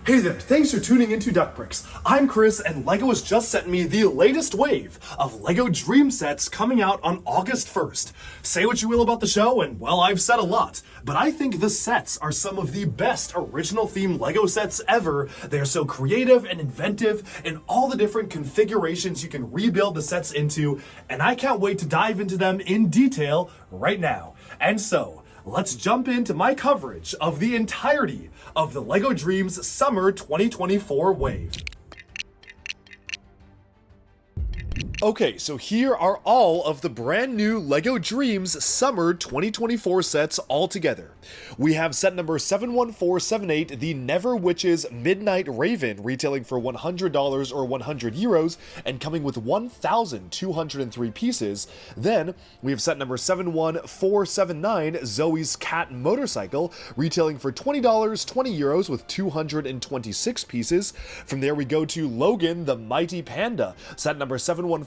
Hey there, thanks for tuning into Duck Bricks. I'm Chris, and LEGO has just sent me the latest wave of LEGO Dream sets coming out on August 1st. Say what you will about the show, and well, I've said a lot, but I think the sets are some of the best original theme LEGO sets ever. They're so creative and inventive in all the different configurations you can rebuild the sets into, and I can't wait to dive into them in detail right now. And so, let's jump into my coverage of the entirety of the LEGO Dreamzzz Summer 2024 wave. Okay, so here are all of the brand new LEGO Dreamzzz Summer 2024 sets all together. We have set number 71478, the Never Witches Midnight Raven, retailing for $100 or 100 euros and coming with 1,203 pieces. Then we have set number 71479, Zoe's Cat Motorcycle, retailing for $20, 20 euros with 226 pieces. From there we go to Logan the Mighty Panda, set number 71480,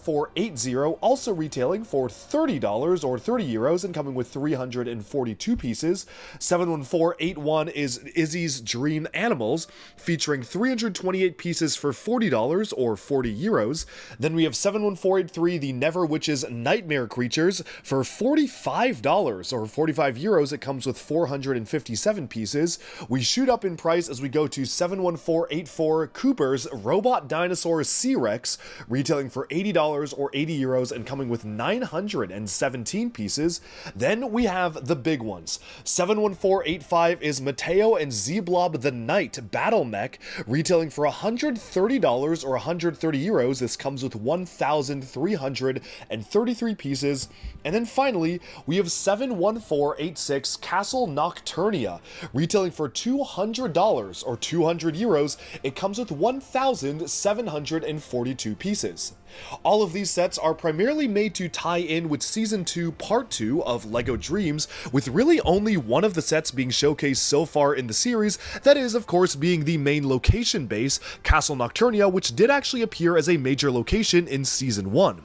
also retailing for $30 or 30 euros and coming with 342 pieces. 71481 is Izzy's Dream Animals, featuring 328 pieces for $40 or 40 euros. Then we have 71483, the Never Witches Nightmare Creatures, for $45 or 45 euros. It comes with 457 pieces. We shoot up in price as we go to 71484, Cooper's Robot Dinosaur C-Rex, retailing for $80 or 80 euros and coming with 917 pieces. Then we have the big ones. 71485 is Matteo and Z-Blob the Knight Battle Mech, retailing for $130 or 130 euros. This comes with 1,333 pieces. And then finally, we have 71486 Castle Nocturnia, retailing for $200 or 200 euros. It comes with 1,742 pieces. All of these sets are primarily made to tie in with Season 2 Part 2 of LEGO Dreamzzz, with really only one of the sets being showcased so far in the series, that is, of course, being the main location base, Castle Nocturnia, which did actually appear as a major location in Season 1.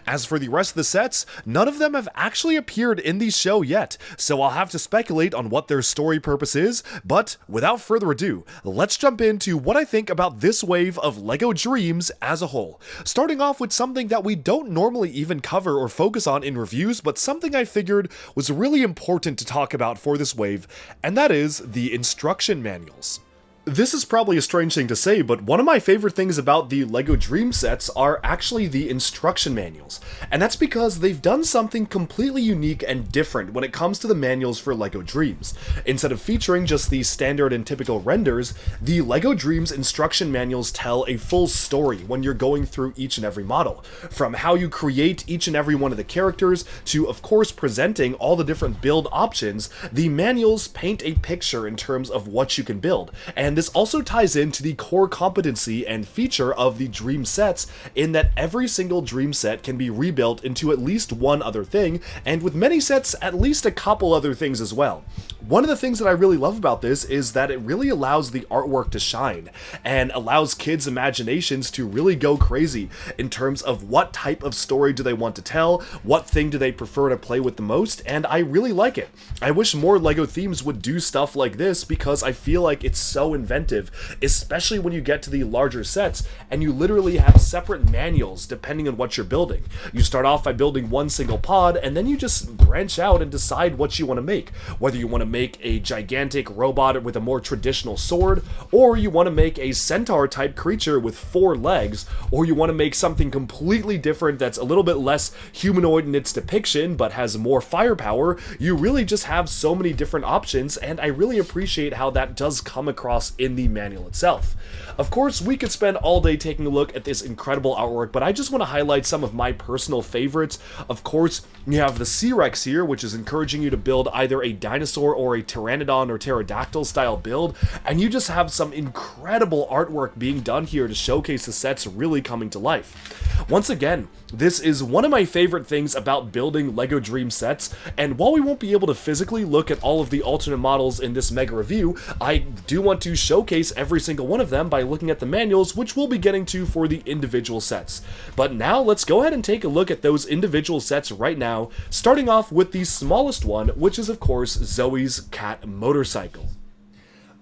As for the rest of the sets, none of them have actually appeared in the show yet, so I'll have to speculate on what their story purpose is, but without further ado, let's jump into what I think about this wave of LEGO Dreamzzz as a whole. Starting off with something that we don't normally even cover or focus on in reviews, but something I figured was really important to talk about for this wave, and that is the instruction manuals. This is probably a strange thing to say, but one of my favorite things about the LEGO Dream sets are actually the instruction manuals. And that's because they've done something completely unique and different when it comes to the manuals for LEGO Dreamzzz. Instead of featuring just the standard and typical renders, the LEGO Dreamzzz instruction manuals tell a full story when you're going through each and every model. From how you create each and every one of the characters, to of course presenting all the different build options, the manuals paint a picture in terms of what you can build. And this also ties into the core competency and feature of the Dream sets, in that every single Dream set can be rebuilt into at least one other thing, and with many sets, at least a couple other things as well. One of the things that I really love about this is that it really allows the artwork to shine, and allows kids' imaginations to really go crazy in terms of what type of story do they want to tell, what thing do they prefer to play with the most, and I really like it. I wish more LEGO themes would do stuff like this, because I feel like it's so inventive, especially when you get to the larger sets and you literally have separate manuals depending on what you're building. You start off by building one single pod, and then you just branch out and decide what you want to make. Whether you want to make a gigantic robot with a more traditional sword, or you want to make a centaur type creature with 4 legs, or you want to make something completely different that's a little bit less humanoid in its depiction but has more firepower. You really just have so many different options, and I really appreciate how that does come across in the manual itself. Of course, we could spend all day taking a look at this incredible artwork, but I just want to highlight some of my personal favorites. Of course, you have the C-Rex here, which is encouraging you to build either a dinosaur or a pteranodon or pterodactyl style build, and you just have some incredible artwork being done here to showcase the sets really coming to life. Once again, this is one of my favorite things about building LEGO Dream sets, and while we won't be able to physically look at all of the alternate models in this mega review, I do want to showcase every single one of them by looking at the manuals, which we'll be getting to for the individual sets. But now let's go ahead and take a look at those individual sets right now, starting off with the smallest one, which is of course Zoe's Cat Motorcycle.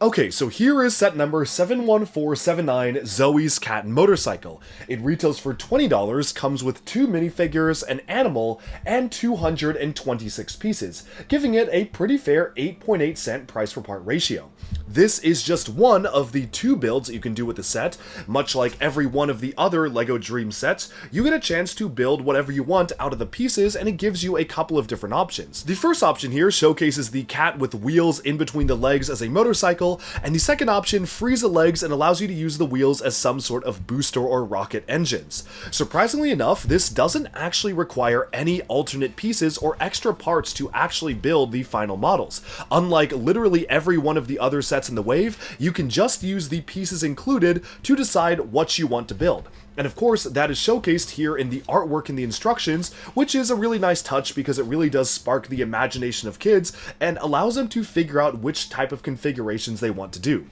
Okay, so here is set number 71479, Zoe's Cat Motorcycle. It retails for $20, comes with 2 minifigures, an animal, and 226 pieces, giving it a pretty fair 8.8 cent price per part ratio. This is just one of the 2 builds that you can do with the set. Much like every one of the other LEGO Dreamzzz sets, you get a chance to build whatever you want out of the pieces, and it gives you a couple of different options. The first option here showcases the cat with wheels in between the legs as a motorcycle, and the second option frees the legs and allows you to use the wheels as some sort of booster or rocket engines. Surprisingly enough, this doesn't actually require any alternate pieces or extra parts to actually build the final models. Unlike literally every one of the other sets in the wave, you can just use the pieces included to decide what you want to build. And of course, that is showcased here in the artwork and the instructions, which is a really nice touch because it really does spark the imagination of kids and allows them to figure out which type of configurations they want to do.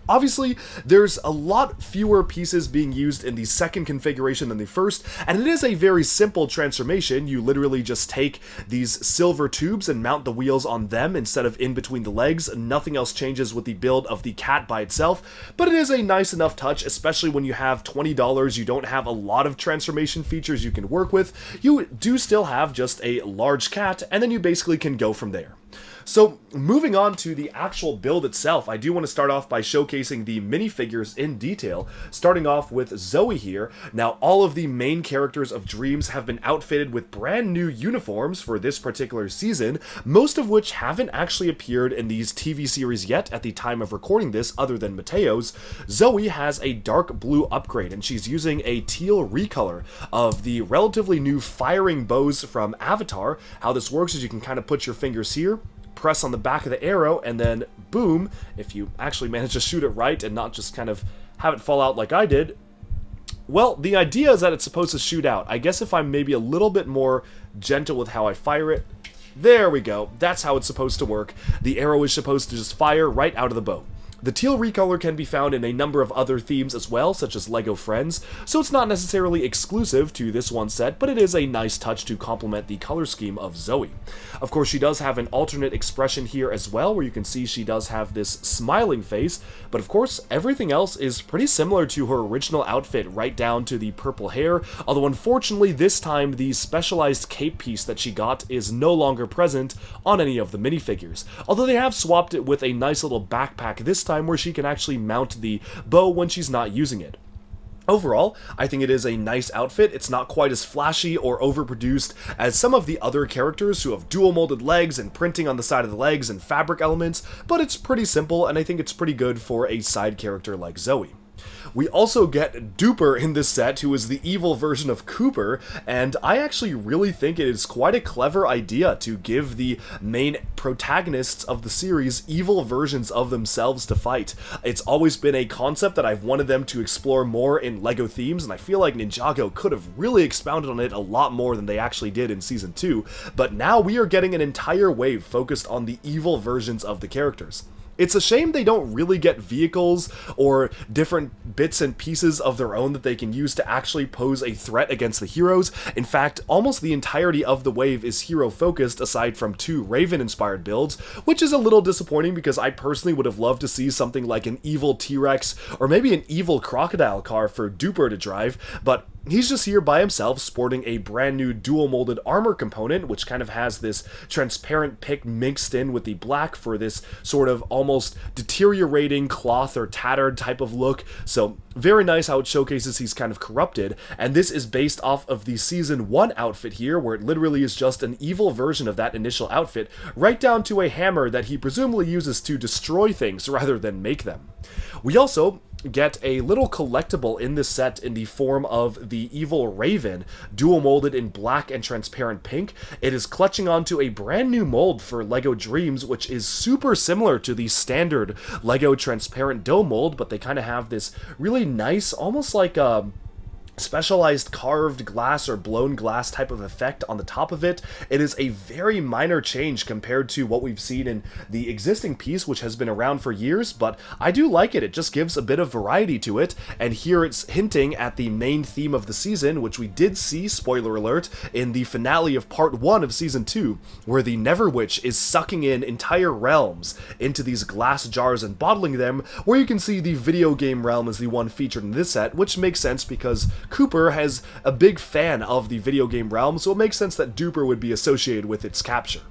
Obviously, there's a lot fewer pieces being used in the second configuration than the first, and it is a very simple transformation. You literally just take these silver tubes and mount the wheels on them instead of in between the legs. Nothing else changes with the build of the cat by itself, but it is a nice enough touch, especially when you have $20, you don't have a lot of transformation features you can work with. You do still have just a large cat, and then you basically can go from there. So, moving on to the actual build itself, I do want to start off by showcasing the minifigures in detail, starting off with Zoe here. Now, all of the main characters of Dreamzzz have been outfitted with brand new uniforms for this particular season, most of which haven't actually appeared in these TV series yet at the time of recording this, other than Matteo's. Zoe has a dark blue upgrade, and she's using a teal recolor of the relatively new firing bows from Avatar. How this works is you can kind of put your fingers here, press on the back of the arrow, and then boom, if you actually manage to shoot it right and not just kind of have it fall out like I did. Well, the idea is that it's supposed to shoot out. I guess if I'm maybe a little bit more gentle with how I fire it, there we go, that's how it's supposed to work. The arrow is supposed to just fire right out of the bow. The teal recolor can be found in a number of other themes as well, such as LEGO Friends, so it's not necessarily exclusive to this one set, but it is a nice touch to complement the color scheme of Zoe. Of course, she does have an alternate expression here as well, where you can see she does have this smiling face, but of course, everything else is pretty similar to her original outfit, right down to the purple hair, although unfortunately this time the specialized cape piece that she got is no longer present on any of the minifigures, although they have swapped it with a nice little backpack this time where she can actually mount the bow when she's not using it. Overall, I think it is a nice outfit. It's not quite as flashy or overproduced as some of the other characters who have dual molded legs and printing on the side of the legs and fabric elements, but it's pretty simple and I think it's pretty good for a side character like Zoe. We also get Duper in this set, who is the evil version of Cooper, and I actually really think it is quite a clever idea to give the main protagonists of the series evil versions of themselves to fight. It's always been a concept that I've wanted them to explore more in LEGO themes, and I feel like Ninjago could have really expounded on it a lot more than they actually did in Season 2, but now we are getting an entire wave focused on the evil versions of the characters. It's a shame they don't really get vehicles or different bits and pieces of their own that they can use to actually pose a threat against the heroes. In fact, almost the entirety of the wave is hero-focused aside from 2 Raven-inspired builds, which is a little disappointing because I personally would have loved to see something like an evil T-Rex or maybe an evil crocodile car for Duper to drive, but he's just here by himself sporting a brand new dual molded armor component, which kind of has this transparent pick mixed in with the black for this sort of almost deteriorating cloth or tattered type of look. So very nice how it showcases he's kind of corrupted, and this is based off of the Season 1 outfit here, where it literally is just an evil version of that initial outfit, right down to a hammer that he presumably uses to destroy things rather than make them. We also get a little collectible in this set in the form of the evil Raven, dual molded in black and transparent pink. It is clutching onto a brand new mold for LEGO Dreamzzz, which is super similar to the standard LEGO transparent dome mold, but they kind of have this really nice, almost like a specialized carved glass or blown glass type of effect on the top of it. It is a very minor change compared to what we've seen in the existing piece, which has been around for years, but I do like it. It just gives a bit of variety to it, and here it's hinting at the main theme of the season, which we did see, spoiler alert, in the finale of part 1 of season 2, where the Never Witch is sucking in entire realms into these glass jars and bottling them, where you can see the video game realm is the one featured in this set, which makes sense because Cooper has a big fan of the video game realm, so it makes sense that Duper would be associated with its capture.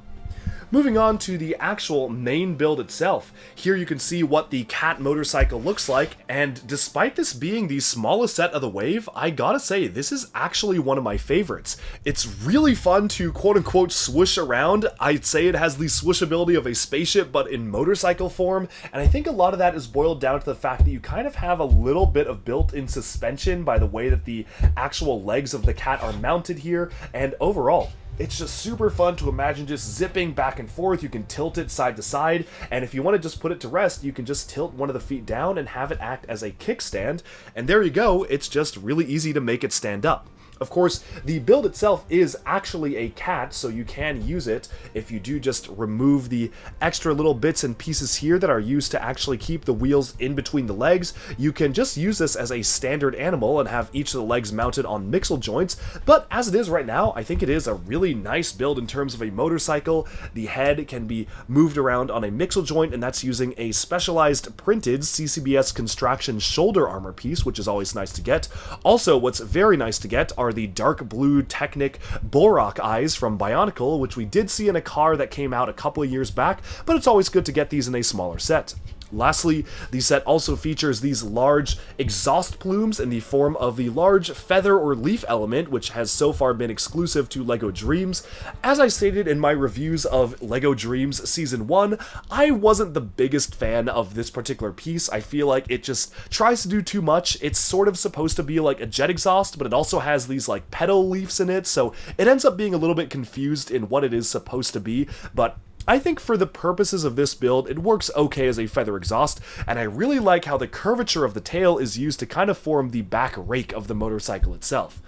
Moving on to the actual main build itself, here you can see what the cat motorcycle looks like, and despite this being the smallest set of the wave, I gotta say, this is actually one of my favorites. It's really fun to quote-unquote swoosh around. I'd say it has the swooshability of a spaceship, but in motorcycle form, and I think a lot of that is boiled down to the fact that you kind of have a little bit of built-in suspension by the way that the actual legs of the cat are mounted here, and overall, it's just super fun to imagine just zipping back and forth. You can tilt it side to side, and if you want to just put it to rest, you can just tilt one of the feet down and have it act as a kickstand, and there you go, it's just really easy to make it stand up. Of course, the build itself is actually a cat, so you can use it if you do just remove the extra little bits and pieces here that are used to actually keep the wheels in between the legs. You can just use this as a standard animal and have each of the legs mounted on mixel joints, but as it is right now, I think it is a really nice build in terms of a motorcycle. The head can be moved around on a mixel joint, and that's using a specialized printed CCBS Construction shoulder armor piece, which is always nice to get. Also, what's very nice to get are the dark blue Technic Borak eyes from Bionicle, which we did see in a car that came out a couple of years back, but it's always good to get these in a smaller set. Lastly, the set also features these large exhaust plumes in the form of the large feather or leaf element, which has so far been exclusive to LEGO Dreamzzz. As I stated in my reviews of LEGO Dreamzzz Season 1, I wasn't the biggest fan of this particular piece. I feel like it just tries to do too much. It's sort of supposed to be like a jet exhaust, but it also has these like petal leaves in it, so it ends up being a little bit confused in what it is supposed to be, but I think for the purposes of this build, it works okay as a feather exhaust, and I really like how the curvature of the tail is used to kind of form the back rake of the motorcycle itself.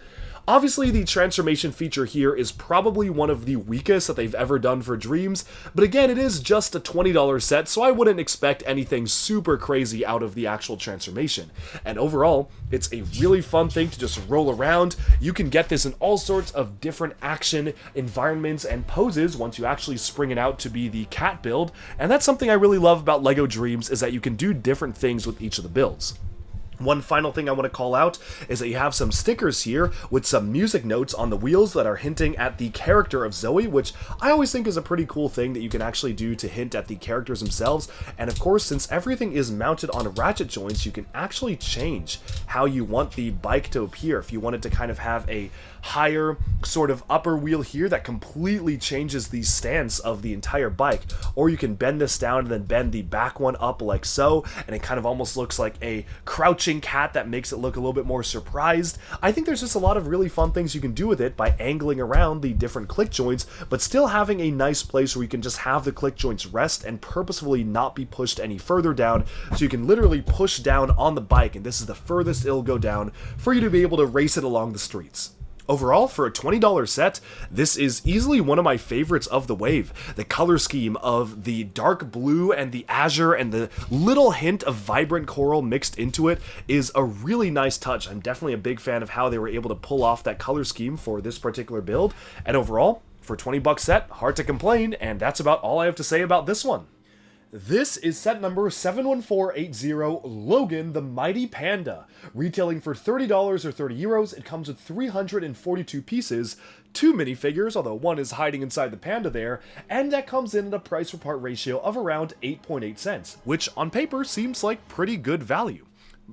Obviously, the transformation feature here is probably one of the weakest that they've ever done for Dreamzzz, but again, it is just a $20 set, so I wouldn't expect anything super crazy out of the actual transformation. And overall, it's a really fun thing to just roll around. You can get this in all sorts of different action environments and poses once you actually spring it out to be the cat build, and that's something I really love about LEGO Dreamzzz, is that you can do different things with each of the builds. One final thing I want to call out is that you have some stickers here with some music notes on the wheels that are hinting at the character of Zoe, which I always think is a pretty cool thing that you can actually do to hint at the characters themselves. And of course, since everything is mounted on ratchet joints, you can actually change how you want the bike to appear. If you wanted to kind of have a higher sort of upper wheel here that completely changes the stance of the entire bike, or you can bend this down and then bend the back one up like so, and it kind of almost looks like a crouching cat that makes it look a little bit more surprised. I think there's just a lot of really fun things you can do with it by angling around the different click joints, but still having a nice place where you can just have the click joints rest and purposefully not be pushed any further down, so you can literally push down on the bike, and this is the furthest it'll go down for you to be able to race it along the streets. Overall, for a $20 set, this is easily one of my favorites of the wave. The color scheme of the dark blue and the azure and the little hint of vibrant coral mixed into it is a really nice touch. I'm definitely a big fan of how they were able to pull off that color scheme for this particular build. And overall, for a $20 set, hard to complain, and that's about all I have to say about this one. This is set number 71480, Logan the Mighty Panda. Retailing for $30 or €30, it comes with 342 pieces, 2 minifigures, although one is hiding inside the panda there, and that comes in at a price per part ratio of around 8.8 cents, which on paper seems like pretty good value.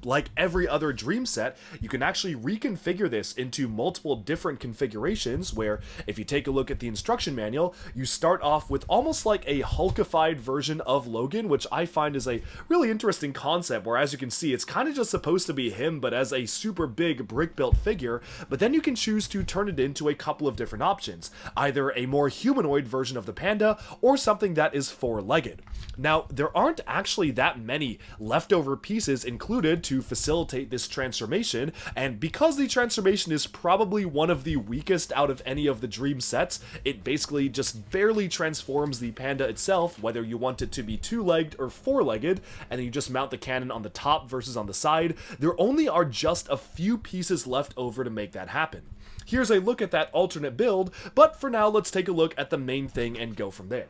Like every other Dream set, you can actually reconfigure this into multiple different configurations where, if you take a look at the instruction manual, you start off with almost like a hulkified version of Logan, which I find is a really interesting concept, where as you can see, it's kind of just supposed to be him, but as a super big brick-built figure, but then you can choose to turn it into a couple of different options, either a more humanoid version of the panda, or something that is four-legged. Now, there aren't actually that many leftover pieces included, created to facilitate this transformation, and because the transformation is probably one of the weakest out of any of the Dream sets, it basically just barely transforms the panda itself, whether you want it to be two-legged or four-legged, and then you just mount the cannon on the top versus on the side. There only are just a few pieces left over to make that happen. Here's a look at that alternate build, but for now let's take a look at the main thing and go from there.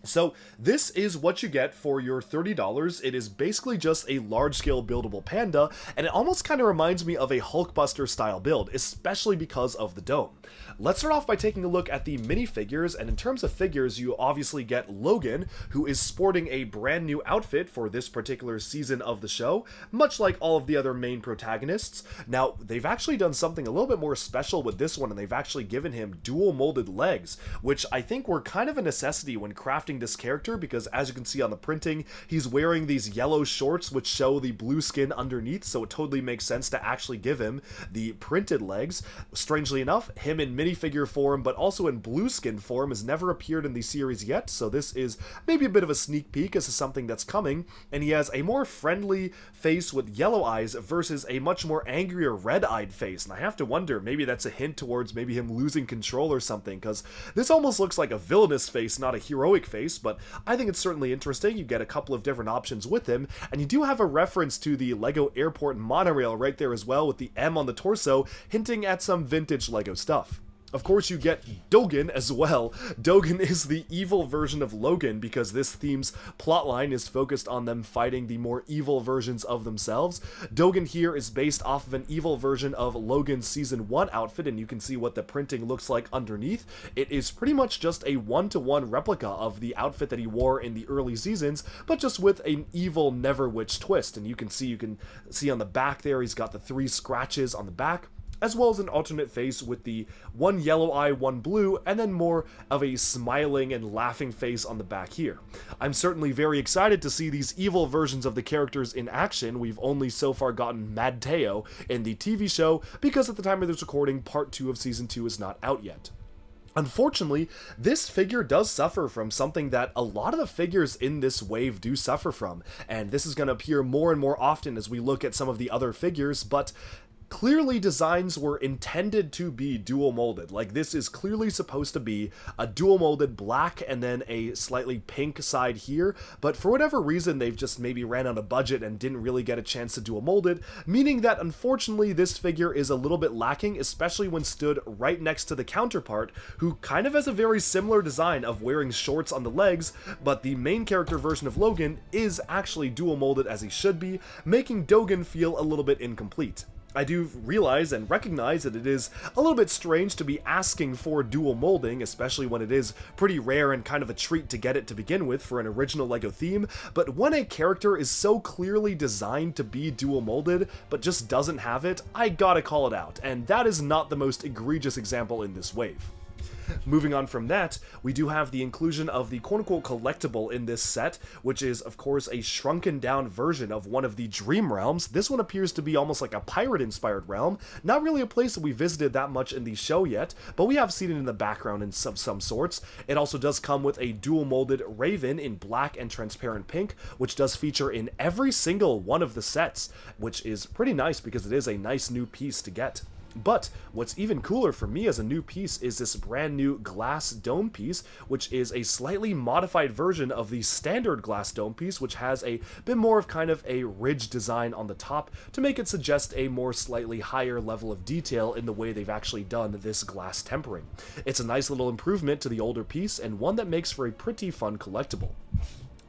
So this is what you get for your $30. It is basically just a large-scale buildable panda, and it almost kind of reminds me of a Hulkbuster style build, especially because of the dome. Let's start off by taking a look at the minifigures, and in terms of figures, you obviously get Logan, who is sporting a brand new outfit for this particular season of the show, much like all of the other main protagonists. Now, they've actually done something a little bit more special with this one, and they've actually given him dual molded legs, which I think were kind of a necessity when crafting this character, because as you can see on the printing, he's wearing these yellow shorts which show the blue skin underneath, so it totally makes sense to actually give him the printed legs. Strangely enough, him in minifigure form but also in blue skin form has never appeared in the series yet, so this is maybe a bit of a sneak peek as to something that's coming, and he has a more friendly face with yellow eyes versus a much more angrier red-eyed face, and I have to wonder, maybe that's a hint towards maybe him losing control or something, because this almost looks like a villainous face, not a heroic face. But I think it's certainly interesting. You get a couple of different options with him, and you do have a reference to the LEGO Airport monorail right there as well, with the M on the torso, hinting at some vintage LEGO stuff. Of course, you get Dogen as well. Dogen is the evil version of Logan, because this theme's plotline is focused on them fighting the more evil versions of themselves. Dogen here is based off of an evil version of Logan's Season 1 outfit, and you can see what the printing looks like underneath. It is pretty much just a one-to-one replica of the outfit that he wore in the early seasons, but just with an evil Neverwitch twist. And you can see on the back there, he's got the 3 scratches on the back, as well as an alternate face with the one yellow eye, one blue, and then more of a smiling and laughing face on the back here. I'm certainly very excited to see these evil versions of the characters in action. We've only so far gotten Matteo in the TV show, because at the time of this recording, part 2 of Season 2 is not out yet. Unfortunately, this figure does suffer from something that a lot of the figures in this wave do suffer from, and this is going to appear more and more often as we look at some of the other figures, but clearly designs were intended to be dual molded. Like, this is clearly supposed to be a dual molded black and then a slightly pink side here, but for whatever reason they've just maybe ran out of budget and didn't really get a chance to dual mold it, meaning that unfortunately this figure is a little bit lacking, especially when stood right next to the counterpart, who kind of has a very similar design of wearing shorts on the legs, but the main character version of Logan is actually dual molded as he should be, making Dogen feel a little bit incomplete. I do realize and recognize that it is a little bit strange to be asking for dual molding, especially when it is pretty rare and kind of a treat to get it to begin with for an original LEGO theme, but when a character is so clearly designed to be dual molded, but just doesn't have it, I gotta call it out, and that is not the most egregious example in this wave. Moving on from that, we do have the inclusion of the quote-unquote collectible in this set, which is, of course, a shrunken down version of one of the Dream realms. This one appears to be almost like a pirate-inspired realm, not really a place that we visited that much in the show yet, but we have seen it in the background in some sorts. It also does come with a dual-molded Raven in black and transparent pink, which does feature in every single one of the sets, which is pretty nice because it is a nice new piece to get. But what's even cooler for me as a new piece is this brand new glass dome piece, which is a slightly modified version of the standard glass dome piece, which has a bit more of kind of a ridge design on the top to make it suggest a more slightly higher level of detail in the way they've actually done this glass tempering. It's a nice little improvement to the older piece, and one that makes for a pretty fun collectible.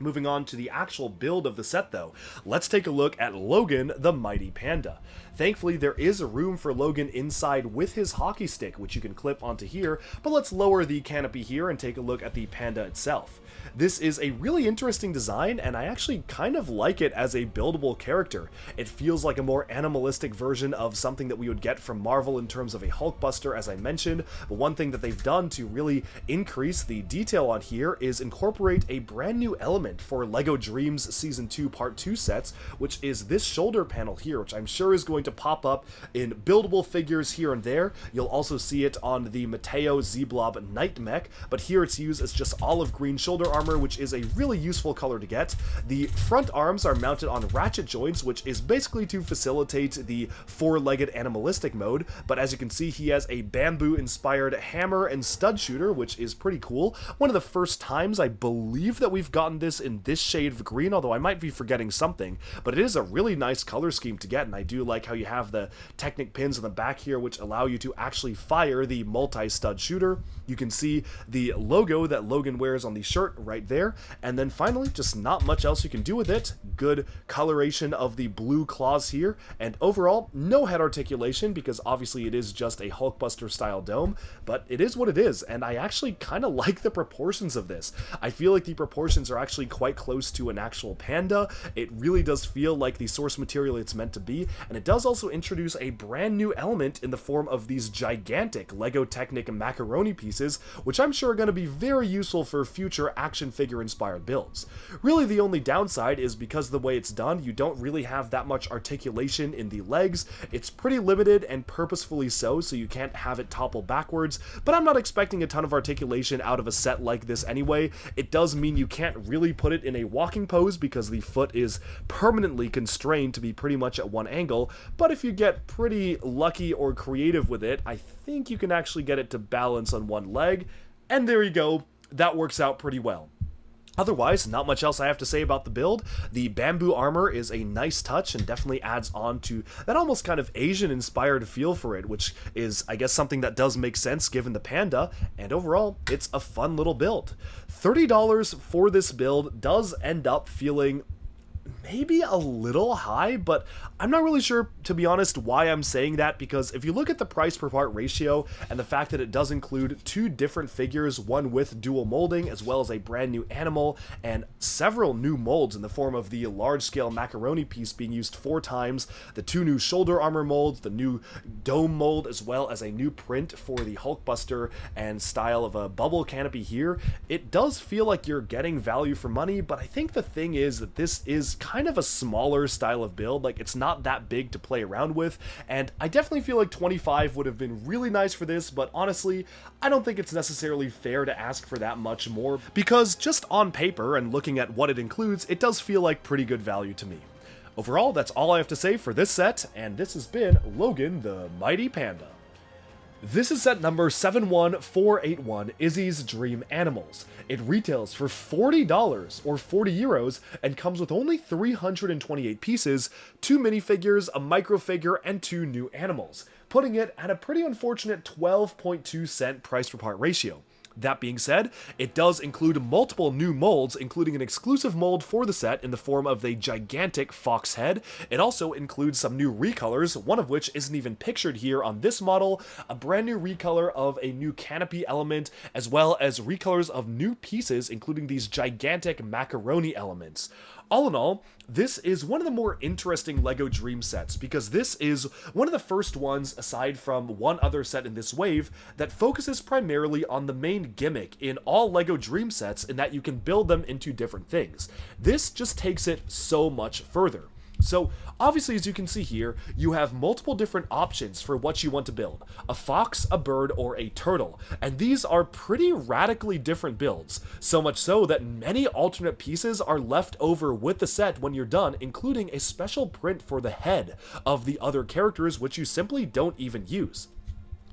Moving on to the actual build of the set though, let's take a look at Logan the Mighty Panda. Thankfully, there is a room for Logan inside with his hockey stick, which you can clip onto here, but let's lower the canopy here and take a look at the panda itself. This is a really interesting design, and I actually kind of like it as a buildable character. It feels like a more animalistic version of something that we would get from Marvel in terms of a Hulkbuster, as I mentioned, but one thing that they've done to really increase the detail on here is incorporate a brand new element element for LEGO Dreamzzz Season 2 Part 2 sets, which is this shoulder panel here, which I'm sure is going to pop up in buildable figures here and there. You'll also see it on the Matteo Z-Blob Night Mech, but here it's used as just olive green shoulder armor, which is a really useful color to get. The front arms are mounted on ratchet joints, which is basically to facilitate the four-legged animalistic mode, but as you can see, he has a bamboo-inspired hammer and stud shooter, which is pretty cool. One of the first times I believe that we've gotten this in this shade of green, although I might be forgetting something, but it is a really nice color scheme to get, and I do like how you have the Technic pins on the back here, which allow you to actually fire the multi-stud shooter. You can see the logo that Logan wears on the shirt right there, and then finally, just not much else you can do with it. Good coloration of the blue claws here, and overall, no head articulation, because obviously it is just a Hulkbuster style dome, but it is what it is, and I actually kind of like the proportions of this. I feel like the proportions are actually quite close to an actual panda. It really does feel like the source material it's meant to be, and it does also introduce a brand new element in the form of these gigantic LEGO Technic macaroni pieces, which I'm sure are going to be very useful for future action figure inspired builds. Really, the only downside is because of the way it's done, you don't really have that much articulation in the legs. It's pretty limited, and purposefully so you can't have it topple backwards, but I'm not expecting a ton of articulation out of a set like this anyway. It does mean you can't really put it in a walking pose because the foot is permanently constrained to be pretty much at one angle, but if you get pretty lucky or creative with it, I think you can actually get it to balance on one leg, and there you go, that works out pretty well. Otherwise, not much else I have to say about the build. The bamboo armor is a nice touch and definitely adds on to that almost kind of Asian-inspired feel for it, which is, I guess, something that does make sense given the panda, and overall, it's a fun little build. $30 for this build does end up feeling maybe a little high, but I'm not really sure, to be honest, why I'm saying that, because if you look at the price per part ratio and the fact that it does include two different figures, one with dual molding as well as a brand new animal and several new molds in the form of the large-scale macaroni piece being used 4 times, the 2 new shoulder armor molds, the new dome mold, as well as a new print for the Hulkbuster and style of a bubble canopy here, it does feel like you're getting value for money, but I think the thing is that this is kind of a smaller style of build. Like, it's not that big to play around with, and I definitely feel like 25 would have been really nice for this, but honestly, I don't think it's necessarily fair to ask for that much more, because just on paper and looking at what it includes, it does feel like pretty good value to me. Overall, that's all I have to say for this set, and this has been Logan the Mighty Panda. This is set number 71481, Izzy's Dream Animals. It retails for $40 or 40 euros and comes with only 328 pieces, 2 minifigures, a microfigure, and 2 new animals, putting it at a pretty unfortunate 12.2 cent price per part ratio. That being said, it does include multiple new molds, including an exclusive mold for the set in the form of the gigantic fox head. It also includes some new recolors, one of which isn't even pictured here on this model, a brand new recolor of a new canopy element, as well as recolors of new pieces, including these gigantic macaroni elements. All in all, this is one of the more interesting LEGO Dream sets, because this is one of the first ones, aside from one other set in this wave, that focuses primarily on the main gimmick in all LEGO Dream sets, in that you can build them into different things. This just takes it so much further. So, obviously, as you can see here, you have multiple different options for what you want to build. A fox, a bird, or a turtle. And these are pretty radically different builds. So much so that many alternate pieces are left over with the set when you're done, including a special print for the head of the other characters, which you simply don't even use.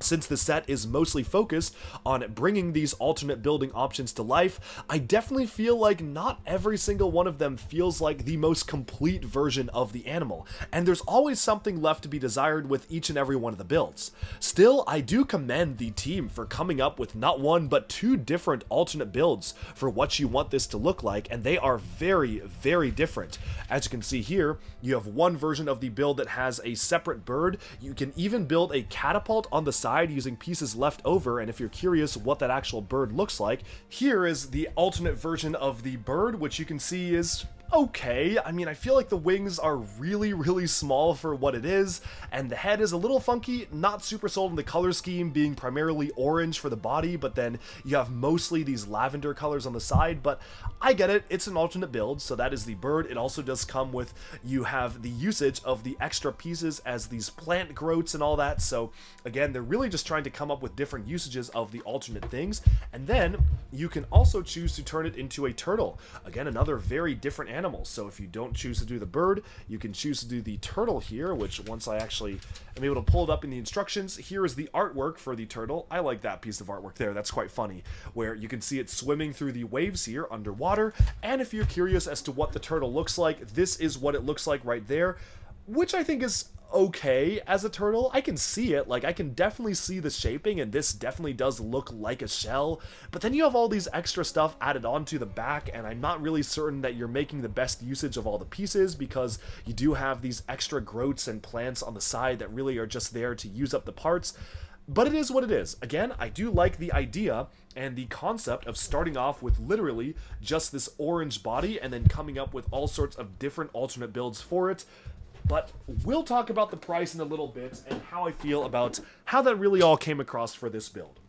Since the set is mostly focused on bringing these alternate building options to life, I definitely feel like not every single one of them feels like the most complete version of the animal, and there's always something left to be desired with each and every one of the builds. Still, I do commend the team for coming up with not one but 2 different alternate builds for what you want this to look like, and they are very, very different. As you can see here, you have one version of the build that has a separate bird. You can even build a catapult on the side using pieces left over, and if you're curious what that actual bird looks like, here is the alternate version of the bird, which you can see is okay. I mean, I feel like the wings are really, really small for what it is, and the head is a little funky, not super sold on the color scheme being primarily orange for the body, but then you have mostly these lavender colors on the side, but I get it, it's an alternate build, so that is the bird. It also does come with, you have the usage of the extra pieces as these plant growths and all that, so again, they're really just trying to come up with different usages of the alternate things, and then you can also choose to turn it into a turtle. Again, another very different animal. So if you don't choose to do the bird, you can choose to do the turtle here, which once I actually am able to pull it up in the instructions, here is the artwork for the turtle. I like that piece of artwork there. That's quite funny, where you can see it swimming through the waves here underwater. And if you're curious as to what the turtle looks like, this is what it looks like right there, which I think is okay as a turtle. I can see it, like I can definitely see the shaping, and this definitely does look like a shell, but then you have all these extra stuff added onto the back, and I'm not really certain that you're making the best usage of all the pieces, because you do have these extra growths and plants on the side that really are just there to use up the parts. But it is what it is. Again, I do like the idea and the concept of starting off with literally just this orange body and then coming up with all sorts of different alternate builds for it. But we'll talk about the price in a little bit and how I feel about how that really all came across for this build.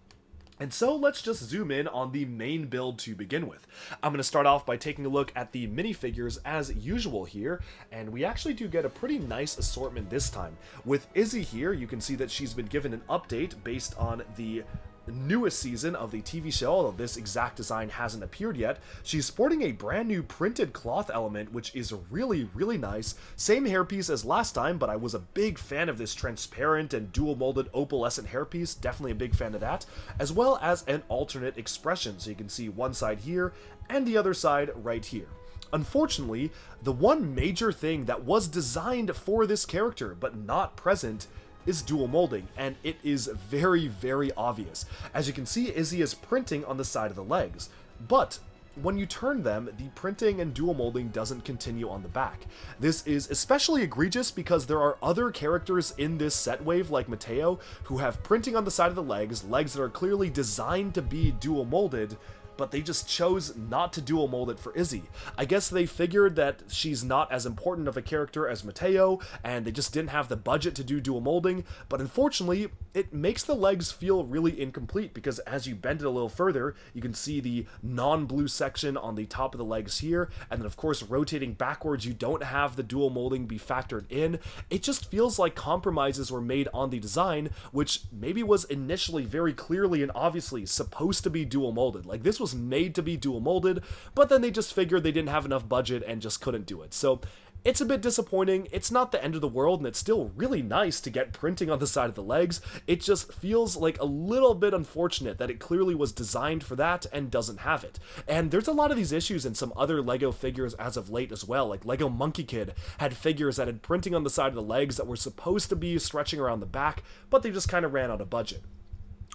And so let's just zoom in on the main build to begin with. I'm going to start off by taking a look at the minifigures as usual here, and we actually do get a pretty nice assortment this time. With Izzy here, you can see that she's been given an update based on the newest season of the TV show, although this exact design hasn't appeared yet. She's sporting a brand new printed cloth element, which is really, really nice. Same hairpiece as last time, but I was a big fan of this transparent and dual molded opalescent hairpiece, definitely a big fan of that, as well as an alternate expression, so you can see one side here and the other side right here. Unfortunately, the one major thing that was designed for this character but not present is dual molding, and it is very, very obvious. As you can see, Izzy is printing on the side of the legs, but when you turn them, the printing and dual molding doesn't continue on the back. This is especially egregious because there are other characters in this set wave, like Matteo, who have printing on the side of the legs that are clearly designed to be dual molded, but they just chose not to dual mold it for Izzy. I guess they figured that she's not as important of a character as Matteo, and they just didn't have the budget to do dual molding, but unfortunately, it makes the legs feel really incomplete, because as you bend it a little further, you can see the non-blue section on the top of the legs here, and then of course rotating backwards, you don't have the dual molding be factored in. It just feels like compromises were made on the design, which maybe was initially very clearly and obviously supposed to be dual molded. Like, this was made to be dual molded, but then they just figured they didn't have enough budget and just couldn't do it. So it's a bit disappointing. It's not the end of the world, and it's still really nice to get printing on the side of the legs. It just feels like a little bit unfortunate that it clearly was designed for that and doesn't have it. And there's a lot of these issues in some other LEGO figures as of late as well. Like LEGO Monkey Kid had figures that had printing on the side of the legs that were supposed to be stretching around the back, but they just kind of ran out of budget.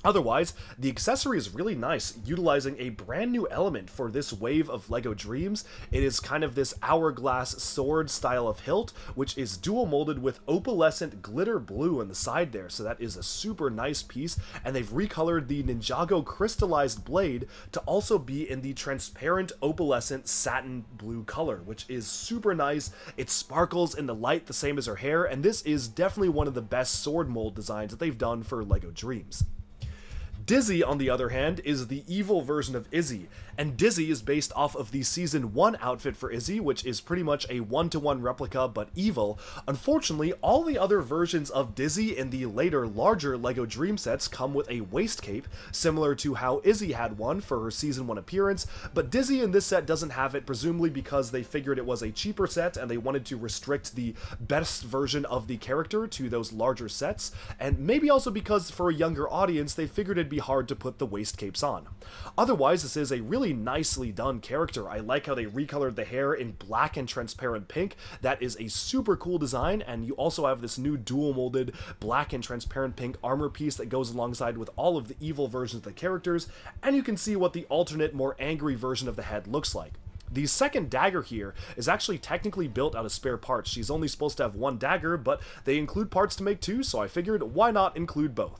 Otherwise, the accessory is really nice, utilizing a brand new element for this wave of LEGO Dreamzzz. It is kind of this hourglass sword style of hilt, which is dual molded with opalescent glitter blue on the side there, so that is a super nice piece, and they've recolored the Ninjago crystallized blade to also be in the transparent opalescent satin blue color, which is super nice. It sparkles in the light the same as her hair, and this is definitely one of the best sword mold designs that they've done for LEGO Dreamzzz. Dizzy, on the other hand, is the evil version of Izzy, and Dizzy is based off of the Season 1 outfit for Izzy, which is pretty much a one-to-one replica, but evil. Unfortunately, all the other versions of Dizzy in the later, larger LEGO Dream sets come with a waist cape, similar to how Izzy had one for her Season 1 appearance, but Dizzy in this set doesn't have it, presumably because they figured it was a cheaper set, and they wanted to restrict the best version of the character to those larger sets, and maybe also because for a younger audience, they figured it'd be hard to put the waist capes on. Otherwise, this is a really nicely done character. I like how they recolored the hair in black and transparent pink. That is a super cool design, and you also have this new dual molded black and transparent pink armor piece that goes alongside with all of the evil versions of the characters, and you can see what the alternate, more angry version of the head looks like. The second dagger here is actually technically built out of spare parts. She's only supposed to have one dagger, but they include parts to make two, so I figured why not include both.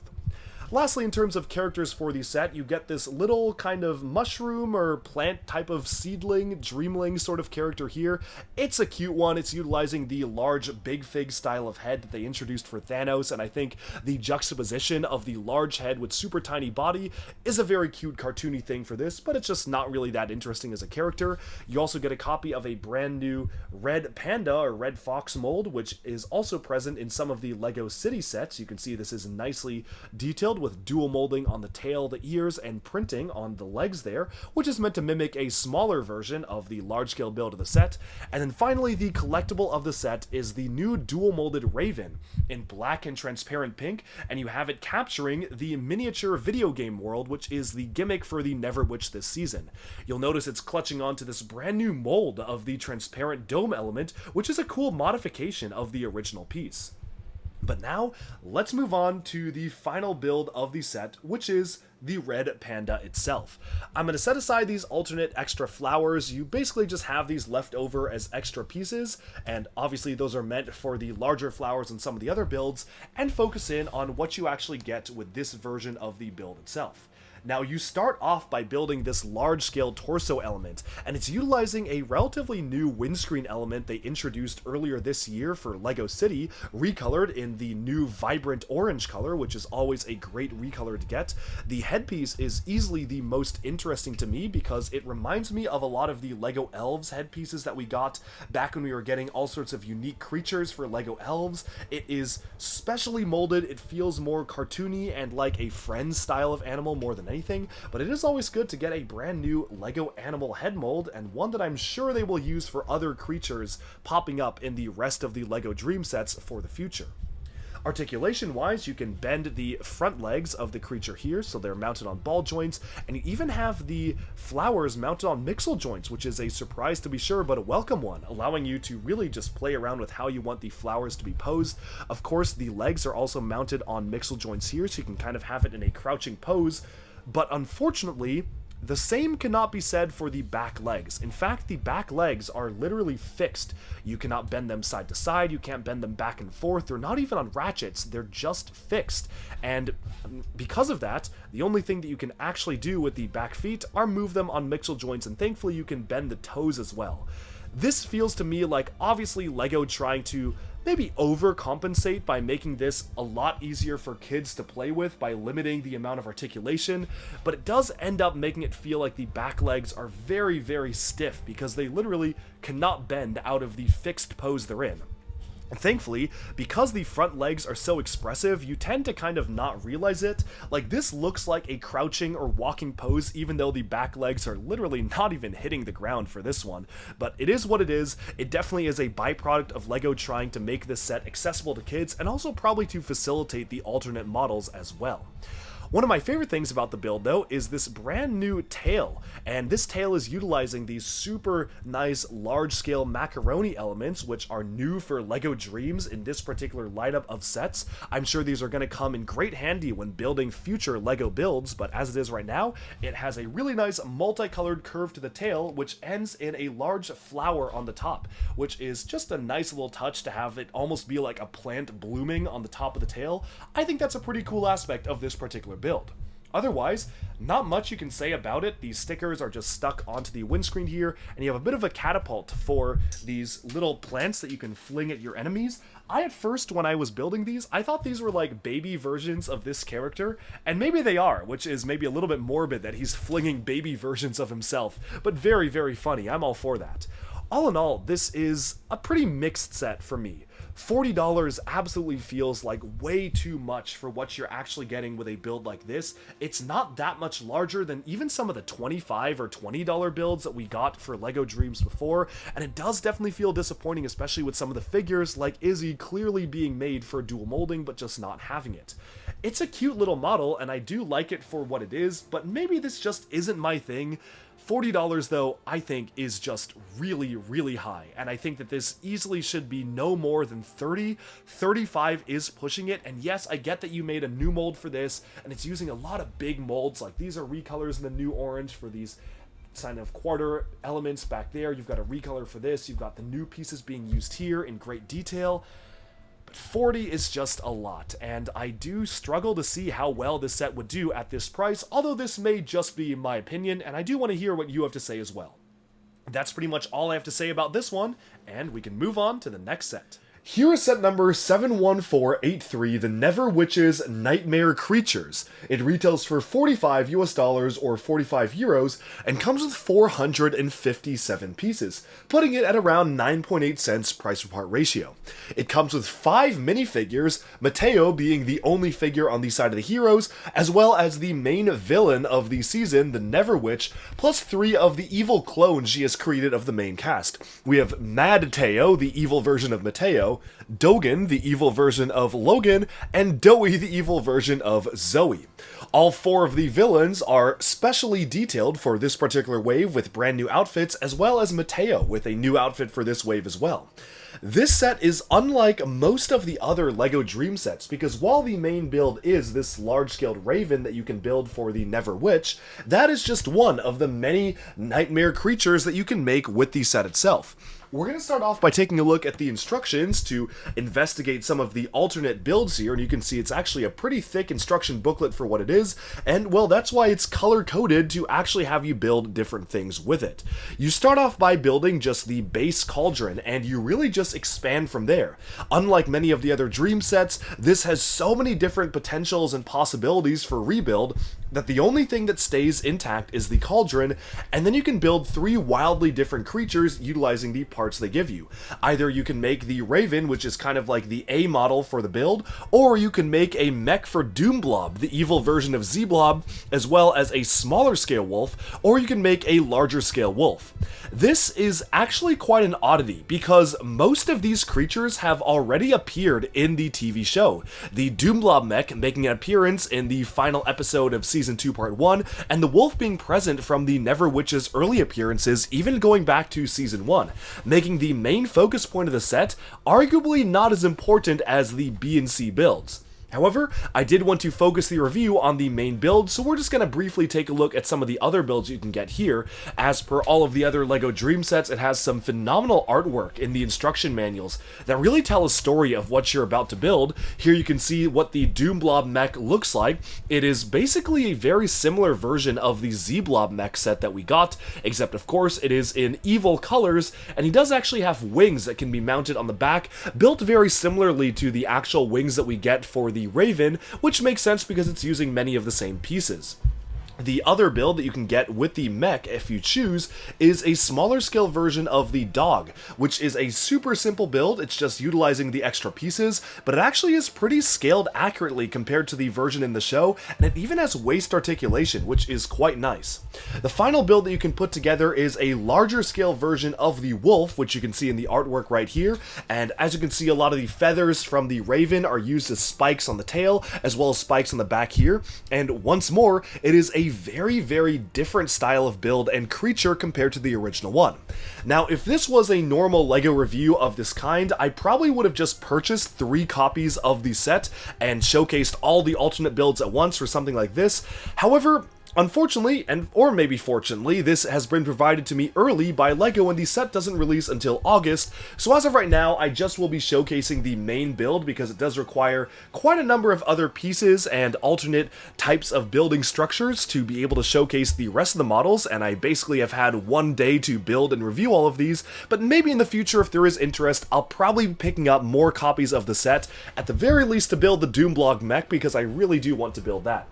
Lastly, in terms of characters for the set, you get this little kind of mushroom or plant type of seedling, dreamling sort of character here. It's a cute one. It's utilizing the large Big Fig style of head that they introduced for Thanos, and I think the juxtaposition of the large head with super tiny body is a very cute cartoony thing for this, but it's just not really that interesting as a character. You also get a copy of a brand new red panda or red fox mold, which is also present in some of the LEGO City sets. You can see this is nicely detailed with dual molding on the tail, the ears, and printing on the legs there, which is meant to mimic a smaller version of the large-scale build of the set. And then finally, the collectible of the set is the new dual molded Raven in black and transparent pink, and you have it capturing the miniature video game world, which is the gimmick for the Neverwitch this season. You'll notice it's clutching onto this brand new mold of the transparent dome element, which is a cool modification of the original piece. But now, let's move on to the final build of the set, which is the red panda itself. I'm going to set aside these alternate extra flowers. You basically just have these left over as extra pieces, and obviously those are meant for the larger flowers in some of the other builds, and focus in on what you actually get with this version of the build itself. Now, you start off by building this large-scale torso element, and it's utilizing a relatively new windscreen element they introduced earlier this year for LEGO City, recolored in the new vibrant orange color, which is always a great recolor to get. The headpiece is easily the most interesting to me because it reminds me of a lot of the LEGO Elves headpieces that we got back when we were getting all sorts of unique creatures for LEGO Elves. It is specially molded, it feels more cartoony and like a Friends style of animal more than anything, but it is always good to get a brand new LEGO animal head mold, and one that I'm sure they will use for other creatures popping up in the rest of the LEGO Dream sets for the future. Articulation-wise, you can bend the front legs of the creature here, so they're mounted on ball joints, and you even have the flowers mounted on mixel joints, which is a surprise to be sure, but a welcome one, allowing you to really just play around with how you want the flowers to be posed. Of course, the legs are also mounted on mixel joints here, so you can kind of have it in a crouching pose, but unfortunately, the same cannot be said for the back legs. In fact, the back legs are literally fixed. You cannot bend them side to side, you can't bend them back and forth, they're not even on ratchets, they're just fixed. And because of that, the only thing that you can actually do with the back feet are move them on mixel joints, and thankfully you can bend the toes as well. This feels to me like obviously LEGO trying to maybe overcompensate by making this a lot easier for kids to play with by limiting the amount of articulation, but it does end up making it feel like the back legs are very, very stiff because they literally cannot bend out of the fixed pose they're in. Thankfully, because the front legs are so expressive, you tend to kind of not realize it. Like, this looks like a crouching or walking pose, even though the back legs are literally not even hitting the ground for this one. But it is what it is. It definitely is a byproduct of LEGO trying to make this set accessible to kids, and also probably to facilitate the alternate models as well. One of my favorite things about the build, though, is this brand new tail, and this tail is utilizing these super nice large-scale macaroni elements, which are new for LEGO Dreamzzz in this particular lineup of sets. I'm sure these are going to come in great handy when building future LEGO builds, but as it is right now, it has a really nice multicolored curve to the tail, which ends in a large flower on the top, which is just a nice little touch to have it almost be like a plant blooming on the top of the tail. I think that's a pretty cool aspect of this particular build. Otherwise, not much you can say about it. These stickers are just stuck onto the windscreen here, and you have a bit of a catapult for these little plants that you can fling at your enemies. At first, when I was building these, I thought these were like baby versions of this character, and maybe they are, which is maybe a little bit morbid that he's flinging baby versions of himself, but very, very funny. I'm all for that. All in all, this is a pretty mixed set for me. $40 absolutely feels like way too much for what you're actually getting with a build like this. It's not that much larger than even some of the $25 or $20 builds that we got for LEGO Dreamzzz before, and it does definitely feel disappointing, especially with some of the figures like Izzy clearly being made for dual molding but just not having it. It's a cute little model, and I do like it for what it is, but maybe this just isn't my thing. $40 though, I think, is just really, really high, and I think that this easily should be no more than $30. $35 is pushing it, and yes, I get that you made a new mold for this, and it's using a lot of big molds, like these are recolors in the new orange for these kind of quarter elements back there. You've got a recolor for this, you've got the new pieces being used here in great detail. But 40 is just a lot, and I do struggle to see how well this set would do at this price, although this may just be my opinion, and I do want to hear what you have to say as well. That's pretty much all I have to say about this one, and we can move on to the next set. Here is set number 71483, the Never Witch's Nightmare Creatures. It retails for $45 US or 45 euros and comes with 457 pieces, putting it at around 9.8 cents price per part ratio. It comes with 5 minifigures, Matteo being the only figure on the side of the heroes, as well as the main villain of the season, the Never Witch, plus 3 of the evil clones she has created of the main cast. We have Matteo, the evil version of Matteo, Dogen, the evil version of Logan, and Doey, the evil version of Zoe. All 4 of the villains are specially detailed for this particular wave with brand new outfits, as well as Matteo with a new outfit for this wave as well. This set is unlike most of the other LEGO Dream sets, because while the main build is this large-scaled raven that you can build for the Never Witch, that is just one of the many nightmare creatures that you can make with the set itself. We're going to start off by taking a look at the instructions to investigate some of the alternate builds here, and you can see it's actually a pretty thick instruction booklet for what it is, and well, that's why it's color-coded to actually have you build different things with it. You start off by building just the base cauldron, and you really just expand from there. Unlike many of the other Dream sets, this has so many different potentials and possibilities for rebuild that the only thing that stays intact is the cauldron, and then you can build 3 wildly different creatures utilizing the parts they give you. Either you can make the Raven, which is kind of like the A model for the build, or you can make a mech for Doomblob, the evil version of Z-Blob, as well as a smaller scale wolf, or you can make a larger scale wolf. This is actually quite an oddity, because most of these creatures have already appeared in the TV show. The Doomblob mech making an appearance in the final episode of Season 2 Part 1, and the wolf being present from the Never Witch's early appearances, even going back to Season 1, making the main focus point of the set arguably not as important as the B and C builds. However, I did want to focus the review on the main build, so we're just going to briefly take a look at some of the other builds you can get here. As per all of the other LEGO Dream sets, it has some phenomenal artwork in the instruction manuals that really tell a story of what you're about to build. Here you can see what the Doomblob mech looks like. It is basically a very similar version of the Z-Blob mech set that we got, except of course it is in evil colors, and he does actually have wings that can be mounted on the back, built very similarly to the actual wings that we get for the Raven, which makes sense because it's using many of the same pieces. The other build that you can get with the mech, if you choose, is a smaller scale version of the dog, which is a super simple build. It's just utilizing the extra pieces, but it actually is pretty scaled accurately compared to the version in the show, and it even has waist articulation, which is quite nice. The final build that you can put together is a larger scale version of the wolf, which you can see in the artwork right here, and as you can see, a lot of the feathers from the Raven are used as spikes on the tail, as well as spikes on the back here, and once more, it is a very, very different style of build and creature compared to the original one. Now, if this was a normal LEGO review of this kind, I probably would have just purchased 3 copies of the set and showcased all the alternate builds at once for something like this. However, unfortunately, or maybe fortunately, this has been provided to me early by LEGO and the set doesn't release until August, so as of right now, I just will be showcasing the main build because it does require quite a number of other pieces and alternate types of building structures to be able to showcase the rest of the models, and I basically have had 1 day to build and review all of these, but maybe in the future, if there is interest, I'll probably be picking up more copies of the set, at the very least to build the Doomblob mech, because I really do want to build that.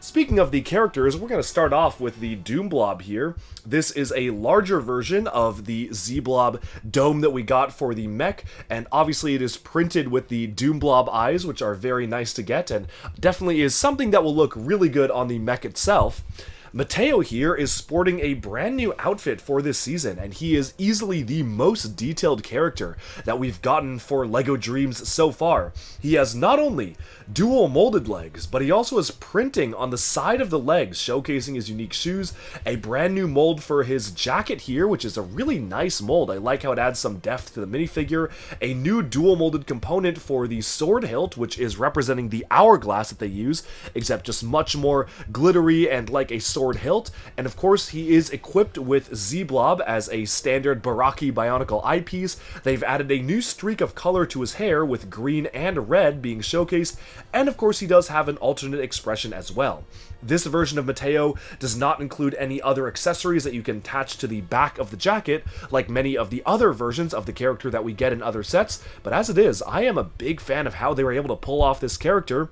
Speaking of the characters, we're going to start off with the Doomblob here. This is a larger version of the Z-Blob dome that we got for the mech, and obviously it is printed with the Doomblob eyes, which are very nice to get, and definitely is something that will look really good on the mech itself. Matteo here is sporting a brand new outfit for this season, and he is easily the most detailed character that we've gotten for LEGO Dreamzzz so far. He has not only dual molded legs, but he also has printing on the side of the legs, showcasing his unique shoes, a brand new mold for his jacket here, which is a really nice mold. I like how it adds some depth to the minifigure, a new dual molded component for the sword hilt, which is representing the hourglass that they use, except just much more glittery and like a sword sword hilt, and of course he is equipped with Z-Blob as a standard Baraki Bionicle eyepiece. They've added a new streak of color to his hair with green and red being showcased, and of course he does have an alternate expression as well. This version of Matteo does not include any other accessories that you can attach to the back of the jacket, like many of the other versions of the character that we get in other sets, but as it is, I am a big fan of how they were able to pull off this character.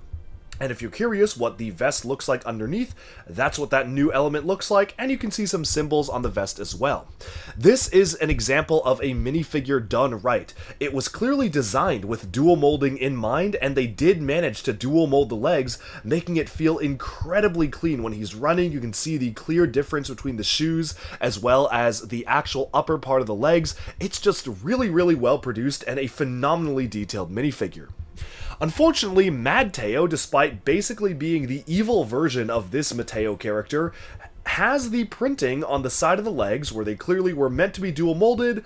And if you're curious what the vest looks like underneath, that's what that new element looks like, and you can see some symbols on the vest as well. This is an example of a minifigure done right. It was clearly designed with dual molding in mind, and they did manage to dual mold the legs, making it feel incredibly clean. When he's running, you can see the clear difference between the shoes as well as the actual upper part of the legs. It's just really, really well produced and a phenomenally detailed minifigure. Unfortunately, Matteo, despite basically being the evil version of this Matteo character, has the printing on the side of the legs where they clearly were meant to be dual molded,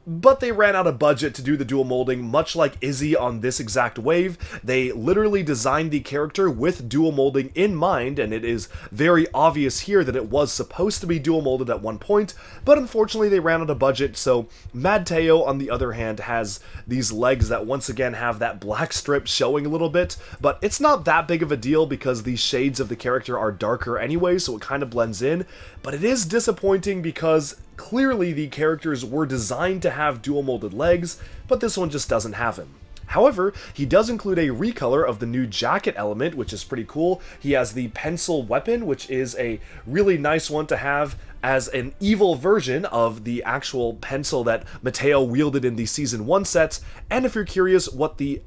but they ran out of budget to do the dual molding, much like Izzy on this exact wave. They literally designed the character with dual molding in mind, and it is very obvious here that it was supposed to be dual molded at one point, but unfortunately they ran out of budget, so Matteo, on the other hand, has these legs that once again have that black strip showing a little bit, but it's not that big of a deal because the shades of the character are darker anyway, so it kind of blends in, but it is disappointing because clearly the characters were designed to have dual molded legs, but this one just doesn't have him. However, he does include a recolor of the new jacket element, which is pretty cool. He has the pencil weapon, which is a really nice one to have as an evil version of the actual pencil that Matteo wielded in the Season 1 sets, and if you're curious what the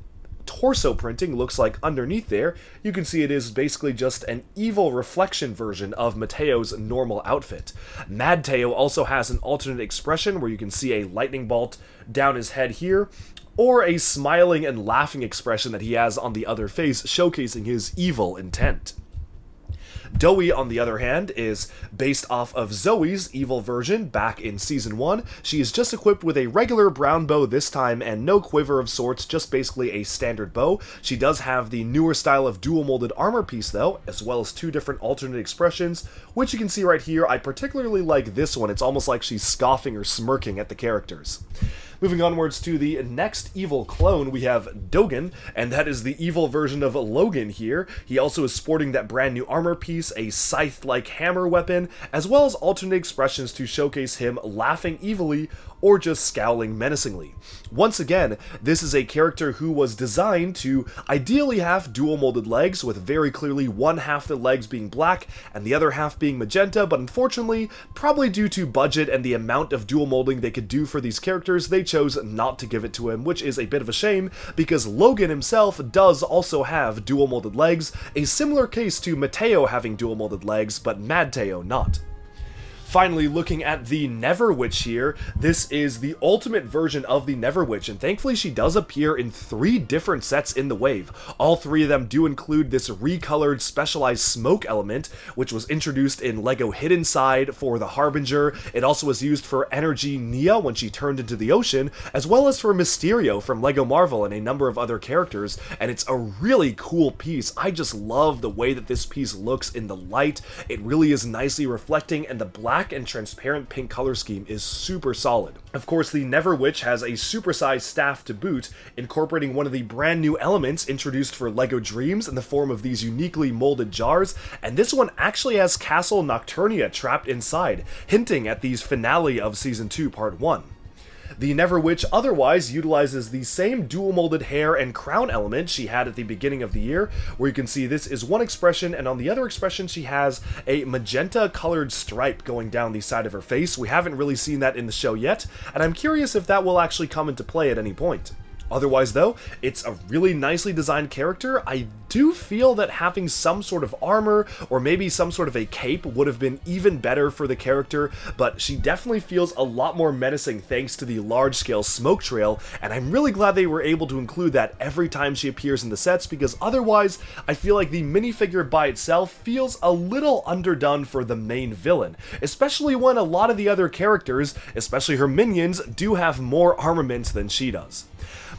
torso printing looks like underneath there, you can see it is basically just an evil reflection version of Matteo's normal outfit. Matteo also has an alternate expression where you can see a lightning bolt down his head here, or a smiling and laughing expression that he has on the other face, showcasing his evil intent. Zoe, on the other hand, is based off of Zoe's evil version back in Season 1. She is just equipped with a regular brown bow this time and no quiver of sorts, just basically a standard bow. She does have the newer style of dual molded armor piece though, as well as two different alternate expressions, which you can see right here. I particularly like this one. It's almost like she's scoffing or smirking at the characters. Moving onwards to the next evil clone, we have Dogen, and that is the evil version of Logan here. He also is sporting that brand new armor piece, a scythe-like hammer weapon, as well as alternate expressions to showcase him laughing evilly or just scowling menacingly. Once again, this is a character who was designed to ideally have dual molded legs, with very clearly one half the legs being black and the other half being magenta, but unfortunately, probably due to budget and the amount of dual molding they could do for these characters, they chose not to give it to him, which is a bit of a shame because Logan himself does also have dual molded legs, a similar case to Matteo having dual molded legs, but Matteo not. Finally, looking at the Never Witch here, this is the ultimate version of the Never Witch, and thankfully she does appear in 3 different sets in the wave. All 3 of them do include this recolored specialized smoke element, which was introduced in LEGO Hidden Side for the Harbinger. It also was used for Energy Nia when she turned into the ocean, as well as for Mysterio from LEGO Marvel and a number of other characters, and it's a really cool piece. I just love the way that this piece looks in the light. It really is nicely reflecting, and the black and transparent pink color scheme is super solid. Of course, the Never Witch has a supersized staff to boot, incorporating one of the brand new elements introduced for LEGO Dreamzzz in the form of these uniquely molded jars, and this one actually has Castle Nocturnia trapped inside, hinting at the finale of Season 2 Part 1. The Never Witch otherwise utilizes the same dual molded hair and crown element she had at the beginning of the year, where you can see this is one expression, and on the other expression she has a magenta colored stripe going down the side of her face. We haven't really seen that in the show yet, and I'm curious if that will actually come into play at any point. Otherwise though, it's a really nicely designed character. I do feel that having some sort of armor or maybe some sort of a cape would have been even better for the character, but she definitely feels a lot more menacing thanks to the large-scale smoke trail, and I'm really glad they were able to include that every time she appears in the sets, because otherwise I feel like the minifigure by itself feels a little underdone for the main villain, especially when a lot of the other characters, especially her minions, do have more armaments than she does.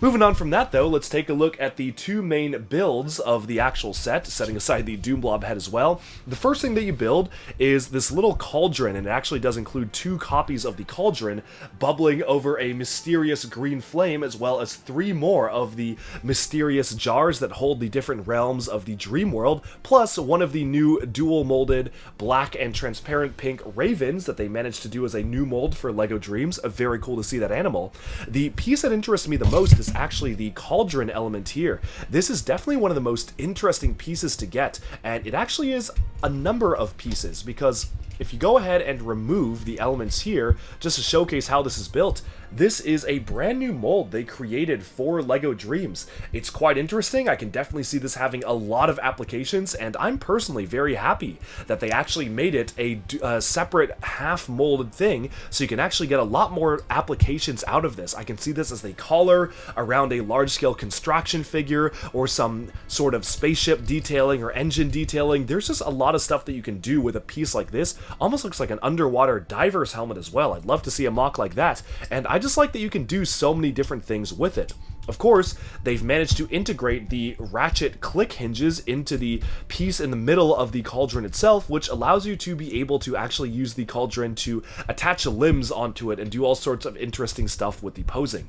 Moving on from that though, let's take a look at the two main builds of the actual set, setting aside the Doomblob head as well. The first thing that you build is this little cauldron, and it actually does include 2 copies of the cauldron bubbling over a mysterious green flame, as well as 3 more of the mysterious jars that hold the different realms of the dream world, plus one of the new dual molded black and transparent pink ravens that they managed to do as a new mold for LEGO Dreamzzz. Very cool to see that animal. The piece that interests me the most is actually the cauldron element here. This is definitely one of the most interesting pieces to get, and it actually is a number of pieces, because if you go ahead and remove the elements here, just to showcase how this is built, this is a brand new mold they created for LEGO Dreamzzz. It's quite interesting. I can definitely see this having a lot of applications, and I'm personally very happy that they actually made it a separate half-molded thing, so you can actually get a lot more applications out of this. I can see this as a collar around a large-scale construction figure, or some sort of spaceship detailing or engine detailing. There's just a lot of stuff that you can do with a piece like this. Almost looks like an underwater diver's helmet as well. I'd love to see a mock like that, and I just like that you can do so many different things with it. Of course, they've managed to integrate the ratchet click hinges into the piece in the middle of the cauldron itself, which allows you to be able to actually use the cauldron to attach limbs onto it and do all sorts of interesting stuff with the posing.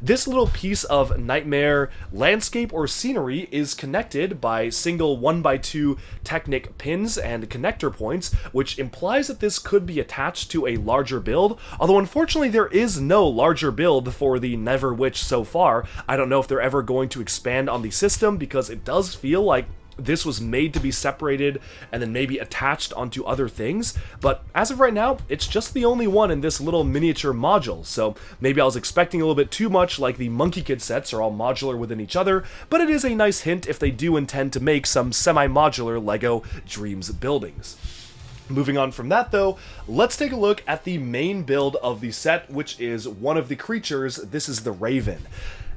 This little piece of nightmare landscape or scenery is connected by single 1x2 Technic pins and connector points, which implies that this could be attached to a larger build, although unfortunately there is no larger build for the Never Witch so far. I don't know if they're ever going to expand on the system, because it does feel like this was made to be separated and then maybe attached onto other things, but as of right now, it's just the only one in this little miniature module, so maybe I was expecting a little bit too much, like the Monkey Kid sets are all modular within each other, but it is a nice hint if they do intend to make some semi-modular LEGO Dreamzzz buildings. Moving on from that though, let's take a look at the main build of the set, which is one of the creatures. This is the Raven.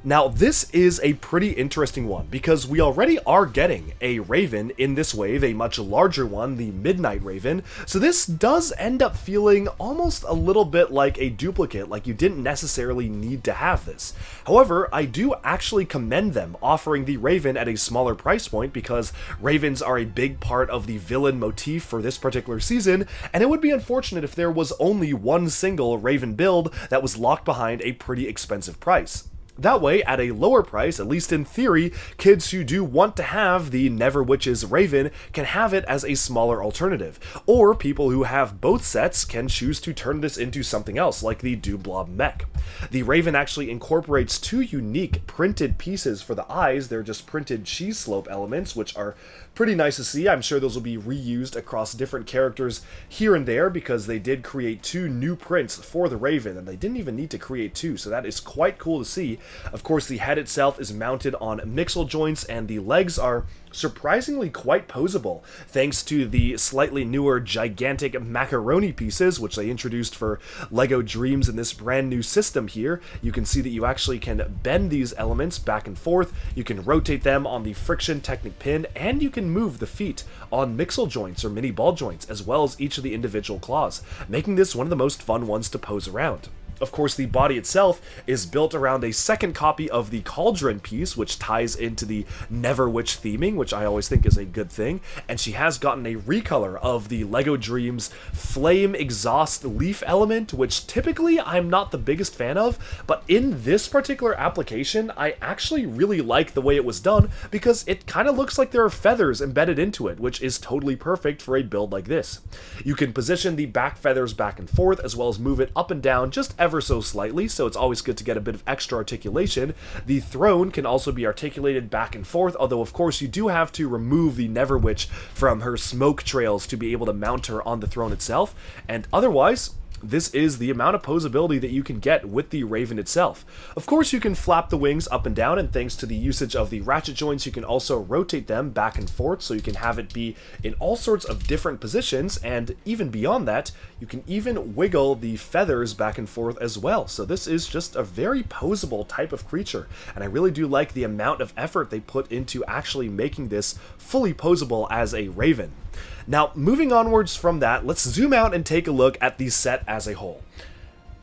Now, this is a pretty interesting one, because we already are getting a Raven in this wave, a much larger one, the Midnight Raven, so this does end up feeling almost a little bit like a duplicate, like you didn't necessarily need to have this. However, I do actually commend them offering the Raven at a smaller price point, because Ravens are a big part of the villain motif for this particular season, and it would be unfortunate if there was only one single Raven build that was locked behind a pretty expensive price. That way, at a lower price, at least in theory, kids who do want to have the Never Witch's Raven can have it as a smaller alternative. Or people who have both sets can choose to turn this into something else, like the Doomblob mech. The Raven actually incorporates 2 unique printed pieces for the eyes. They're just printed cheese slope elements, which are pretty nice to see. I'm sure those will be reused across different characters here and there, because they did create 2 new prints for the Raven, and they didn't even need to create 2, so that is quite cool to see. Of course, the head itself is mounted on mixel joints, and the legs are surprisingly quite posable, thanks to the slightly newer gigantic macaroni pieces, which they introduced for LEGO Dreamzzz in this brand new system here. You can see that you actually can bend these elements back and forth, you can rotate them on the friction Technic pin, and you can move the feet on mixel joints or mini ball joints, as well as each of the individual claws, making this one of the most fun ones to pose around. Of course, the body itself is built around a second copy of the cauldron piece, which ties into the Never Witch theming, which I always think is a good thing, and she has gotten a recolor of the LEGO Dreamzzz flame exhaust leaf element, which typically I'm not the biggest fan of, but in this particular application, I actually really like the way it was done, because it kind of looks like there are feathers embedded into it, which is totally perfect for a build like this. You can position the back feathers back and forth, as well as move it up and down just ever so slightly, so it's always good to get a bit of extra articulation. The throne can also be articulated back and forth, although of course you do have to remove the Never Witch from her smoke trails to be able to mount her on the throne itself, and otherwise, this is the amount of posability that you can get with the Raven itself. Of course, you can flap the wings up and down, and thanks to the usage of the ratchet joints, you can also rotate them back and forth, so you can have it be in all sorts of different positions, and even beyond that, you can even wiggle the feathers back and forth as well. So this is just a very posable type of creature, and I really do like the amount of effort they put into actually making this fully posable as a Raven. Now, moving onwards from that, let's zoom out and take a look at the set as a whole.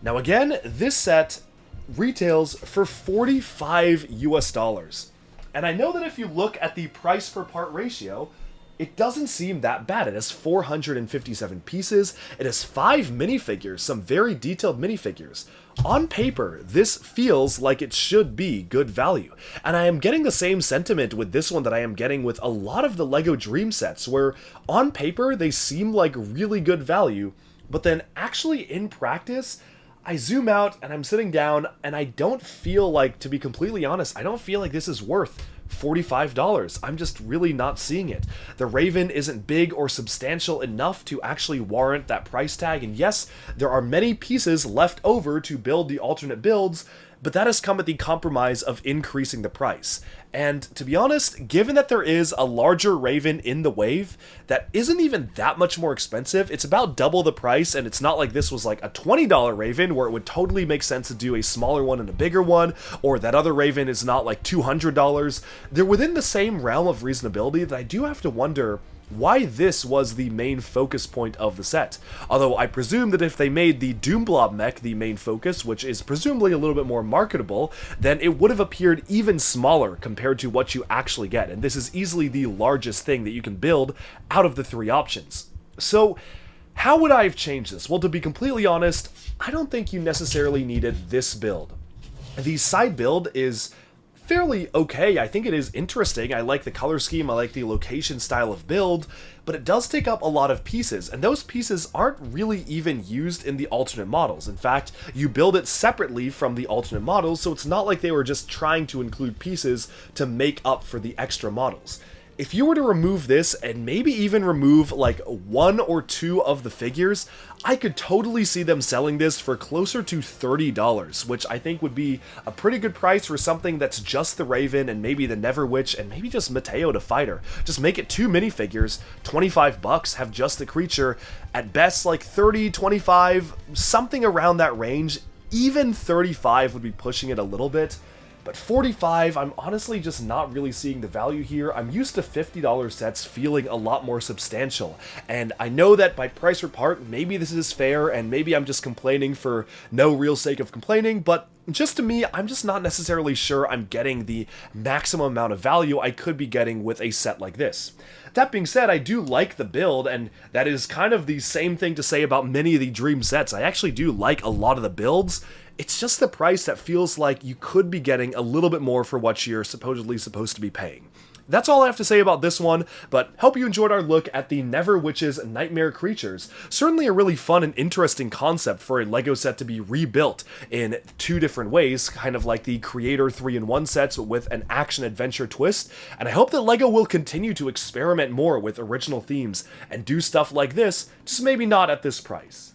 Now again, this set retails for 45 US dollars. And I know that if you look at the price per part ratio, it doesn't seem that bad. It has 457 pieces, it has 5 minifigures, some very detailed minifigures. On paper, this feels like it should be good value. And I am getting the same sentiment with this one that I am getting with a lot of the LEGO Dream sets, where on paper they seem like really good value, but then actually in practice, I zoom out and I'm sitting down and I don't feel like, to be completely honest, I don't feel like this is worth $45. I'm just really not seeing it. The Raven isn't big or substantial enough to actually warrant that price tag, and yes, there are many pieces left over to build the alternate builds, but that has come at the compromise of increasing the price. And to be honest, given that there is a larger Raven in the wave that isn't even that much more expensive, it's about double the price, and it's not like this was like a $20 Raven where it would totally make sense to do a smaller one and a bigger one, or that other Raven is not like $200. They're within the same realm of reasonability that I do have to wonder why this was the main focus point of the set. Although I presume that if they made the Z-Blob mech the main focus, which is presumably a little bit more marketable, then it would have appeared even smaller compared to what you actually get, and this is easily the largest thing that you can build out of the 3 options. So how would I have changed this? Well, to be completely honest, I don't think you necessarily needed this build. The side build is fairly okay. I think it is interesting. I like the color scheme, I like the location style of build, but it does take up a lot of pieces, and those pieces aren't really even used in the alternate models. In fact, you build it separately from the alternate models, so it's not like they were just trying to include pieces to make up for the extra models. If you were to remove this and maybe even remove like 1 or 2 of the figures, I could totally see them selling this for closer to $30, which I think would be a pretty good price for something that's just the Raven and maybe the Never Witch and maybe just Matteo to fight her. Just make it 2 minifigures, 25 bucks, have just the creature, at best like 30, 25, something around that range. Even 35 would be pushing it a little bit. But 45, I'm honestly just not really seeing the value here. I'm used to $50 sets feeling a lot more substantial, and I know that by price per part, maybe this is fair, and maybe I'm just complaining for no real sake of complaining, but just to me, I'm just not necessarily sure I'm getting the maximum amount of value I could be getting with a set like this. That being said, I do like the build, and that is kind of the same thing to say about many of the Dream sets. I actually do like a lot of the builds. It's just the price that feels like you could be getting a little bit more for what you're supposedly supposed to be paying. That's all I have to say about this one, but hope you enjoyed our look at the Never Witch's Nightmare Creatures. Certainly a really fun and interesting concept for a LEGO set to be rebuilt in 2 different ways, kind of like the Creator 3-in-1 sets with an action-adventure twist, and I hope that LEGO will continue to experiment more with original themes and do stuff like this, just maybe not at this price.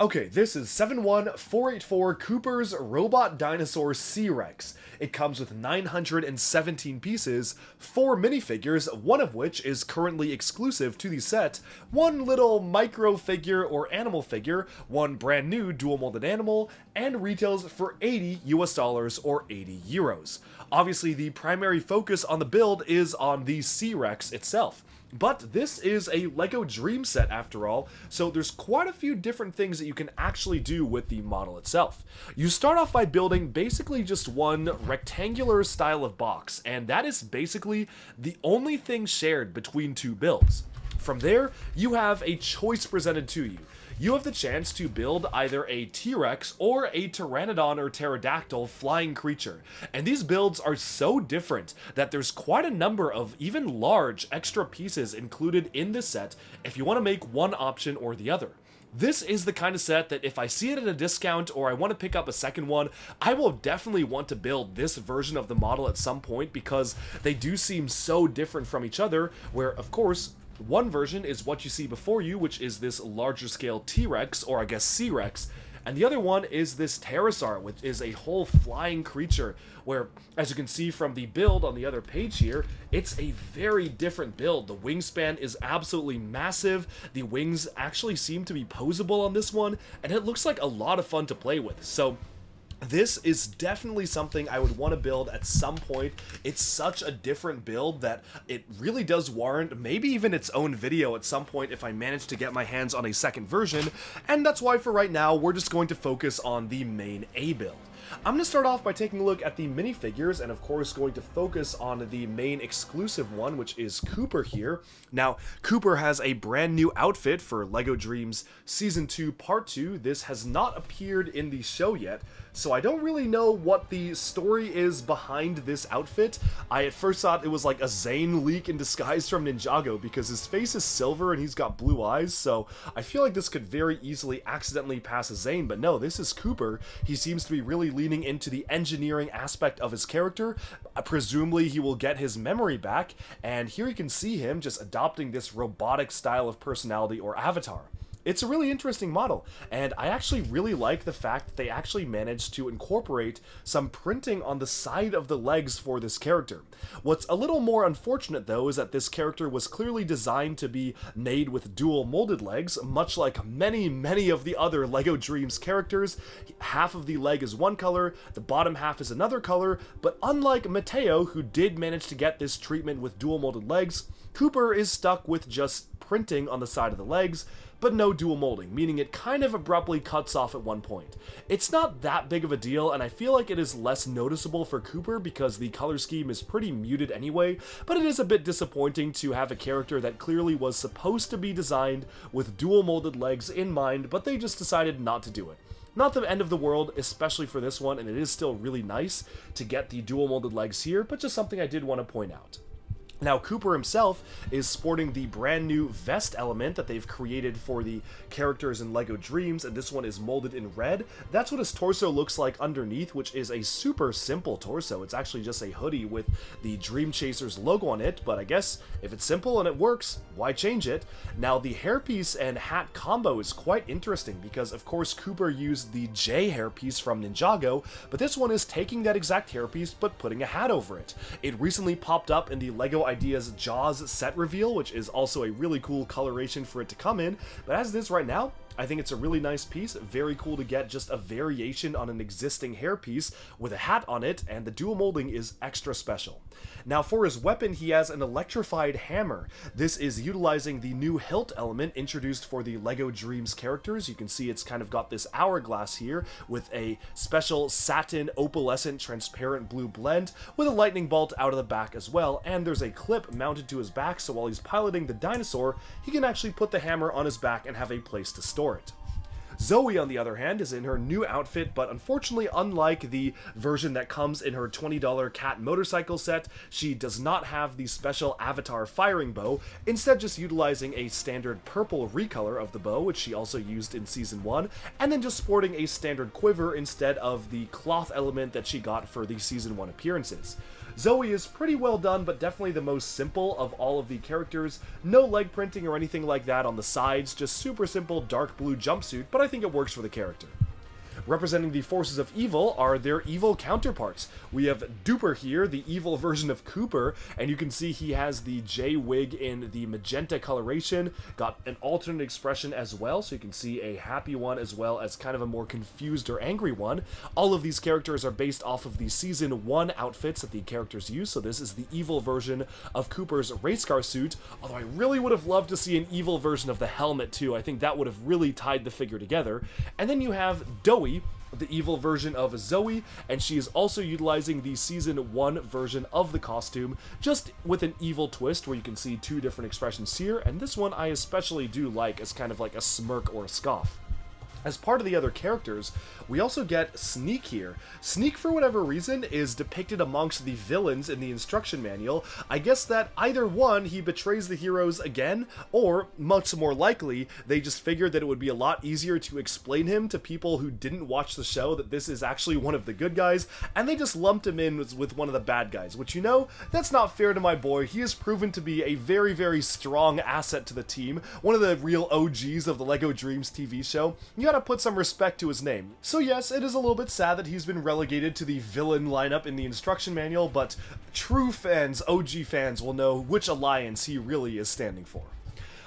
Okay, this is 71484 Cooper's Robot Dinosaur C-Rex. It comes with 917 pieces, 4 minifigures, one of which is currently exclusive to the set, 1 little micro figure or animal figure, 1 brand new dual molded animal, and retails for $80 US or 80 euros. Obviously, the primary focus on the build is on the C-Rex itself. But this is a LEGO Dream set after all, so there's quite a few different things that you can actually do with the model itself. You start off by building basically just one rectangular style of box, and that is basically the only thing shared between 2 builds. From there, you have a choice presented to you. You have the chance to build either a T-Rex or a Pteranodon or Pterodactyl flying creature, and these builds are so different that there's quite a number of even large extra pieces included in this set if you want to make one option or the other. This is the kind of set that if I see it at a discount or I want to pick up a second one, I will definitely want to build this version of the model at some point because they do seem so different from each other, where of course one version is what you see before you, which is this larger scale T-Rex, or I guess C-Rex, and the other one is this pterosaur, which is a whole flying creature, where, as you can see from the build on the other page here, it's a very different build. The wingspan is absolutely massive, the wings actually seem to be posable on this one, and it looks like a lot of fun to play with, so this is definitely something I would want to build at some point. It's such a different build that it really does warrant maybe even its own video at some point if I manage to get my hands on a second version, and that's why for right now we're just going to focus on the main A build. I'm going to start off by taking a look at the minifigures, and of course going to focus on the main exclusive one, which is Cooper here. Now, Cooper has a brand new outfit for LEGO Dreamzzz Season 2 Part 2. This has not appeared in the show yet, so I don't really know what the story is behind this outfit. I at first thought it was like a Zane leak in disguise from Ninjago, because his face is silver and he's got blue eyes, so I feel like this could very easily accidentally pass as Zane, but no, this is Cooper. He seems to be really leaning into the engineering aspect of his character. Presumably he will get his memory back, and here you can see him just adopting this robotic style of personality or avatar. It's a really interesting model, and I actually really like the fact that they actually managed to incorporate some printing on the side of the legs for this character. What's a little more unfortunate, though, is that this character was clearly designed to be made with dual molded legs, much like many of the other LEGO Dreamzzz characters. Half of the leg is one color, the bottom half is another color, but unlike Matteo, who did manage to get this treatment with dual molded legs, Cooper is stuck with just printing on the side of the legs, but no dual molding, meaning it kind of abruptly cuts off at one point. It's not that big of a deal, and I feel like it is less noticeable for Cooper because the color scheme is pretty muted anyway, but it is a bit disappointing to have a character that clearly was supposed to be designed with dual molded legs in mind, but they just decided not to do it. Not the end of the world, especially for this one, and it is still really nice to get the dual molded legs here, but just something I did want to point out. Now, Cooper himself is sporting the brand new vest element that they've created for the characters in LEGO Dreamzzz, and this one is molded in red. That's what his torso looks like underneath, which is a super simple torso. It's actually just a hoodie with the Dream Chasers logo on it, but I guess if it's simple and it works, why change it? Now, the hairpiece and hat combo is quite interesting because, of course, Cooper used the J hairpiece from Ninjago, but this one is taking that exact hairpiece but putting a hat over it. It recently popped up in the LEGO Ideas Jaws set reveal, which is also a really cool coloration for it to come in, but as it is right now, I think it's a really nice piece. Very cool to get just a variation on an existing hairpiece with a hat on it, and the dual molding is extra special. Now, for his weapon, he has an electrified hammer. This is utilizing the new hilt element introduced for the LEGO Dreamzzz characters. You can see it's kind of got this hourglass here with a special satin opalescent transparent blue blend with a lightning bolt out of the back as well, and there's a clip mounted to his back, so while he's piloting the dinosaur, he can actually put the hammer on his back and have a place to store it. Zoe, on the other hand, is in her new outfit, but unfortunately, unlike the version that comes in her $20 cat motorcycle set, she does not have the special avatar firing bow, instead just utilizing a standard purple recolor of the bow, which she also used in Season 1, and then just sporting a standard quiver instead of the cloth element that she got for the Season 1 appearances. Zoe is pretty well done, but definitely the most simple of all of the characters. No leg printing or anything like that on the sides, just super simple dark blue jumpsuit, but I think it works for the character. Representing the forces of evil are their evil counterparts. We have Duper here, the evil version of Cooper, and you can see he has the J wig in the magenta coloration, got an alternate expression as well, so you can see a happy one as well as kind of a more confused or angry one. All of these characters are based off of the Season 1 outfits that the characters use, so this is the evil version of Cooper's race car suit, although I really would have loved to see an evil version of the helmet too. I think that would have really tied the figure together. And then you have Doe, the evil version of Zoe, and she is also utilizing the Season 1 version of the costume, just with an evil twist where you can see two different expressions here, and this one I especially do like as kind of like a smirk or a scoff. As part of the other characters, we also get Sneak here. Sneak, for whatever reason, is depicted amongst the villains in the instruction manual. I guess that either one, he betrays the heroes again, or, much more likely, they just figured that it would be a lot easier to explain him to people who didn't watch the show that this is actually one of the good guys, and they just lumped him in with one of the bad guys, which, you know, that's not fair to my boy. He has proven to be a very strong asset to the team, one of the real OGs of the LEGO Dreamzzz TV show. You gotta put some respect to his name. So yes, it is a little bit sad that he's been relegated to the villain lineup in the instruction manual, but true fans, OG fans, will know which alliance he really is standing for.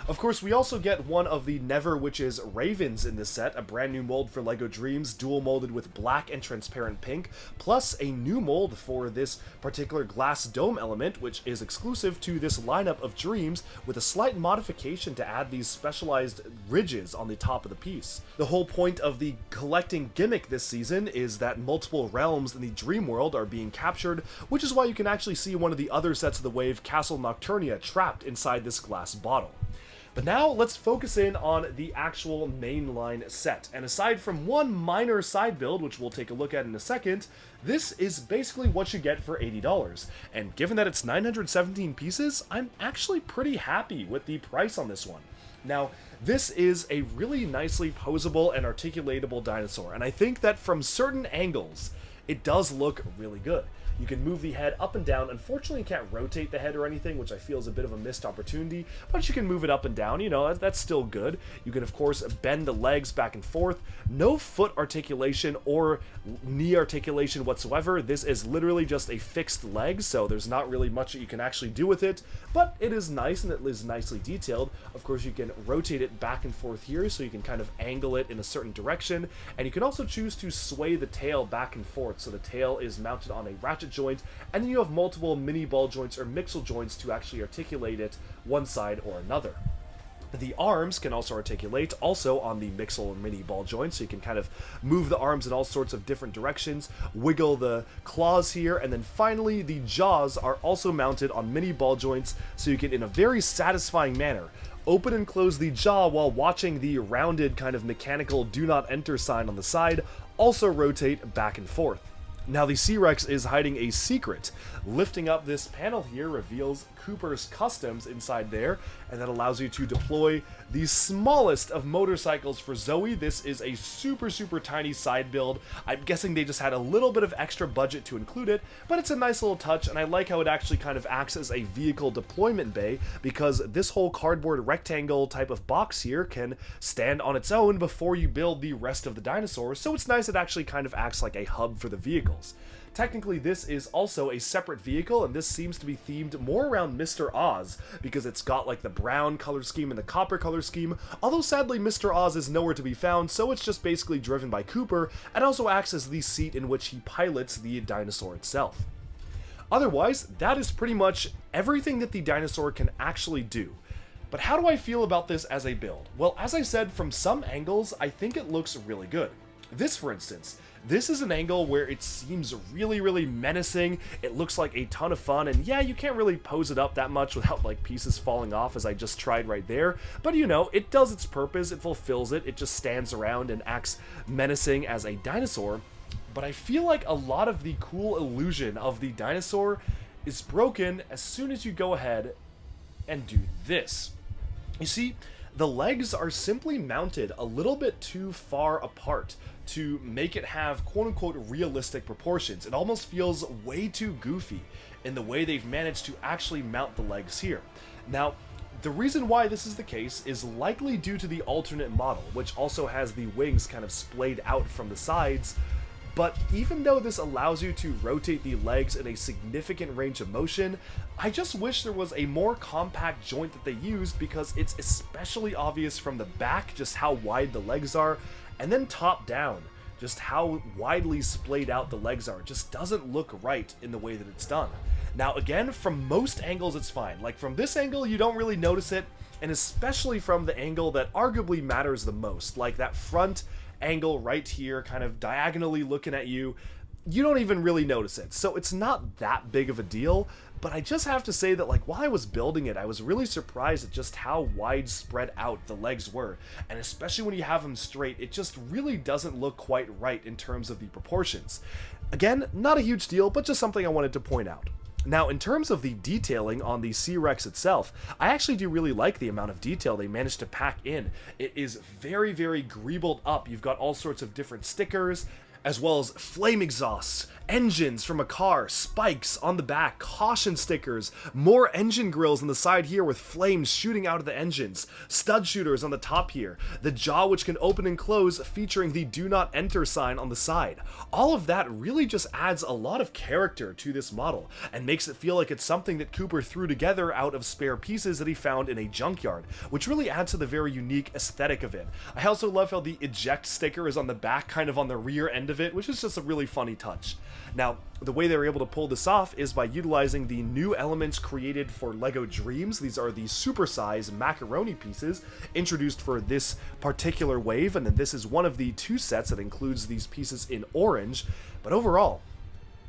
Of course, we also get one of the Never Witch's ravens in this set, a brand new mold for LEGO Dreamzzz, dual molded with black and transparent pink, plus a new mold for this particular glass dome element, which is exclusive to this lineup of Dreamzzz, with a slight modification to add these specialized ridges on the top of the piece. The whole point of the collecting gimmick this season is that multiple realms in the dream world are being captured, which is why you can actually see one of the other sets of the wave, Castle Nocturnia, trapped inside this glass bottle. But now let's focus in on the actual mainline set, and aside from one minor side build, which we'll take a look at in a second, this is basically what you get for $80, and given that it's 917 pieces, I'm actually pretty happy with the price on this one. Now, this is a really nicely posable and articulatable dinosaur, and I think that from certain angles, it does look really good. You can move the head up and down. Unfortunately, you can't rotate the head or anything, which I feel is a bit of a missed opportunity, but you can move it up and down, you know, that's still good. You can, of course, bend the legs back and forth. No foot articulation or knee articulation whatsoever. This is literally just a fixed leg, so there's not really much that you can actually do with it, but it is nice and it is nicely detailed. Of course, you can rotate it back and forth here, so you can kind of angle it in a certain direction, and you can also choose to sway the tail back and forth, so the tail is mounted on a ratchet joint, and then you have multiple mini ball joints or mixel joints to actually articulate it one side or another. The arms can also articulate, also on the mixel and mini ball joints, so you can kind of move the arms in all sorts of different directions, wiggle the claws here, and then finally the jaws are also mounted on mini ball joints, so you can, in a very satisfying manner, open and close the jaw while watching the rounded kind of mechanical do not enter sign on the side also rotate back and forth. Now the C-Rex is hiding a secret. Lifting up this panel here reveals Cooper's customs inside there, and that allows you to deploy the smallest of motorcycles for Zoe. This is a super tiny side build. I'm guessing they just had a little bit of extra budget to include it, but it's a nice little touch, and I like how it actually kind of acts as a vehicle deployment bay, because this whole cardboard rectangle type of box here can stand on its own before you build the rest of the dinosaurs, so it's nice it actually kind of acts like a hub for the vehicles. Technically, this is also a separate vehicle, and this seems to be themed more around Mr. Oz, because it's got like the brown color scheme and the copper color scheme, although sadly Mr. Oz is nowhere to be found, so it's just basically driven by Cooper, and also acts as the seat in which he pilots the dinosaur itself. Otherwise, that is pretty much everything that the dinosaur can actually do. But how do I feel about this as a build? Well, as I said, from some angles, I think it looks really good. This, for instance, this is an angle where it seems really menacing. It looks like a ton of fun, and yeah, you can't really pose it up that much without like pieces falling off, as I just tried right there, but you know, it does its purpose, it fulfills it, it just stands around and acts menacing as a dinosaur. But I feel like a lot of the cool illusion of the dinosaur is broken as soon as you go ahead and do this. You see, the legs are simply mounted a little bit too far apart to make it have quote-unquote realistic proportions. It almost feels way too goofy in the way they've managed to actually mount the legs here. Now, the reason why this is the case is likely due to the alternate model, which also has the wings kind of splayed out from the sides. But even though this allows you to rotate the legs in a significant range of motion, I just wish there was a more compact joint that they used, because it's especially obvious from the back just how wide the legs are, and then top down, just how widely splayed out the legs are. It just doesn't look right in the way that it's done. Now again, from most angles it's fine. Like from this angle you don't really notice it, and especially from the angle that arguably matters the most, like that front angle right here, kind of diagonally looking at you, you don't even really notice it. So it's not that big of a deal, but I just have to say that like while I was building it, I was really surprised at just how widespread out the legs were, and especially when you have them straight, it just really doesn't look quite right in terms of the proportions. Again, not a huge deal, but just something I wanted to point out. Now, in terms of the detailing on the C-Rex itself, I actually do really like the amount of detail they managed to pack in. It is very greebled up. You've got all sorts of different stickers, as well as flame exhausts, engines from a car, spikes on the back, caution stickers, more engine grills on the side here with flames shooting out of the engines, stud shooters on the top here, the jaw which can open and close featuring the do not enter sign on the side. All of that really just adds a lot of character to this model and makes it feel like it's something that Cooper threw together out of spare pieces that he found in a junkyard, which really adds to the very unique aesthetic of it. I also love how the eject sticker is on the back, kind of on the rear end of it, which is just a really funny touch. Now, the way they were able to pull this off is by utilizing the new elements created for LEGO Dreamzzz. These are the supersize macaroni pieces introduced for this particular wave, and then this is one of the 2 sets that includes these pieces in orange. But overall,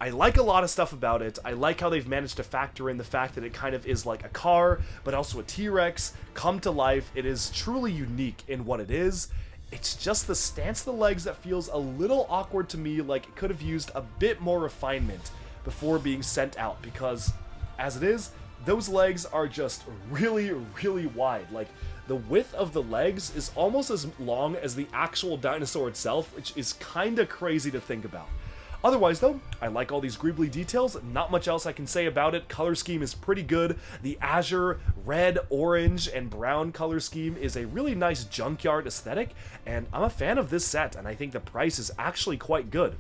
I like a lot of stuff about it. I like how they've managed to factor in the fact that it kind of is like a car, but also a T-Rex, come to life. It is truly unique in what it is. It's just the stance of the legs that feels a little awkward to me, like it could have used a bit more refinement before being sent out, because as it is, those legs are just really, really wide. Like, the width of the legs is almost as long as the actual dinosaur itself, which is kinda crazy to think about. Otherwise though, I like all these greebly details, not much else I can say about it. Color scheme is pretty good. The azure, red, orange, and brown color scheme is a really nice junkyard aesthetic, and I'm a fan of this set, and I think the price is actually quite good.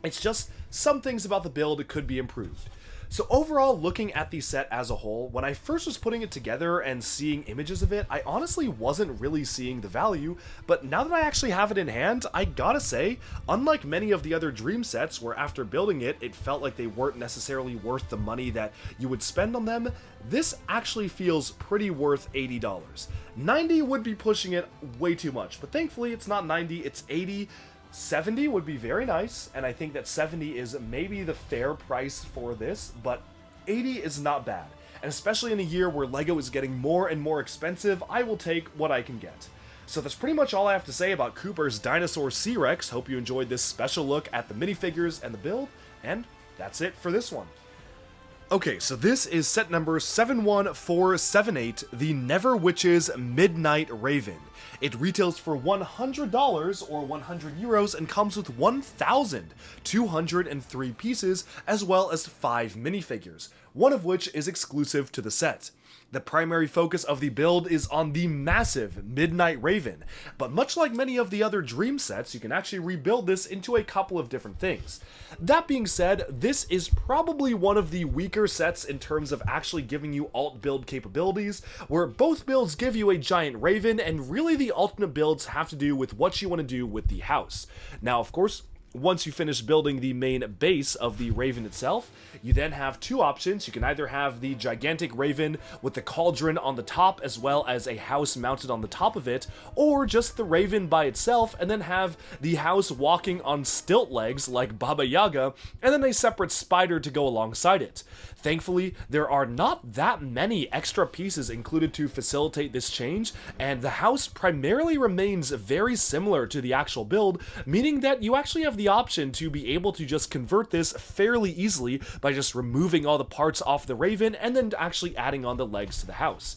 It's just some things about the build could be improved. So overall, looking at the set as a whole, when I first was putting it together and seeing images of it, I honestly wasn't really seeing the value, but now that I actually have it in hand, I gotta say, unlike many of the other Dream sets where after building it, it felt like they weren't necessarily worth the money that you would spend on them, this actually feels pretty worth $80. 90 would be pushing it way too much, but thankfully it's not 90, it's 80. 70 would be very nice, and I think that 70 is maybe the fair price for this, but 80 is not bad. And especially in a year where LEGO is getting more and more expensive, I will take what I can get. So that's pretty much all I have to say about Cooper's Dinosaur C-Rex. Hope you enjoyed this special look at the minifigures and the build, and that's it for this one. Okay, so this is set number 71478, the Never Witch's Midnight Raven. It retails for $100 or 100 euros and comes with 1,203 pieces as well as 5 minifigures, one of which is exclusive to the set. The primary focus of the build is on the massive Midnight Raven, but much like many of the other Dream sets, you can actually rebuild this into a couple of different things. That being said, this is probably one of the weaker sets in terms of actually giving you alt build capabilities, where both builds give you a giant Raven, and really the alternate builds have to do with what you want to do with the house. Now, of course, once you finish building the main base of the Raven itself, you then have 2 options. You can either have the gigantic Raven with the cauldron on the top as well as a house mounted on the top of it, or just the Raven by itself and then have the house walking on stilt legs like Baba Yaga, and then a separate spider to go alongside it. Thankfully, there are not that many extra pieces included to facilitate this change, and the house primarily remains very similar to the actual build, meaning that you actually have the option to be able to just convert this fairly easily by just removing all the parts off the Raven and then actually adding on the legs to the house.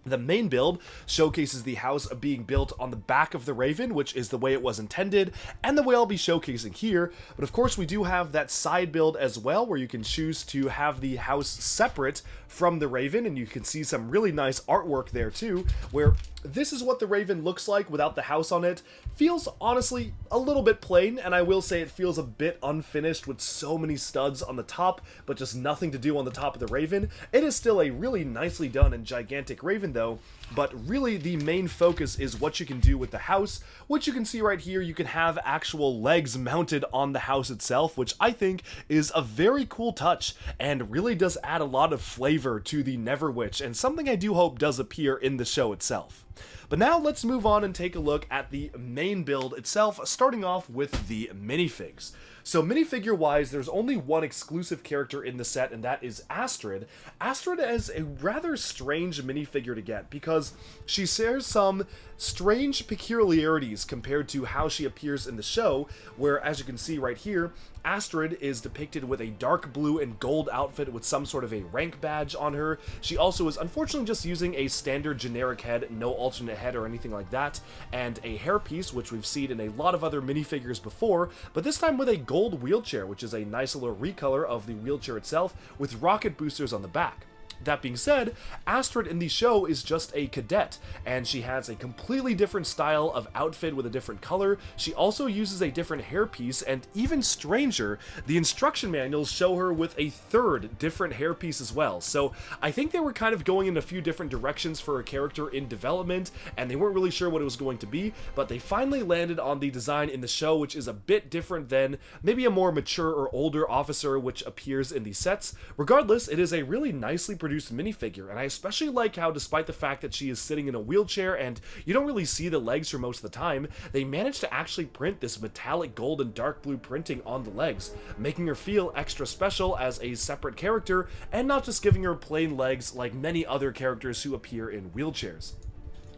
The main build showcases the house being built on the back of the Raven, which is the way it was intended, and the way I'll be showcasing here, but of course we do have that side build as well, where you can choose to have the house separate from the Raven, and you can see some really nice artwork there too, where this is what the Raven looks like without the house on it. Feels honestly a little bit plain, and I will say it feels a bit unfinished with so many studs on the top, but just nothing to do on the top of the Raven. It is still a really nicely done and gigantic Raven though, but really the main focus is what you can do with the house, which you can see right here. You can have actual legs mounted on the house itself, which I think is a very cool touch and really does add a lot of flavor to the Never Witch, and something I do hope does appear in the show itself. But now let's move on and take a look at the main build itself, starting off with the minifigs. So minifigure wise, there's only one exclusive character in the set, and that is Astrid. Astrid is a rather strange minifigure to get because she shares some strange peculiarities compared to how she appears in the show, where, as you can see right here, Astrid is depicted with a dark blue and gold outfit with some sort of a rank badge on her. She also is unfortunately just using a standard generic head, no alternate head or anything like that, and a hairpiece, which we've seen in a lot of other minifigures before, but this time with a gold wheelchair, which is a nice little recolor of the wheelchair itself, with rocket boosters on the back. That being said, Astrid in the show is just a cadet, and she has a completely different style of outfit with a different color. She also uses a different hairpiece, and even stranger, the instruction manuals show her with a third different hairpiece as well. So I think they were kind of going in a few different directions for a character in development, and they weren't really sure what it was going to be, but they finally landed on the design in the show, which is a bit different than maybe a more mature or older officer which appears in the sets. Regardless, it is a really nicely produced minifigure, and I especially like how, despite the fact that she is sitting in a wheelchair and you don't really see the legs for most of the time, they managed to actually print this metallic gold and dark blue printing on the legs, making her feel extra special as a separate character and not just giving her plain legs like many other characters who appear in wheelchairs.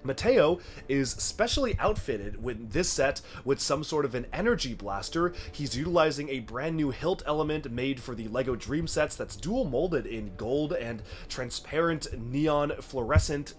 Matteo is specially outfitted with this set with some sort of an energy blaster. He's utilizing a brand new hilt element made for the LEGO Dream sets that's dual molded in gold and transparent neon fluorescent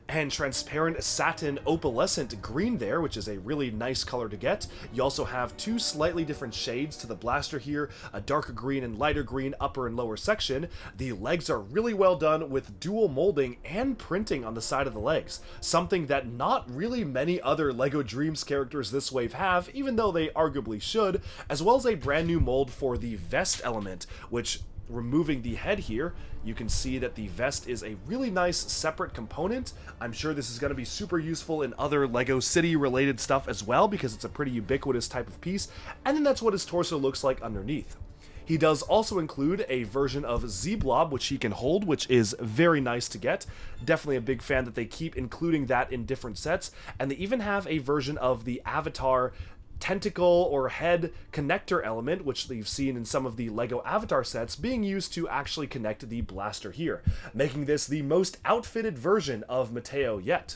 and transparent satin opalescent green there, which is a really nice color to get. You also have two slightly different shades to the blaster here, a darker green and lighter green upper and lower section. The legs are really well done with dual molding and printing on the side of the legs, something that not really many other LEGO Dreamzzz characters this wave have, even though they arguably should, as well as a brand new mold for the vest element, which, removing the head here, you can see that the vest is a really nice separate component. I'm sure this is going to be super useful in other LEGO City related stuff as well, because it's a pretty ubiquitous type of piece, and then that's what his torso looks like underneath. He does also include a version of Z-Blob, which he can hold, which is very nice to get. Definitely a big fan that they keep including that in different sets, and they even have a version of the Avatar tentacle or head connector element, which we've seen in some of the LEGO Avatar sets, being used to actually connect the blaster here, making this the most outfitted version of Matteo yet.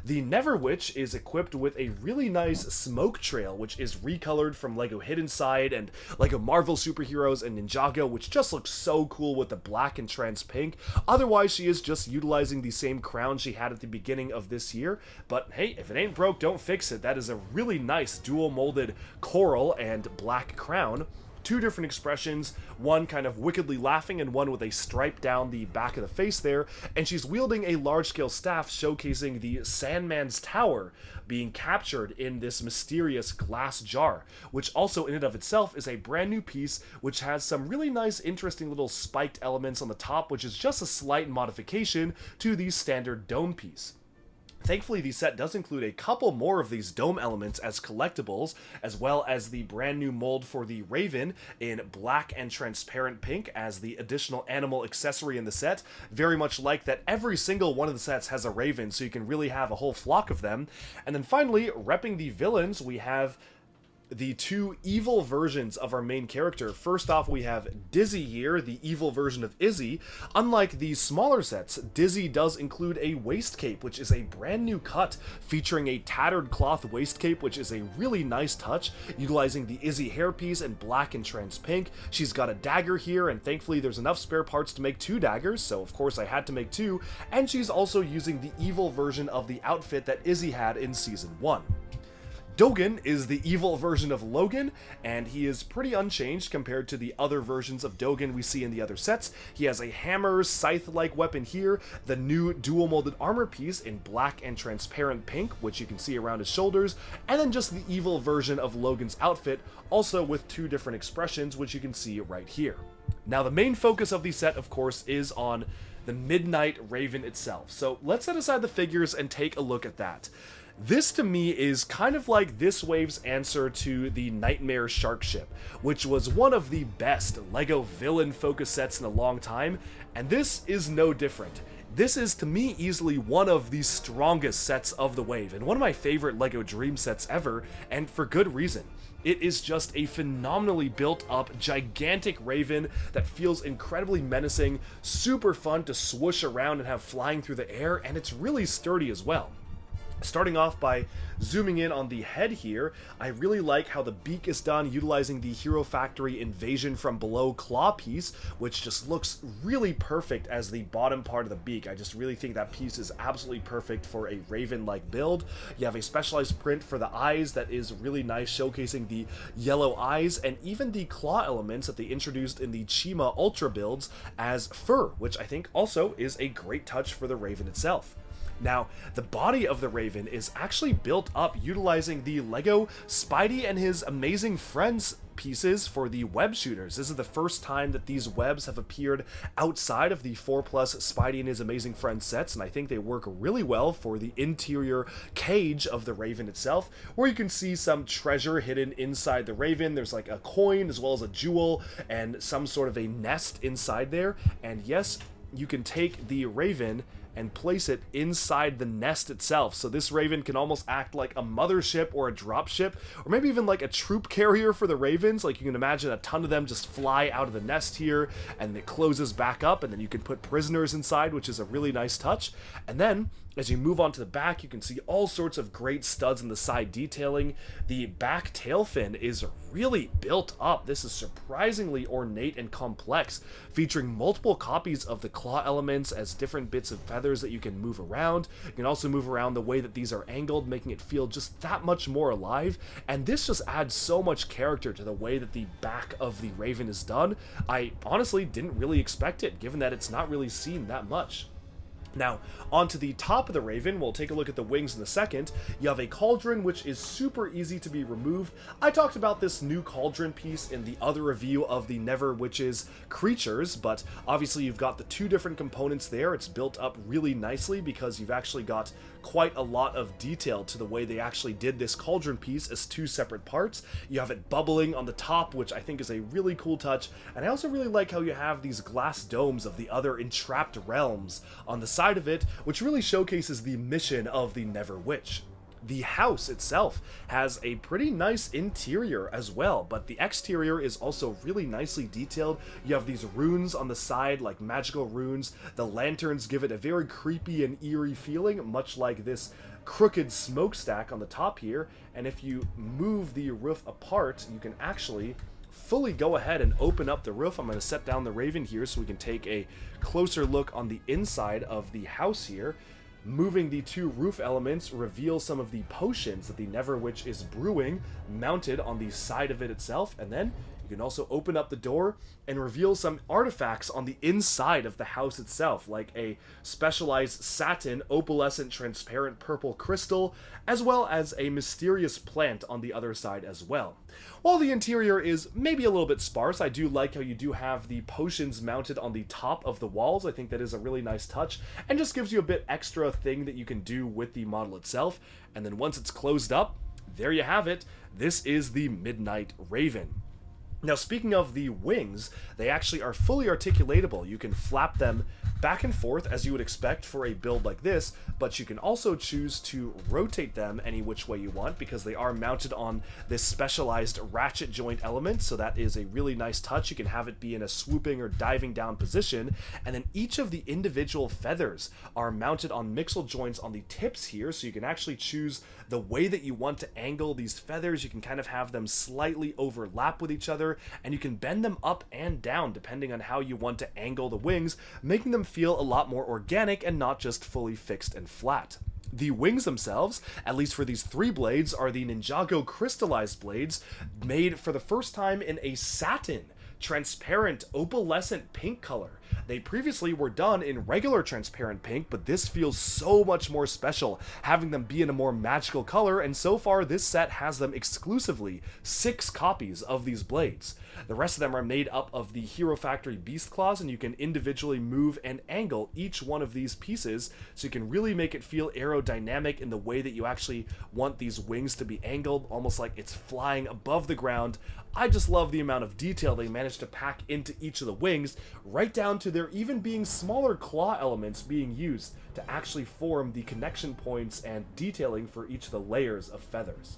The Never Witch is equipped with a really nice smoke trail, which is recolored from LEGO Hidden Side and LEGO Marvel Superheroes and Ninjago, which just looks so cool with the black and trans pink. Otherwise, she is just utilizing the same crown she had at the beginning of this year. But hey, if it ain't broke, don't fix it. That is a really nice dual molded coral and black crown. Two different expressions, one kind of wickedly laughing and one with a stripe down the back of the face there, and she's wielding a large-scale staff showcasing the Sandman's Tower being captured in this mysterious glass jar, which also in and of itself is a brand new piece which has some really nice interesting little spiked elements on the top, which is just a slight modification to the standard dome piece. Thankfully, the set does include a couple more of these dome elements as collectibles, as well as the brand new mold for the Raven in black and transparent pink as the additional animal accessory in the set. Very much like that every single one of the sets has a Raven, so you can really have a whole flock of them. And then finally, repping the villains, we have the two evil versions of our main character. First off, we have Dizzy here, the evil version of Izzy. Unlike the smaller sets, Dizzy does include a waist cape, which is a brand new cut featuring a tattered cloth waist cape, which is a really nice touch, utilizing the Izzy hairpiece in black and trans pink. She's got a dagger here, and thankfully there's enough spare parts to make two daggers, so of course I had to make two, and she's also using the evil version of the outfit that Izzy had in Season 1. Dogen is the evil version of Logan, and he is pretty unchanged compared to the other versions of Dogen we see in the other sets. He has a hammer, scythe-like weapon here, the new dual-molded armor piece in black and transparent pink, which you can see around his shoulders, and then just the evil version of Logan's outfit, also with two different expressions, which you can see right here. Now, the main focus of the set, of course, is on the Midnight Raven itself, so let's set aside the figures and take a look at that. This, to me, is kind of like this wave's answer to the Nightmare Shark Ship, which was one of the best LEGO villain-focused sets in a long time, and this is no different. This is, to me, easily one of the strongest sets of the wave, and one of my favorite LEGO Dream sets ever, and for good reason. It is just a phenomenally built up, gigantic Raven that feels incredibly menacing, super fun to swoosh around and have flying through the air, and it's really sturdy as well. Starting off by zooming in on the head here, I really like how the beak is done utilizing the Hero Factory Invasion from Below claw piece, which just looks really perfect as the bottom part of the beak. I just really think that piece is absolutely perfect for a Raven-like build. You have a specialized print for the eyes that is really nice, showcasing the yellow eyes, and even the claw elements that they introduced in the Chima Ultra builds as fur, which I think also is a great touch for the Raven itself. Now, the body of the Raven is actually built up utilizing the LEGO Spidey and his Amazing Friends pieces for the web shooters. This is the first time that these webs have appeared outside of the 4+ Spidey and his Amazing Friends sets, and I think they work really well for the interior cage of the Raven itself, where you can see some treasure hidden inside the Raven. There's like a coin as well as a jewel and some sort of a nest inside there, and yes, you can take the Raven and place it inside the nest itself. So this Raven can almost act like a mothership or a dropship, or maybe even like a troop carrier for the Ravens. Like you can imagine a ton of them just fly out of the nest here, and it closes back up, and then you can put prisoners inside, which is a really nice touch. And then as you move on to the back, you can see all sorts of great studs in the side detailing. The back tail fin is really built up. This is surprisingly ornate and complex, featuring multiple copies of the claw elements as different bits of feathers that you can move around. You can also move around the way that these are angled, making it feel just that much more alive, and this just adds so much character to the way that the back of the Raven is done. I honestly didn't really expect it, given that it's not really seen that much. Now, onto the top of the Raven, we'll take a look at the wings in a second. You have a cauldron, which is super easy to be removed. I talked about this new cauldron piece in the other review of the Never Witches creatures, but obviously you've got the two different components there. It's built up really nicely because you've actually got quite a lot of detail to the way they actually did this cauldron piece as two separate parts. You have it bubbling on the top, which I think is a really cool touch, and I also really like how you have these glass domes of the other entrapped realms on the side of it, which really showcases the mission of the Never Witch. The house itself has a pretty nice interior as well, but the exterior is also really nicely detailed. You have these runes on the side, like magical runes. The lanterns give it a very creepy and eerie feeling, much like this crooked smokestack on the top here. And if you move the roof apart, you can actually fully go ahead and open up the roof. I'm going to set down the Raven here so we can take a closer look on the inside of the house here. Moving the two roof elements reveals some of the potions that the Never Witch is brewing mounted on the side of it itself, and then you can also open up the door and reveal some artifacts on the inside of the house itself, like a specialized satin opalescent transparent purple crystal, as well as a mysterious plant on the other side as well. While the interior is maybe a little bit sparse, I do like how you do have the potions mounted on the top of the walls. I think that is a really nice touch, and just gives you a bit extra thing that you can do with the model itself. And then once it's closed up, there you have it. This is the Midnight Raven. Now, speaking of the wings, they actually are fully articulatable. You can flap them back and forth as you would expect for a build like this, but you can also choose to rotate them any which way you want because they are mounted on this specialized ratchet joint element, so that is a really nice touch. You can have it be in a swooping or diving down position, and then each of the individual feathers are mounted on mixel joints on the tips here, so you can actually choose the way that you want to angle these feathers. You can kind of have them slightly overlap with each other, and you can bend them up and down depending on how you want to angle the wings, making them feel a lot more organic and not just fully fixed and flat. The wings themselves, at least for these three blades, are the Ninjago crystallized blades, made for the first time in a satin, transparent, opalescent pink color. They previously were done in regular transparent pink, but this feels so much more special, having them be in a more magical color, and so far this set has them exclusively 6 copies of these blades. The rest of them are made up of the Hero Factory Beast Claws, and you can individually move and angle each one of these pieces, so you can really make it feel aerodynamic in the way that you actually want these wings to be angled, almost like it's flying above the ground. I just love the amount of detail they managed to pack into each of the wings, right down to there even being smaller claw elements being used to actually form the connection points and detailing for each of the layers of feathers.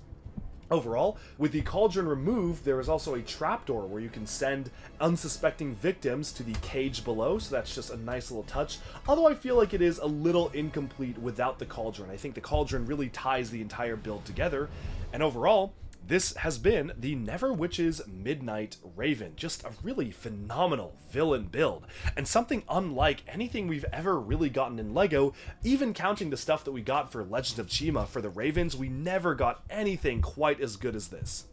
Overall, with the cauldron removed, there is also a trapdoor where you can send unsuspecting victims to the cage below, so that's just a nice little touch. Although I feel like it is a little incomplete without the cauldron. I think the cauldron really ties the entire build together, and overall, this has been the Neverwitch's Midnight Raven. Just a really phenomenal villain build, and something unlike anything we've ever really gotten in LEGO. Even counting the stuff that we got for Legend of Chima for the Ravens, we never got anything quite as good as this.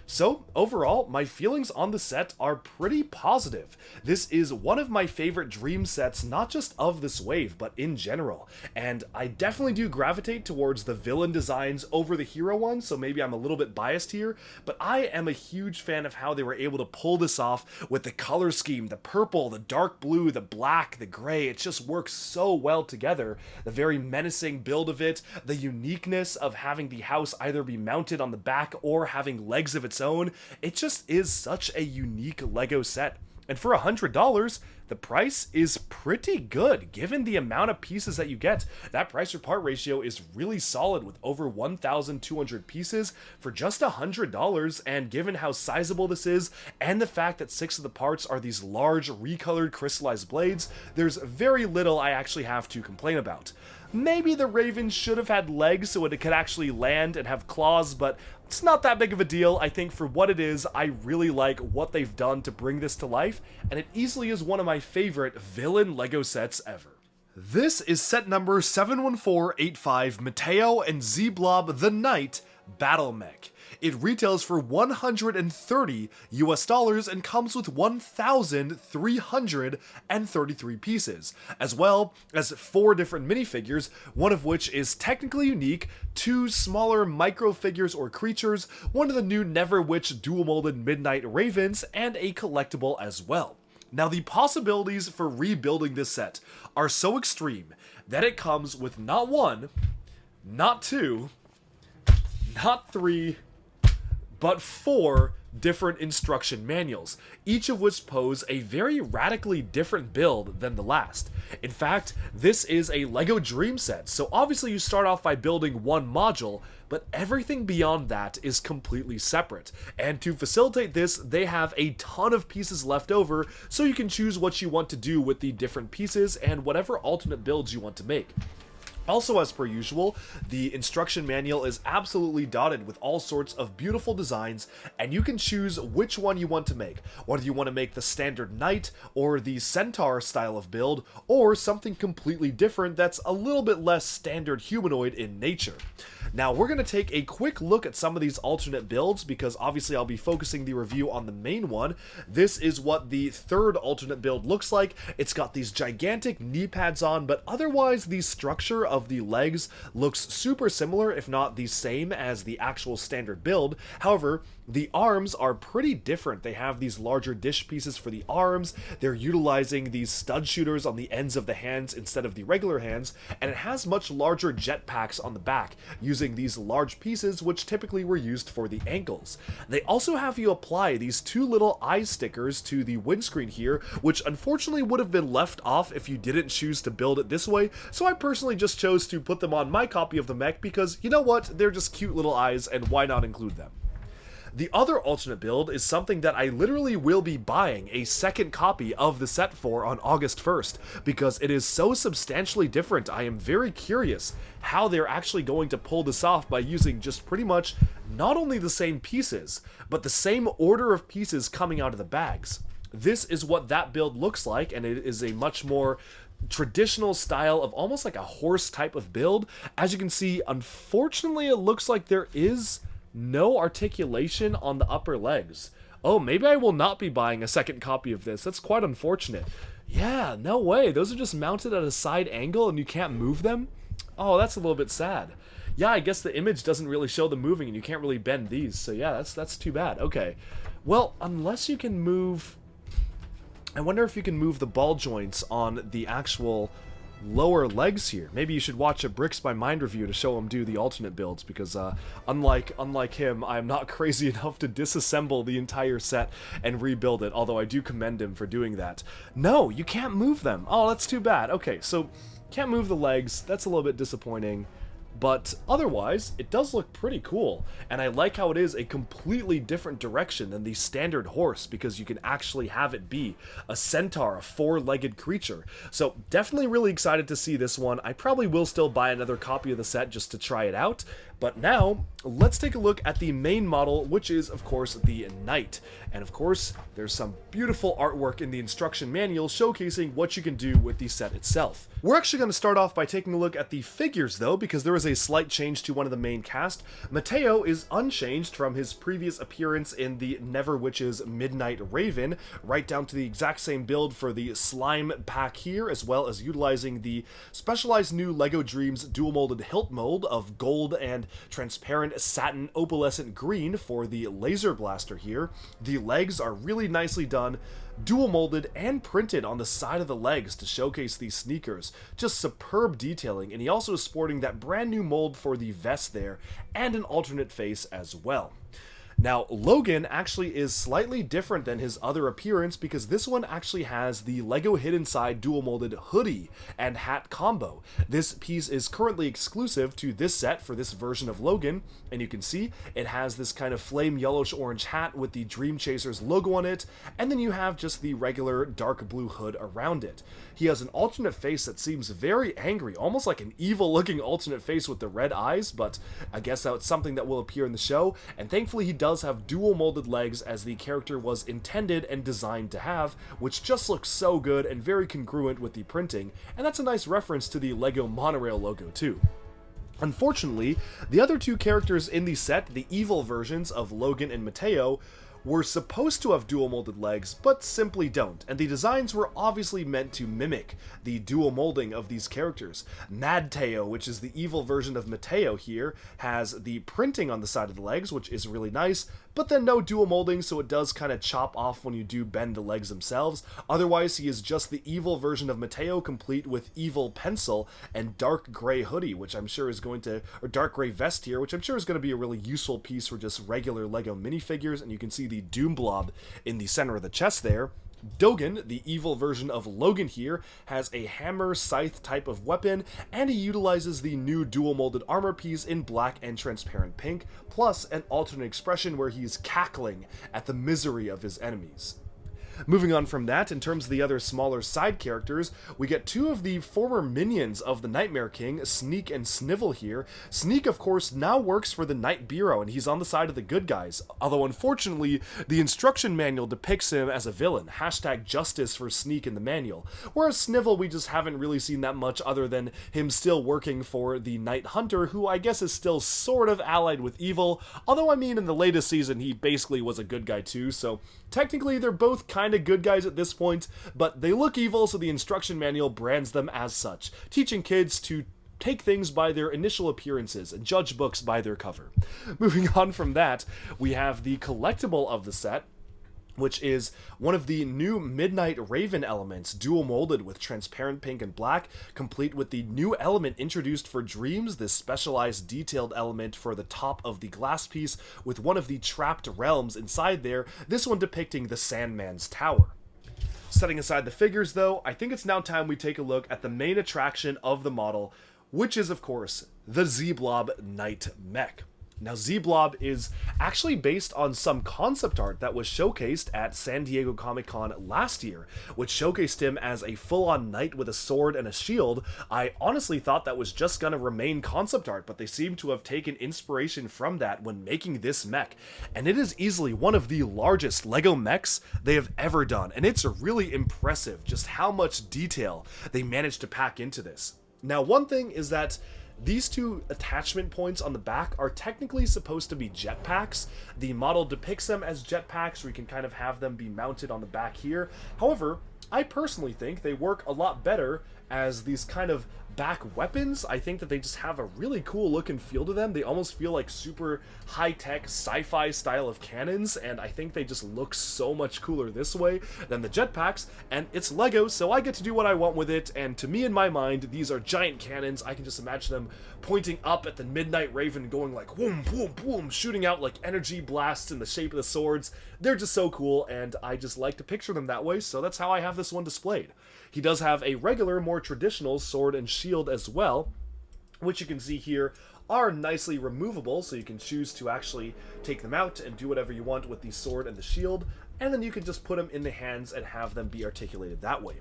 So, overall, my feelings on the set are pretty positive. This is one of my favorite Dream sets, not just of this wave, but in general. And I definitely do gravitate towards the villain designs over the hero ones, so maybe I'm a little bit biased here, but I am a huge fan of how they were able to pull this off with the color scheme, the purple, the dark blue, the black, the gray. It just works so well together. The very menacing build of it, the uniqueness of having the house either be mounted on the back or having legs of its own. It just is such a unique LEGO set. And for $100, the price is pretty good. Given the amount of pieces that you get, that price per part ratio is really solid with over 1,200 pieces for just $100. And given how sizable this is, and the fact that 6 of the parts are these large recolored crystallized blades, there's very little I actually have to complain about. Maybe the Raven should have had legs so it could actually land and have claws, but it's not that big of a deal. I think for what it is, I really like what they've done to bring this to life, and it easily is one of my favorite villain LEGO sets ever. This is set number 71485, Matteo and Z-Blob the Knight Battle Mech. It retails for $130 US and comes with 1,333 pieces, as well as 4 different minifigures, one of which is technically unique, 2 smaller micro figures or creatures, one of the new Neverwitch dual molded Midnight Ravens, and a collectible as well. Now, the possibilities for rebuilding this set are so extreme that it comes with not 1, not 2, not 3, but 4 different instruction manuals, each of which pose a very radically different build than the last. In fact, this is a LEGO Dream set, so obviously you start off by building one module, but everything beyond that is completely separate. And to facilitate this, they have a ton of pieces left over, so you can choose what you want to do with the different pieces and whatever alternate builds you want to make. Also, as per usual, the instruction manual is absolutely dotted with all sorts of beautiful designs, and you can choose which one you want to make. Whether you want to make the standard knight, or the centaur style of build, or something completely different that's a little bit less standard humanoid in nature. Now, we're going to take a quick look at some of these alternate builds, because obviously I'll be focusing the review on the main one. This is what the third alternate build looks like. It's got these gigantic knee pads on, but otherwise the structure of the legs looks super similar, if not the same as the actual standard build. However, the arms are pretty different. They have these larger dish pieces for the arms, they're utilizing these stud shooters on the ends of the hands instead of the regular hands, and it has much larger jetpacks on the back, using these large pieces which typically were used for the ankles. They also have you apply these 2 little eye stickers to the windscreen here, which unfortunately would have been left off if you didn't choose to build it this way, so I personally just chose to put them on my copy of the mech because, you know what, they're just cute little eyes and why not include them. The other alternate build is something that I literally will be buying a second copy of the set for on August 1st, because it is so substantially different. I am very curious how they're actually going to pull this off by using just pretty much not only the same pieces, but the same order of pieces coming out of the bags. This is what that build looks like, and it is a much more traditional style of almost like a horse type of build. As you can see, unfortunately, it looks like there is no articulation on the upper legs. Oh, maybe I will not be buying a second copy of this. That's quite unfortunate. Yeah, no way. Those are just mounted at a side angle and you can't move them? Oh, that's a little bit sad. Yeah, I guess the image doesn't really show them moving and you can't really bend these. So yeah, that's too bad. Okay. Well, unless you can move... I wonder if you can move the ball joints on the actual lower legs here. Maybe you should watch a Bricks by Mind review to show him do the alternate builds, because unlike him, I'm not crazy enough to disassemble the entire set and rebuild it, although I do commend him for doing that. No, you can't move them. Oh, that's too bad. Okay, so can't move the legs. That's a little bit disappointing. but otherwise, it does look pretty cool, and I like how it is a completely different direction than the standard horse, because you can actually have it be a centaur, a four-legged creature. So definitely really excited to see this one. I probably will still buy another copy of the set just to try it out, but now, let's take a look at the main model, which is, of course, the knight. And of course, there's some beautiful artwork in the instruction manual showcasing what you can do with the set itself. We're actually going to start off by taking a look at the figures, though, because there is a slight change to one of the main cast. Matteo is unchanged from his previous appearance in the Never Witch's Midnight Raven, right down to the exact same build for the slime pack here, as well as utilizing the specialized new LEGO Dreamzzz dual molded hilt mold of gold and transparent satin opalescent green for the laser blaster here. The legs are really nicely done, dual molded and printed on the side of the legs to showcase these sneakers. Just superb detailing, and he also is sporting that brand new mold for the vest there, and an alternate face as well. Now, Logan actually is slightly different than his other appearance, because this one actually has the LEGO Hidden Side dual molded hoodie and hat combo. This piece is currently exclusive to this set for this version of Logan, and you can see it has this kind of flame yellowish orange hat with the Dream Chasers logo on it, and then you have just the regular dark blue hood around it. He has an alternate face that seems very angry, almost like an evil looking alternate face with the red eyes, but I guess that's something that will appear in the show, and thankfully he does have dual molded legs as the character was intended and designed to have, which just looks so good and very congruent with the printing, and that's a nice reference to the LEGO Monorail logo too. Unfortunately, the other two characters in the set, the evil versions of Logan and Matteo, were supposed to have dual molded legs, but simply don't, and the designs were obviously meant to mimic the dual molding of these characters. Matteo, which is the evil version of Matteo here, has the printing on the side of the legs, which is really nice, but then no dual molding, so it does kind of chop off when you do bend the legs themselves. Otherwise, he is just the evil version of Matteo, complete with evil pencil and dark gray hoodie, which I'm sure is going to, or dark gray vest here, which I'm sure is going to be a really useful piece for just regular LEGO minifigures, and you can see the Doom Blob in the center of the chest there. Dogen, the evil version of Logan here, has a hammer scythe type of weapon, and he utilizes the new dual molded armor piece in black and transparent pink, plus an alternate expression where he's cackling at the misery of his enemies. Moving on from that, in terms of the other smaller side characters, we get two of the former minions of the Nightmare King, Sneak and Snivel here. Sneak, of course, now works for the Night Bureau, and he's on the side of the good guys, although unfortunately, the instruction manual depicts him as a villain, #justice for Sneak in the manual, whereas Snivel we just haven't really seen that much other than him still working for the Night Hunter, who I guess is still sort of allied with evil, although I mean in the latest season he basically was a good guy too, so technically they're both kind of good guys at this point, but they look evil, so the instruction manual brands them as such, teaching kids to take things by their initial appearances and judge books by their cover. Moving on from that, we have the collectible of the set, which is one of the new Midnight Raven elements, dual molded with transparent pink and black, complete with the new element introduced for Dreamzzz, this specialized detailed element for the top of the glass piece with one of the trapped realms inside there, this one depicting the Sandman's Tower. Setting aside the figures though, I think it's now time we take a look at the main attraction of the model, which is of course the Z-Blob Knight Mech. Now, Z-Blob is actually based on some concept art that was showcased at San Diego Comic-Con last year, which showcased him as a full-on knight with a sword and a shield. I honestly thought that was just gonna remain concept art, but they seem to have taken inspiration from that when making this mech, and it is easily one of the largest LEGO mechs they have ever done, and it's really impressive just how much detail they managed to pack into this. Now, one thing is that these two attachment points on the back are technically supposed to be jetpacks. The model depicts them as jetpacks, where you can kind of have them be mounted on the back here. However, I personally think they work a lot better as these kind of back weapons. I think that they just have a really cool look and feel to them. They almost feel like super high-tech sci-fi style of cannons, and I think they just look so much cooler this way than the jetpacks, and it's LEGO, so I get to do what I want with it, and to me, in my mind, these are giant cannons. I can just imagine them pointing up at the Midnight Raven, going like boom, boom, boom, shooting out like energy blasts in the shape of the swords. They're just so cool, and I just like to picture them that way, so that's how I have this one displayed. He does have a regular, more traditional sword and shield as well, which you can see here are nicely removable, so you can choose to actually take them out and do whatever you want with the sword and the shield, and then you can just put them in the hands and have them be articulated that way.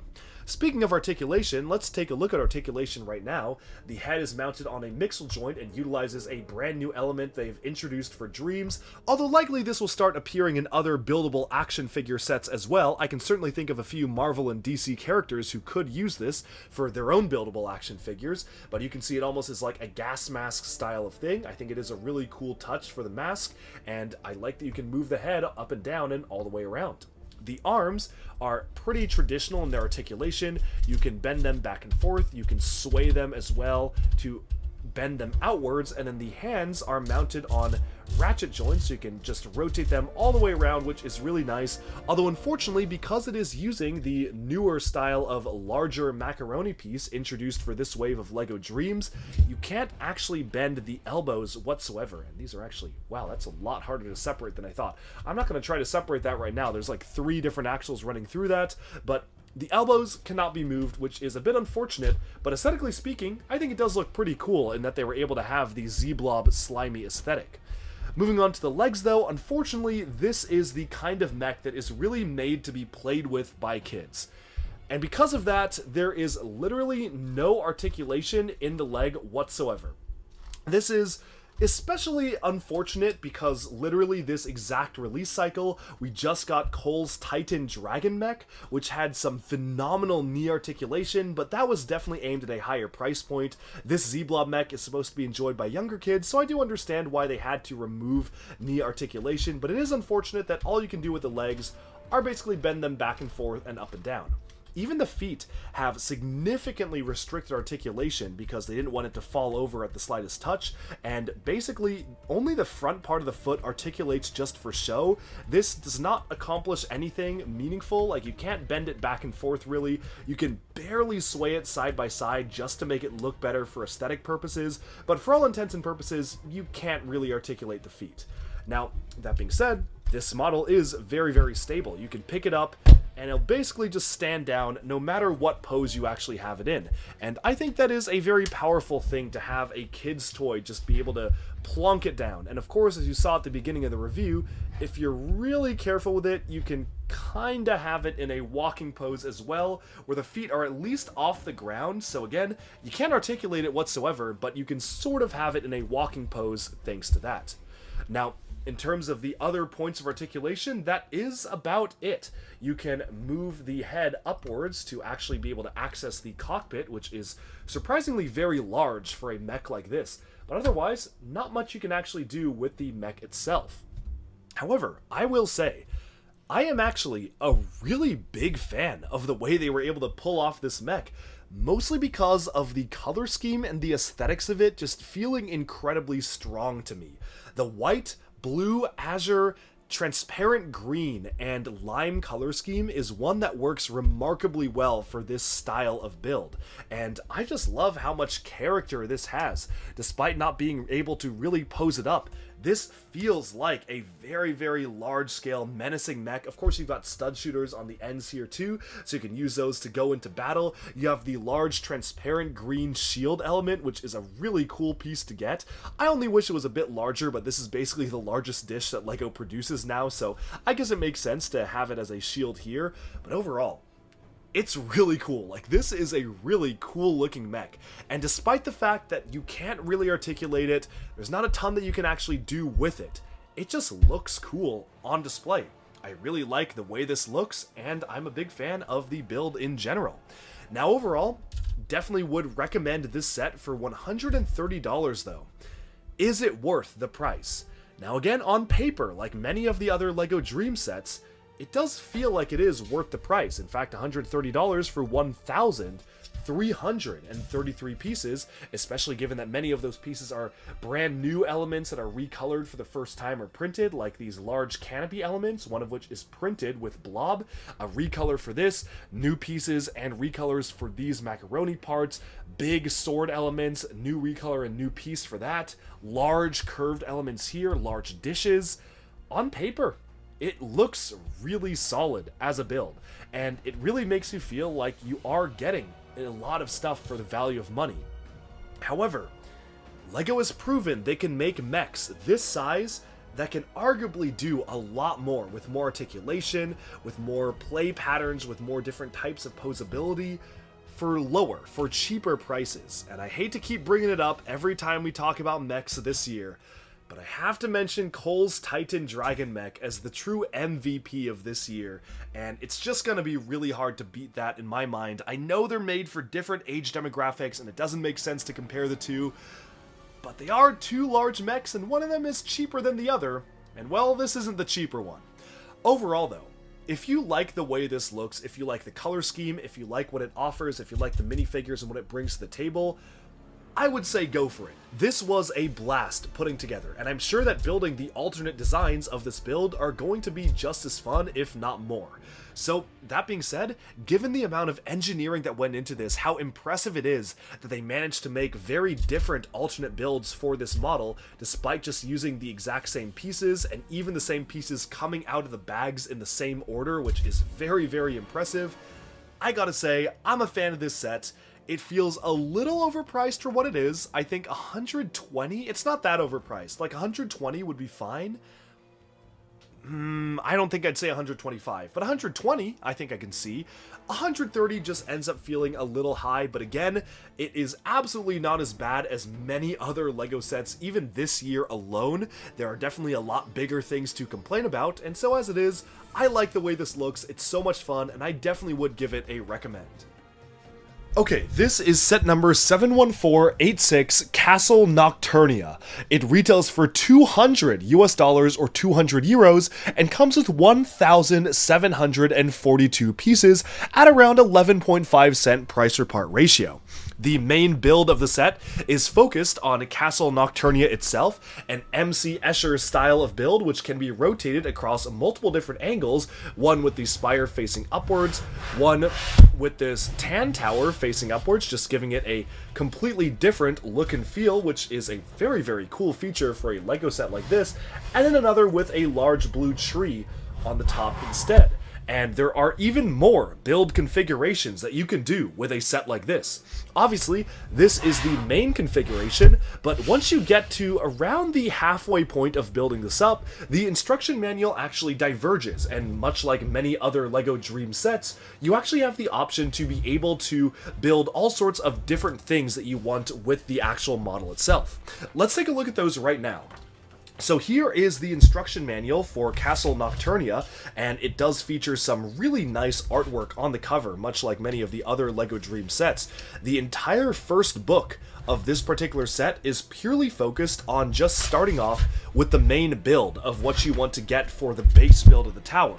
Speaking of articulation, let's take a look at articulation right now. The head is mounted on a mixel joint and utilizes a brand new element they've introduced for Dreamzzz, although likely this will start appearing in other buildable action figure sets as well. I can certainly think of a few Marvel and DC characters who could use this for their own buildable action figures, but you can see it almost as like a gas mask style of thing. I think it is a really cool touch for the mask, and I like that you can move the head up and down and all the way around. The arms are pretty traditional in their articulation. You can bend them back and forth, you can sway them as well to bend them outwards, and then the hands are mounted on ratchet joints, so you can just rotate them all the way around, which is really nice. Although unfortunately, because it is using the newer style of larger macaroni piece introduced for this wave of LEGO Dreamzzz, you can't actually bend the elbows whatsoever. And these are actually, wow, that's a lot harder to separate than I thought. I'm not going to try to separate that right now. There's like 3 different axles running through that, but the elbows cannot be moved, which is a bit unfortunate, but aesthetically speaking, I think it does look pretty cool in that they were able to have the Z-Blob slimy aesthetic. Moving on to the legs though, unfortunately, this is the kind of mech that is really made to be played with by kids. And because of that, there is literally no articulation in the leg whatsoever. This is especially unfortunate because literally this exact release cycle, we just got Cole's Titan Dragon mech, which had some phenomenal knee articulation, but that was definitely aimed at a higher price point. This Z-Blob mech is supposed to be enjoyed by younger kids, so I do understand why they had to remove knee articulation, but it is unfortunate that all you can do with the legs are basically bend them back and forth and up and down. Even the feet have significantly restricted articulation because they didn't want it to fall over at the slightest touch, and basically only the front part of the foot articulates just for show. This does not accomplish anything meaningful. Like, you can't bend it back and forth really. You can barely sway it side by side just to make it look better for aesthetic purposes, but for all intents and purposes, you can't really articulate the feet. Now, that being said, this model is very, very stable. You can pick it up and it'll basically just stand down no matter what pose you actually have it in. And I think that is a very powerful thing to have a kid's toy just be able to plunk it down. And of course, as you saw at the beginning of the review, if you're really careful with it, you can kinda have it in a walking pose as well, where the feet are at least off the ground. So again, you can't articulate it whatsoever, but you can sort of have it in a walking pose thanks to that. Now, in terms of the other points of articulation, that is about it. You can move the head upwards to actually be able to access the cockpit, which is surprisingly very large for a mech like this. But otherwise, not much you can actually do with the mech itself. However, I will say, I am actually a really big fan of the way they were able to pull off this mech, mostly because of the color scheme and the aesthetics of it just feeling incredibly strong to me. The white, blue, azure, transparent green, and lime color scheme is one that works remarkably well for this style of build, and I just love how much character this has. Despite not being able to really pose it up, this feels like a very, very large-scale menacing mech. Of course, you've got stud shooters on the ends here too, so you can use those to go into battle. You have the large transparent green shield element, which is a really cool piece to get. I only wish it was a bit larger, but this is basically the largest dish that LEGO produces now, so I guess it makes sense to have it as a shield here. But overall, it's really cool. Like, this is a really cool looking mech, and despite the fact that you can't really articulate it, there's not a ton that you can actually do with it. It just looks cool on display. I really like the way this looks, and I'm a big fan of the build in general. Now overall, definitely would recommend this set for $130 though. Is it worth the price? Now again, on paper, like many of the other LEGO Dreamzzz sets, it does feel like it is worth the price. In fact, $130 for 1,333 pieces, especially given that many of those pieces are brand new elements that are recolored for the first time or printed, like these large canopy elements, one of which is printed with Blob, a recolor for this, new pieces and recolors for these macaroni parts, big sword elements, new recolor and new piece for that, large curved elements here, large dishes. On paper, it looks really solid as a build, and it really makes you feel like you are getting a lot of stuff for the value of money. However, LEGO has proven they can make mechs this size that can arguably do a lot more, with more articulation, with more play patterns, with more different types of posability, for cheaper prices. And I hate to keep bringing it up every time we talk about mechs this year, but I have to mention Cole's Titan Dragon mech as the true MVP of this year, and it's just gonna be really hard to beat that in my mind. I know they're made for different age demographics, and it doesn't make sense to compare the two, but they are two large mechs, and one of them is cheaper than the other, and well, this isn't the cheaper one. Overall though, if you like the way this looks, if you like the color scheme, if you like what it offers, if you like the minifigures and what it brings to the table, I would say go for it. This was a blast putting together, and I'm sure that building the alternate designs of this build are going to be just as fun, if not more. So, that being said, given the amount of engineering that went into this, how impressive it is that they managed to make very different alternate builds for this model, despite just using the exact same pieces, and even the same pieces coming out of the bags in the same order, which is very, very impressive. I gotta say, I'm a fan of this set. It feels a little overpriced for what it is. I think 120, it's not that overpriced. Like 120 would be fine. I don't think I'd say 125, but 120 I think I can see. 130 just ends up feeling a little high, but again, it is absolutely not as bad as many other LEGO sets even this year alone. There are definitely a lot bigger things to complain about, and so as it is, I like the way this looks. It's so much fun, and I definitely would give it a recommend. Okay, this is set number 71486, Castle Nocturnia. It retails for $200 US or 200 euros and comes with 1,742 pieces at around 11.5 cent price per part ratio. The main build of the set is focused on Castle Nocturnia itself, an MC Escher style of build which can be rotated across multiple different angles, one with the spire facing upwards, one with this tan tower facing upwards, just giving it a completely different look and feel, which is a very, very cool feature for a LEGO set like this, and then another with a large blue tree on the top instead. And there are even more build configurations that you can do with a set like this. Obviously, this is the main configuration, but once you get to around the halfway point of building this up, the instruction manual actually diverges, and much like many other LEGO Dreamzzz sets, you actually have the option to be able to build all sorts of different things that you want with the actual model itself. Let's take a look at those right now. So here is the instruction manual for Castle Nocturnia, and it does feature some really nice artwork on the cover, much like many of the other LEGO Dreamzzz sets. The entire first book of this particular set is purely focused on just starting off with the main build of what you want to get for the base build of the tower.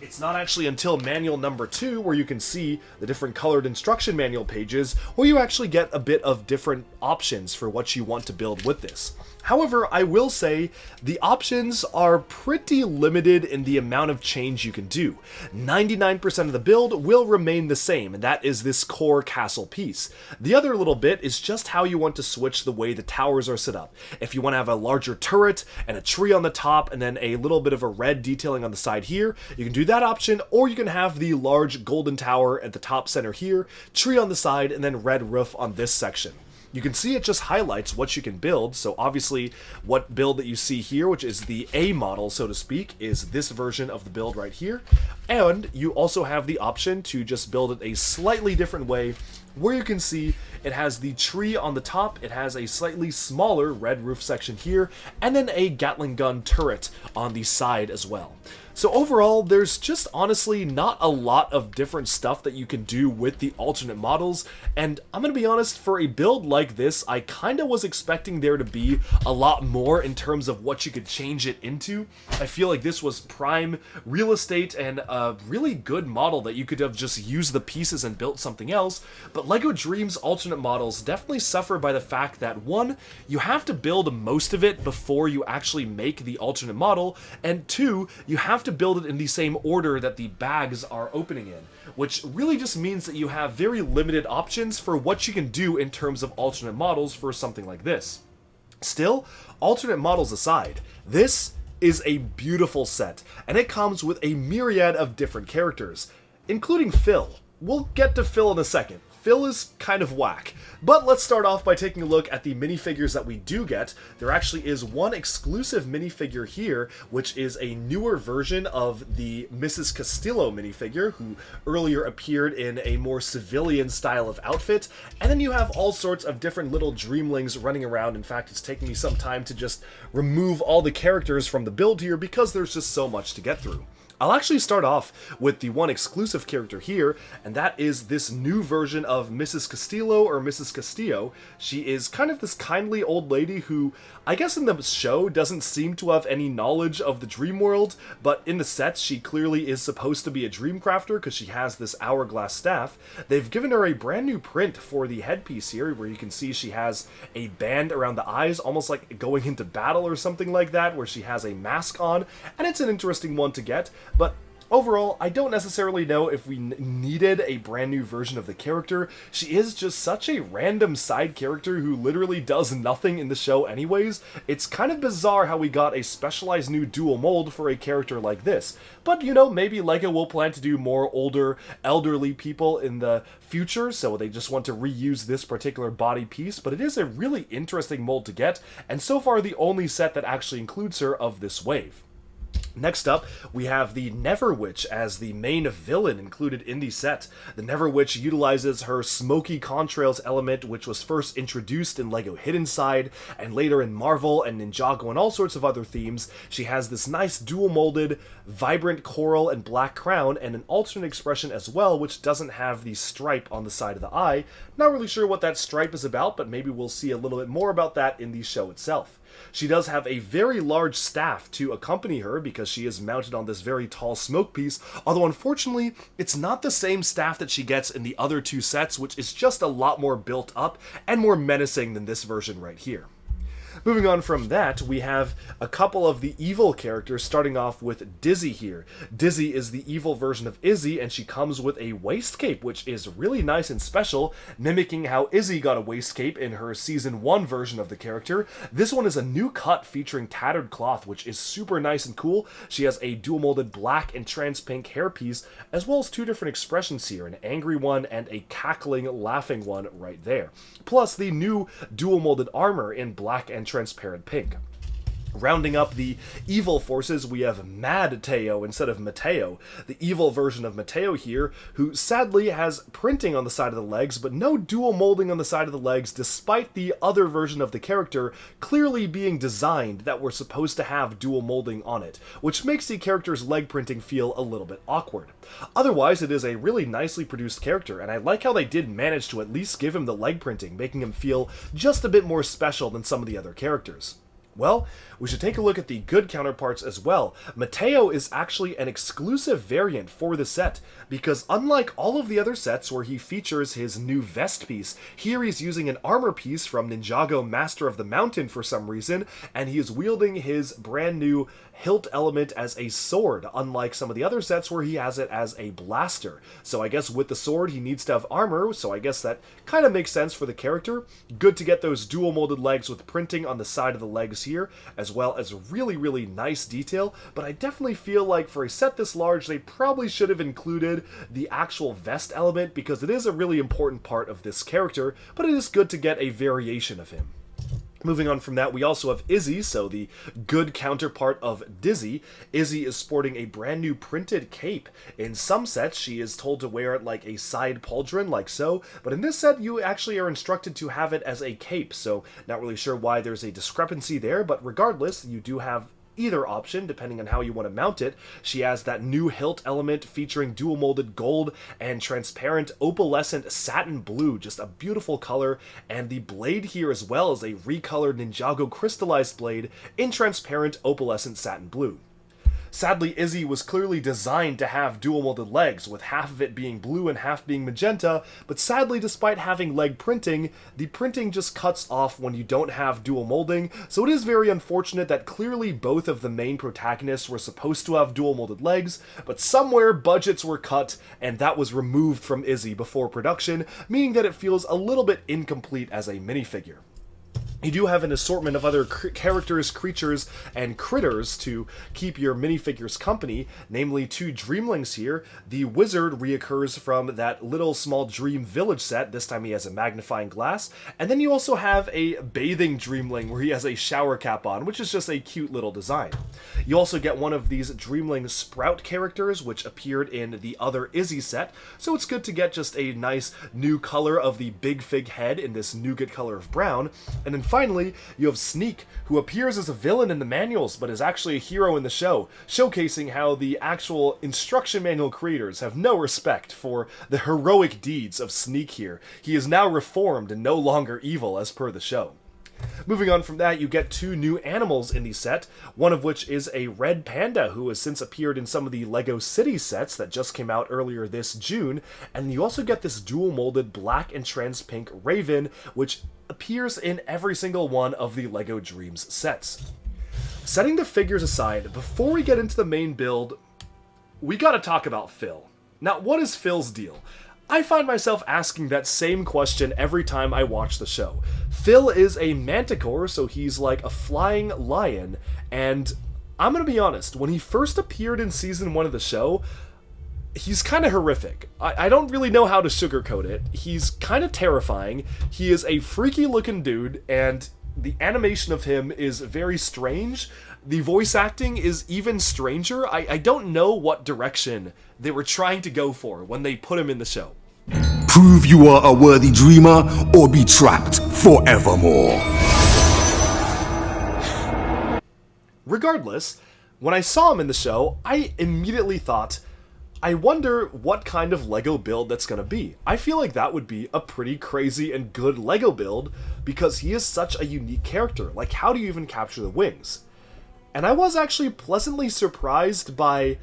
It's not actually until manual number 2, where you can see the different colored instruction manual pages, where you actually get a bit of different options for what you want to build with this. However, I will say the options are pretty limited in the amount of change you can do. 99% of the build will remain the same, and that is this core castle piece. The other little bit is just how you want to switch the way the towers are set up. If you want to have a larger turret and a tree on the top and then a little bit of a red detailing on the side here, you can do that option, or you can have the large golden tower at the top center here, tree on the side, and then red roof on this section. You can see it just highlights what you can build, so obviously what build that you see here, which is the A model, so to speak, is this version of the build right here. And you also have the option to just build it a slightly different way, where you can see it has the tree on the top, it has a slightly smaller red roof section here, and then a Gatling gun turret on the side as well. So overall, there's just honestly not a lot of different stuff that you can do with the alternate models, and I'm gonna be honest, for a build like this, I kinda was expecting there to be a lot more in terms of what you could change it into. I feel like this was prime real estate and a really good model that you could have just used the pieces and built something else, but LEGO Dreamzzz alternate models definitely suffer by the fact that, one, you have to build most of it before you actually make the alternate model, and two, you have to build it in the same order that the bags are opening in, which really just means that you have very limited options for what you can do in terms of alternate models for something like this. Still, alternate models aside, this is a beautiful set, and it comes with a myriad of different characters, including Phil. We'll get to Phil in a second. fill is kind of whack. But let's start off by taking a look at the minifigures that we do get. There actually is one exclusive minifigure here, which is a newer version of the Mrs. Castillo minifigure, who earlier appeared in a more civilian style of outfit. And then you have all sorts of different little dreamlings running around. In fact, it's taking me some time to just remove all the characters from the build here because there's just so much to get through. I'll actually start off with the one exclusive character here, and that is this new version of Mrs. Castillo or Mrs. Castillo. She is kind of this kindly old lady who, I guess in the show, doesn't seem to have any knowledge of the dream world, but in the sets she clearly is supposed to be a dream crafter because she has this hourglass staff. They've given her a brand new print for the headpiece here, where you can see she has a band around the eyes, almost like going into battle or something like that, where she has a mask on, and it's an interesting one to get. But overall, I don't necessarily know if we needed a brand new version of the character. She is just such a random side character who literally does nothing in the show anyways. It's kind of bizarre how we got a specialized new dual mold for a character like this. But, you know, maybe LEGO will plan to do more older, elderly people in the future, so they just want to reuse this particular body piece. But it is a really interesting mold to get, and so far the only set that actually includes her of this wave. Next up, we have the Neverwitch as the main villain included in the set. The Neverwitch utilizes her smoky contrails element, which was first introduced in LEGO Hidden Side, and later in Marvel and Ninjago and all sorts of other themes. She has this nice dual-molded, vibrant coral and black crown, and an alternate expression as well, which doesn't have the stripe on the side of the eye. Not really sure what that stripe is about, but maybe we'll see a little bit more about that in the show itself. She does have a very large staff to accompany her because she is mounted on this very tall smoke piece, although unfortunately it's not the same staff that she gets in the other two sets, which is just a lot more built up and more menacing than this version right here. Moving on from that, we have a couple of the evil characters, starting off with Dizzy here. Dizzy is the evil version of Izzy, and she comes with a waist cape, which is really nice and special, mimicking how Izzy got a waist cape in her Season 1 version of the character. This one is a new cut featuring tattered cloth, which is super nice and cool. She has a dual-molded black and trans pink hairpiece, as well as two different expressions here, an angry one and a cackling, laughing one right there. Plus the new dual-molded armor in black and transparent pink. Rounding up the evil forces, we have Matteo instead of Matteo, the evil version of Matteo here, who sadly has printing on the side of the legs, but no dual molding on the side of the legs, despite the other version of the character clearly being designed that were supposed to have dual molding on it, which makes the character's leg printing feel a little bit awkward. Otherwise, it is a really nicely produced character, and I like how they did manage to at least give him the leg printing, making him feel just a bit more special than some of the other characters. Well, we should take a look at the good counterparts as well. Matteo is actually an exclusive variant for the set, because unlike all of the other sets where he features his new vest piece, here he's using an armor piece from Ninjago Master of the Mountain for some reason, and he is wielding his brand new hilt element as a sword, unlike some of the other sets where he has it as a blaster. So I guess with the sword he needs to have armor, so I guess that kind of makes sense for the character. Good to get those dual molded legs with printing on the side of the legs here, as well as really nice detail, but I definitely feel like for a set this large they probably should have included the actual vest element because it is a really important part of this character, but it is good to get a variation of him. Moving on from that, we also have Izzy, so the good counterpart of Dizzy. Izzy is sporting a brand new printed cape. In some sets, she is told to wear it like a side pauldron, like so, but in this set, you actually are instructed to have it as a cape, so not really sure why there's a discrepancy there, but regardless, you do have either option, depending on how you want to mount it. She has that new hilt element featuring dual molded gold and transparent opalescent satin blue, just a beautiful color, and the blade here as well is a recolored Ninjago crystallized blade in transparent opalescent satin blue. Sadly, Izzy was clearly designed to have dual molded legs, with half of it being blue and half being magenta, but sadly, despite having leg printing, the printing just cuts off when you don't have dual molding, so it is very unfortunate that clearly both of the main protagonists were supposed to have dual molded legs, but somewhere budgets were cut, and that was removed from Izzy before production, meaning that it feels a little bit incomplete as a minifigure. You do have an assortment of other characters, creatures, and critters to keep your minifigures company, namely 2 Dreamlings here. The wizard reoccurs from that little small dream village set, this time he has a magnifying glass, and then you also have a bathing Dreamling where he has a shower cap on, which is just a cute little design. You also get one of these Dreamling Sprout characters, which appeared in the other Izzy set, so it's good to get just a nice new color of the Big Fig head in this nougat color of brown, and then finally, you have Sneak, who appears as a villain in the manuals, but is actually a hero in the show, showcasing how the actual instruction manual creators have no respect for the heroic deeds of Sneak here. He is now reformed and no longer evil, as per the show. Moving on from that, you get 2 new animals in the set, one of which is a red panda who has since appeared in some of the LEGO City sets that just came out earlier this June, and you also get this dual-molded black and trans pink raven, which appears in every single one of the LEGO Dreamzzz sets. Setting the figures aside, before we get into the main build, we gotta talk about Phil. Now, what is Phil's deal? I find myself asking that same question every time I watch the show. Phil is a manticore, so he's like a flying lion, and I'm gonna be honest, when he first appeared in season 1 of the show, he's kind of horrific. I don't really know how to sugarcoat it. He's kind of terrifying. He is a freaky looking dude, and the animation of him is very strange. The voice acting is even stranger. I don't know what direction they were trying to go for when they put him in the show. Prove you are a worthy dreamer, or be trapped forevermore. Regardless, when I saw him in the show, I immediately thought, I wonder what kind of LEGO build that's gonna be. I feel like that would be a pretty crazy and good LEGO build because he is such a unique character. Like, how do you even capture the wings? And I was actually pleasantly surprised by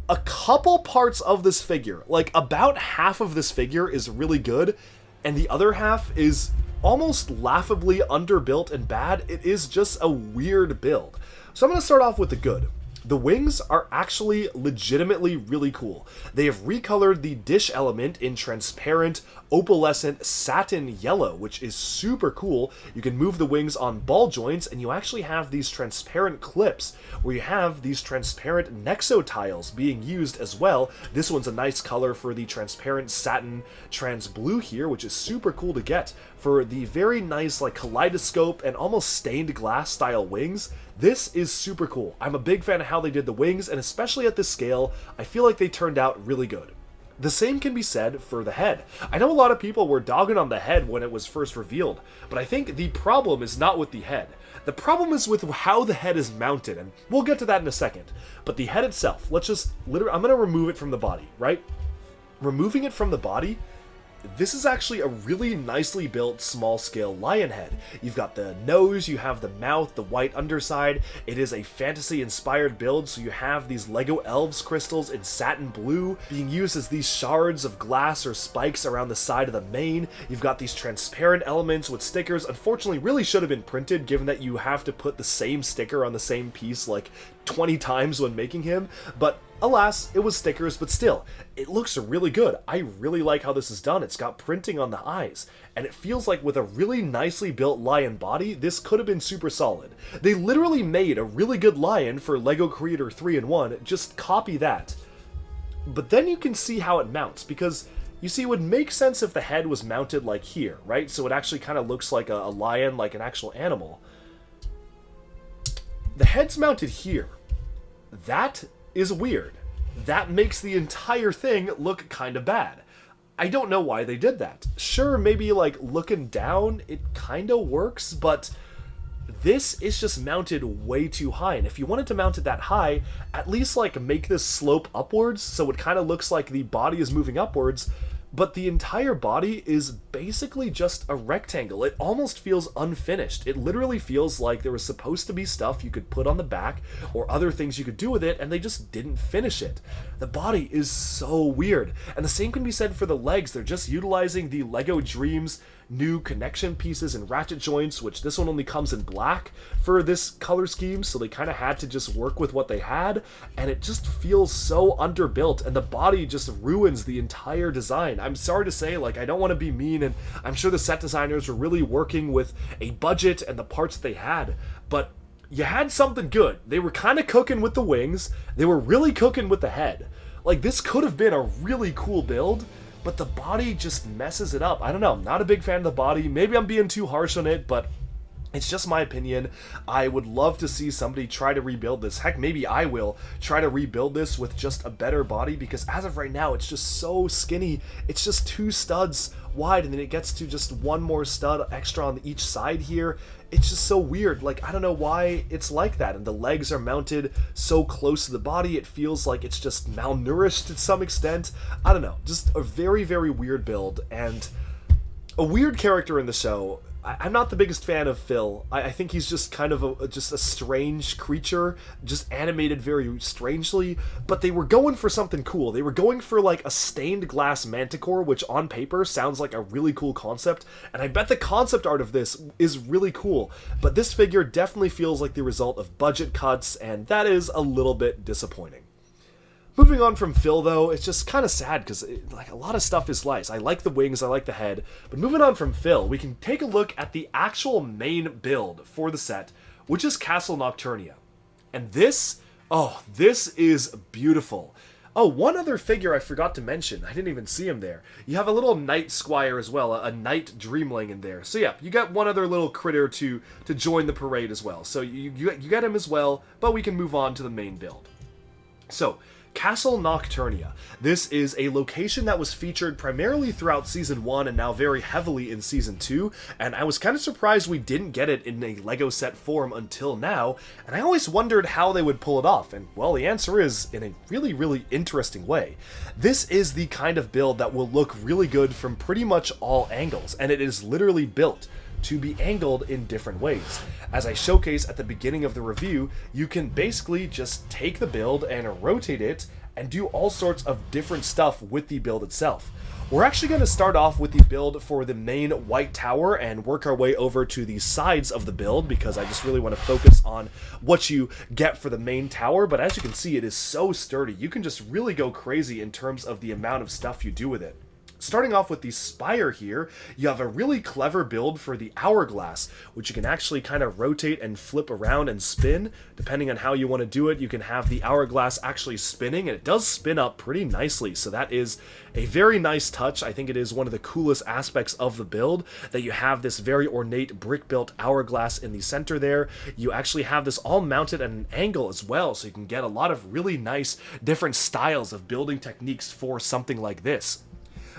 a couple parts of this figure. Like, about half of this figure is really good, and the other half is almost laughably underbuilt and bad. It is just a weird build. So I'm gonna start off with the good. The wings are actually legitimately really cool. They have recolored the dish element in transparent, opalescent satin yellow, which is super cool. You can move the wings on ball joints, and you actually have these transparent clips where you have these transparent Nexo tiles being used as well. This one's a nice color for the transparent satin trans blue here, which is super cool to get for the very nice like kaleidoscope and almost stained glass style wings. This is super cool. I'm a big fan of how they did the wings, and especially at this scale, I feel like they turned out really good. The same can be said for the head. I know a lot of people were dogging on the head when it was first revealed, but I think the problem is not with the head. The problem is with how the head is mounted, and we'll get to that in a second. But the head itself, I'm gonna remove it from the body, right? Removing it from the body, this is actually a really nicely built small-scale lion head. You've got the nose, you have the mouth, the white underside. It is a fantasy-inspired build, so you have these LEGO Elves crystals in satin blue being used as these shards of glass or spikes around the side of the mane. You've got these transparent elements with stickers. Unfortunately, really should have been printed, given that you have to put the same sticker on the same piece like 20 times when making him, but alas, it was stickers, but still, it looks really good. I really like how this is done. It's got printing on the eyes, and it feels like with a really nicely built lion body, this could have been super solid. They literally made a really good lion for LEGO Creator 3-in-1, just copy that. But then you can see how it mounts, because you see, it would make sense if the head was mounted like here, right? So it actually kind of looks like a lion, like an actual animal. The head's mounted here. That is weird. That makes the entire thing look kind of bad. I don't know why they did that. Sure, maybe like looking down, it kind of works, but this is just mounted way too high. And if you wanted to mount it that high, at least like make this slope upwards so it kind of looks like the body is moving upwards. But the entire body is basically just a rectangle. It almost feels unfinished. It literally feels like there was supposed to be stuff you could put on the back or other things you could do with it, and they just didn't finish it. The body is so weird. And the same can be said for the legs. They're just utilizing the LEGO Dreamzzz new connection pieces and ratchet joints, which this one only comes in black for this color scheme, so they kind of had to just work with what they had, and it just feels so underbuilt, and the body just ruins the entire design. I'm sorry to say, like, I don't want to be mean, and I'm sure the set designers were really working with a budget and the parts they had, but you had something good. They were kind of cooking with the wings, they were really cooking with the head. Like, this could have been a really cool build, but the body just messes it up. I don't know, I'm not a big fan of the body. Maybe I'm being too harsh on it, but it's just my opinion. I would love to see somebody try to rebuild this. Heck, maybe I will try to rebuild this with just a better body, because as of right now, it's just so skinny. It's just 2 studs wide, and then it gets to just 1 more stud extra on each side here. It's just so weird. Like, I don't know why it's like that, and the legs are mounted so close to the body, it feels like it's just malnourished to some extent. I don't know, just a very, very weird build, and a weird character in the show. I'm not the biggest fan of Phil. I think he's just kind of just a strange creature, just animated very strangely, but they were going for something cool. They were going for like a stained glass manticore, which on paper sounds like a really cool concept, and I bet the concept art of this is really cool, but this figure definitely feels like the result of budget cuts, and that is a little bit disappointing. Moving on from Phil, though, it's just kind of sad because like a lot of stuff is sliced. I like the wings, I like the head, but moving on from Phil, we can take a look at the actual main build for the set, which is Castle Nocturnia. And this, oh, this is beautiful. Oh, one other figure I forgot to mention. I didn't even see him there. You have a little knight squire as well, a knight dreamling in there. So yeah, you got one other little critter to join the parade as well. So you get him as well, but we can move on to the main build. So, Castle Nocturnia. This is a location that was featured primarily throughout Season 1 and now very heavily in Season 2, and I was kind of surprised we didn't get it in a LEGO set form until now, and I always wondered how they would pull it off, and well, the answer is in a really, really interesting way. This is the kind of build that will look really good from pretty much all angles, and it is literally built to be angled in different ways. As I showcase at the beginning of the review, you can basically just take the build and rotate it and do all sorts of different stuff with the build itself. We're actually going to start off with the build for the main white tower and work our way over to the sides of the build, because I just really want to focus on what you get for the main tower, but as you can see, it is so sturdy. You can just really go crazy in terms of the amount of stuff you do with it. Starting off with the spire here, you have a really clever build for the hourglass, which you can actually kind of rotate and flip around and spin. Depending on how you want to do it, you can have the hourglass actually spinning, and it does spin up pretty nicely, so that is a very nice touch. I think it is one of the coolest aspects of the build, that you have this very ornate brick-built hourglass in the center there. You actually have this all mounted at an angle as well, so you can get a lot of really nice different styles of building techniques for something like this.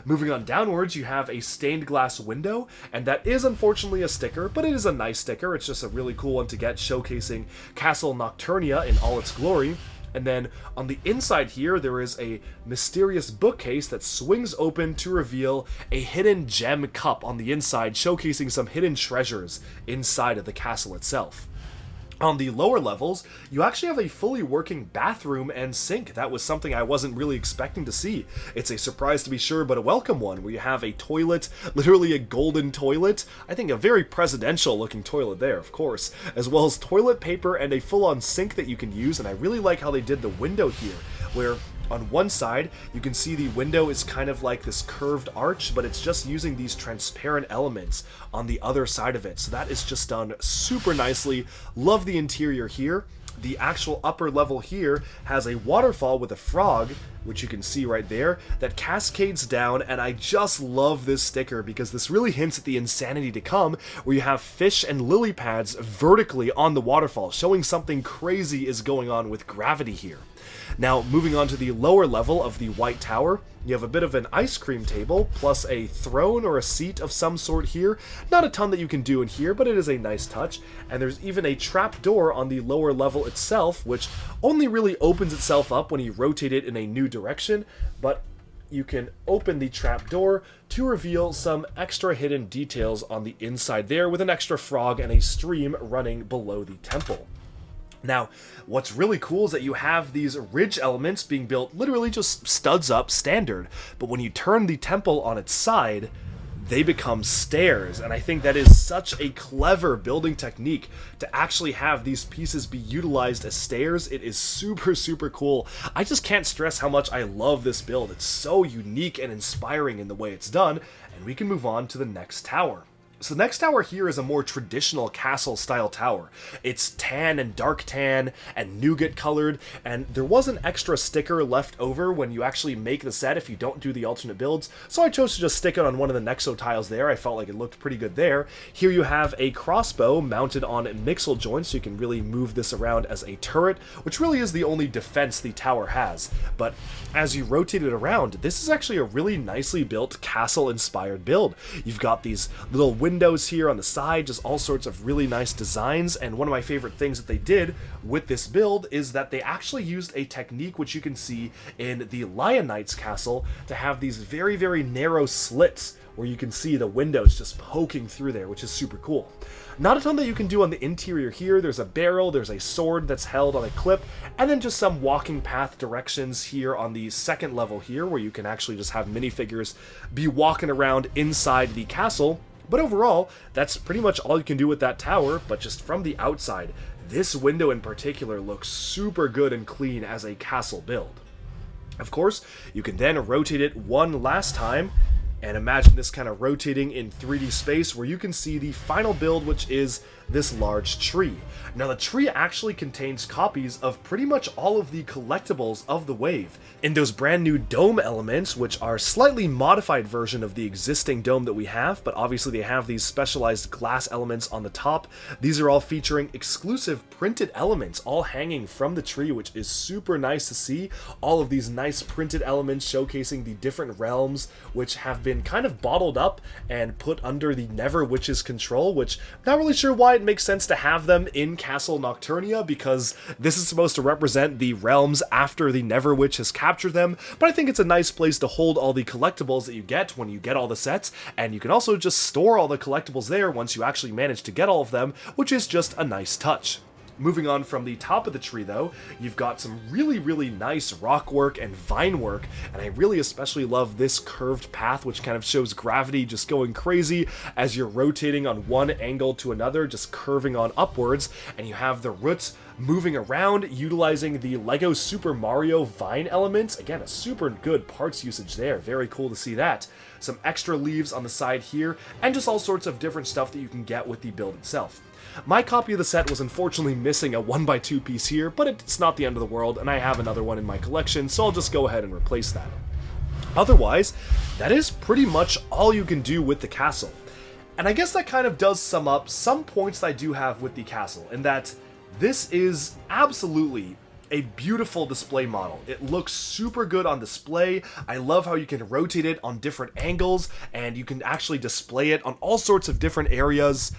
Moving on downwards, you have a stained glass window, and that is unfortunately a sticker, but it is a nice sticker. It's just a really cool one to get, showcasing Castle Nocturnia in all its glory. And then on the inside here, there is a mysterious bookcase that swings open to reveal a hidden gem cup on the inside, showcasing some hidden treasures inside of the castle itself. On the lower levels, you actually have a fully working bathroom and sink. That was something I wasn't really expecting to see. It's a surprise to be sure, but a welcome one, where you have a toilet, literally a golden toilet. I think a very presidential looking toilet there, of course, as well as toilet paper and a full-on sink that you can use, and I really like how they did the window here, where on one side, you can see the window is kind of like this curved arch, but it's just using these transparent elements on the other side of it. So that is just done super nicely. Love the interior here. The actual upper level here has a waterfall with a frog, which you can see right there, that cascades down, and I just love this sticker because this really hints at the insanity to come, where you have fish and lily pads vertically on the waterfall, showing something crazy is going on with gravity here. Now, moving on to the lower level of the White Tower, you have a bit of an ice cream table, plus a throne or a seat of some sort here. Not a ton that you can do in here, but it is a nice touch. And there's even a trap door on the lower level itself, which only really opens itself up when you rotate it in a new direction, but you can open the trap door to reveal some extra hidden details on the inside there, with an extra frog and a stream running below the temple. Now, what's really cool is that you have these ridge elements being built literally just studs up standard, but when you turn the temple on its side, they become stairs. And I think that is such a clever building technique to actually have these pieces be utilized as stairs. It is super, super cool. I just can't stress how much I love this build. It's so unique and inspiring in the way it's done. And we can move on to the next tower. So the next tower here is a more traditional castle-style tower. It's tan and dark tan and nougat colored, and there was an extra sticker left over when you actually make the set if you don't do the alternate builds, so I chose to just stick it on one of the Nexo tiles there. I felt like it looked pretty good there. Here you have a crossbow mounted on mixel joints, so you can really move this around as a turret, which really is the only defense the tower has. But as you rotate it around, this is actually a really nicely built castle-inspired build. You've got these little windows here on the side, just all sorts of really nice designs, and one of my favorite things that they did with this build is that they actually used a technique which you can see in the Lion Knight's castle to have these very, very narrow slits where you can see the windows just poking through there, which is super cool. Not a ton that you can do on the interior here. There's a barrel, there's a sword that's held on a clip, and then just some walking path directions here on the second level here, where you can actually just have minifigures be walking around inside the castle. But overall, that's pretty much all you can do with that tower, but just from the outside, this window in particular looks super good and clean as a castle build. Of course, you can then rotate it one last time, and imagine this kind of rotating in 3D space where you can see the final build, which is this large tree. Now the tree actually contains copies of pretty much all of the collectibles of the wave. In those brand new dome elements, which are slightly modified version of the existing dome that we have, but obviously they have these specialized glass elements on the top. These are all featuring exclusive printed elements all hanging from the tree, which is super nice to see. All of these nice printed elements showcasing the different realms, which have been kind of bottled up and put under the Never Witch's control, which I'm not really sure why it makes sense to have them in Castle Nocturnia, because this is supposed to represent the realms after the Never Witch has captured them, but I think it's a nice place to hold all the collectibles that you get when you get all the sets, and you can also just store all the collectibles there once you actually manage to get all of them, which is just a nice touch. Moving on from the top of the tree though, you've got some really, really nice rock work and vine work, and I really especially love this curved path, which kind of shows gravity just going crazy as you're rotating on one angle to another, just curving on upwards, and you have the roots moving around utilizing the LEGO Super Mario vine elements. Again, a super good parts usage there, very cool to see that. Some extra leaves on the side here, and just all sorts of different stuff that you can get with the build itself. My copy of the set was unfortunately missing a 1x2 piece here, but it's not the end of the world, and I have another one in my collection, so I'll just go ahead and replace that. Otherwise, that is pretty much all you can do with the castle. And I guess that kind of does sum up some points that I do have with the castle, in that this is absolutely a beautiful display model. It looks super good on display. I love how you can rotate it on different angles, and you can actually display it on all sorts of different areas.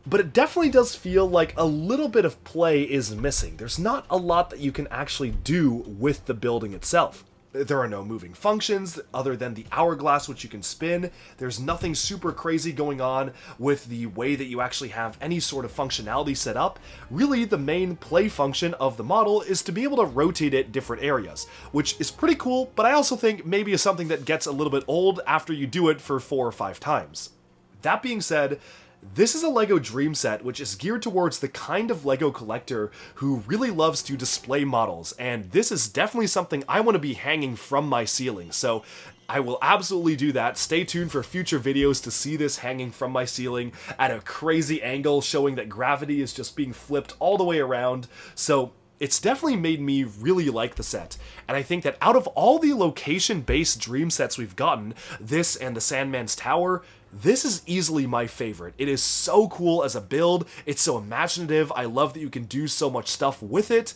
But it definitely does feel like a little bit of play is missing. There's not a lot that you can actually do with the building itself. There are no moving functions other than the hourglass, which you can spin. There's nothing super crazy going on with the way that you actually have any sort of functionality set up. Really, the main play function of the model is to be able to rotate it different areas, which is pretty cool, but I also think maybe is something that gets a little bit old after you do it for 4 or 5 times. That being said, this is a LEGO Dream set, which is geared towards the kind of LEGO collector who really loves to display models, and this is definitely something I want to be hanging from my ceiling, so I will absolutely do that. Stay tuned for future videos to see this hanging from my ceiling at a crazy angle, showing that gravity is just being flipped all the way around, so it's definitely made me really like the set, and I think that out of all the location-based Dream sets we've gotten, this and the Sandman's Tower, this is easily my favorite. It is so cool as a build, it's so imaginative, I love that you can do so much stuff with it,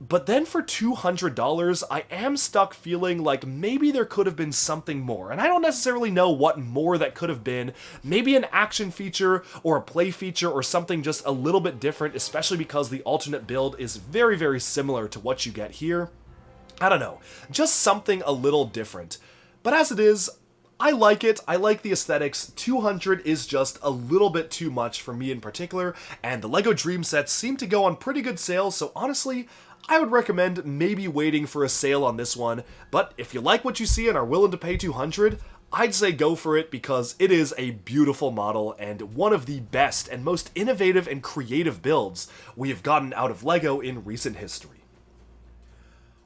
but then for $200, I am stuck feeling like maybe there could have been something more, and I don't necessarily know what more that could have been. Maybe an action feature or a play feature or something just a little bit different, especially because the alternate build is very, very similar to what you get here. I don't know, just something a little different. But as it is, I like it, I like the aesthetics. 200 is just a little bit too much for me in particular, and the LEGO Dream sets seem to go on pretty good sales, so honestly, I would recommend maybe waiting for a sale on this one, but if you like what you see and are willing to pay 200, I'd say go for it because it is a beautiful model and one of the best and most innovative and creative builds we have gotten out of LEGO in recent history.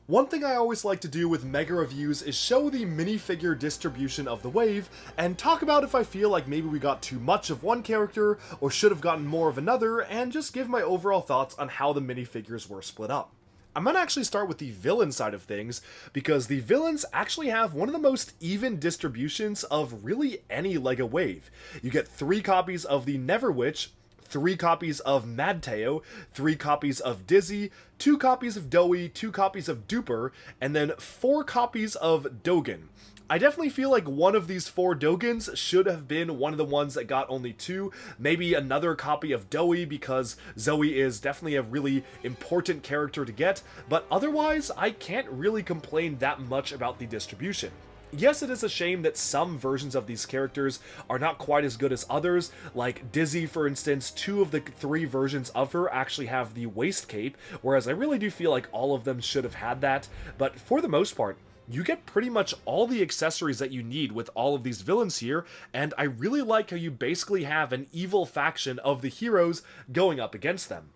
One thing I always like to do with mega reviews is show the minifigure distribution of the wave, and talk about if I feel like maybe we got too much of one character, or should have gotten more of another, and just give my overall thoughts on how the minifigures were split up. I'm gonna actually start with the villain side of things, because the villains actually have one of the most even distributions of really any LEGO wave. You get 3 copies of the Never Witch, 3 copies of Matteo, 3 copies of Izzy, 2 copies of Zoe, 2 copies of Duper, and then 4 copies of Dogen. I definitely feel like one of these 4 Dogens should have been one of the ones that got only 2, maybe another copy of Zoe, because Zoe is definitely a really important character to get, but otherwise I can't really complain that much about the distribution. Yes, it is a shame that some versions of these characters are not quite as good as others, like Izzy, for instance. 2 of the 3 versions of her actually have the waist cape, whereas I really do feel like all of them should have had that, but for the most part, you get pretty much all the accessories that you need with all of these villains here, and I really like how you basically have an evil faction of the heroes going up against them.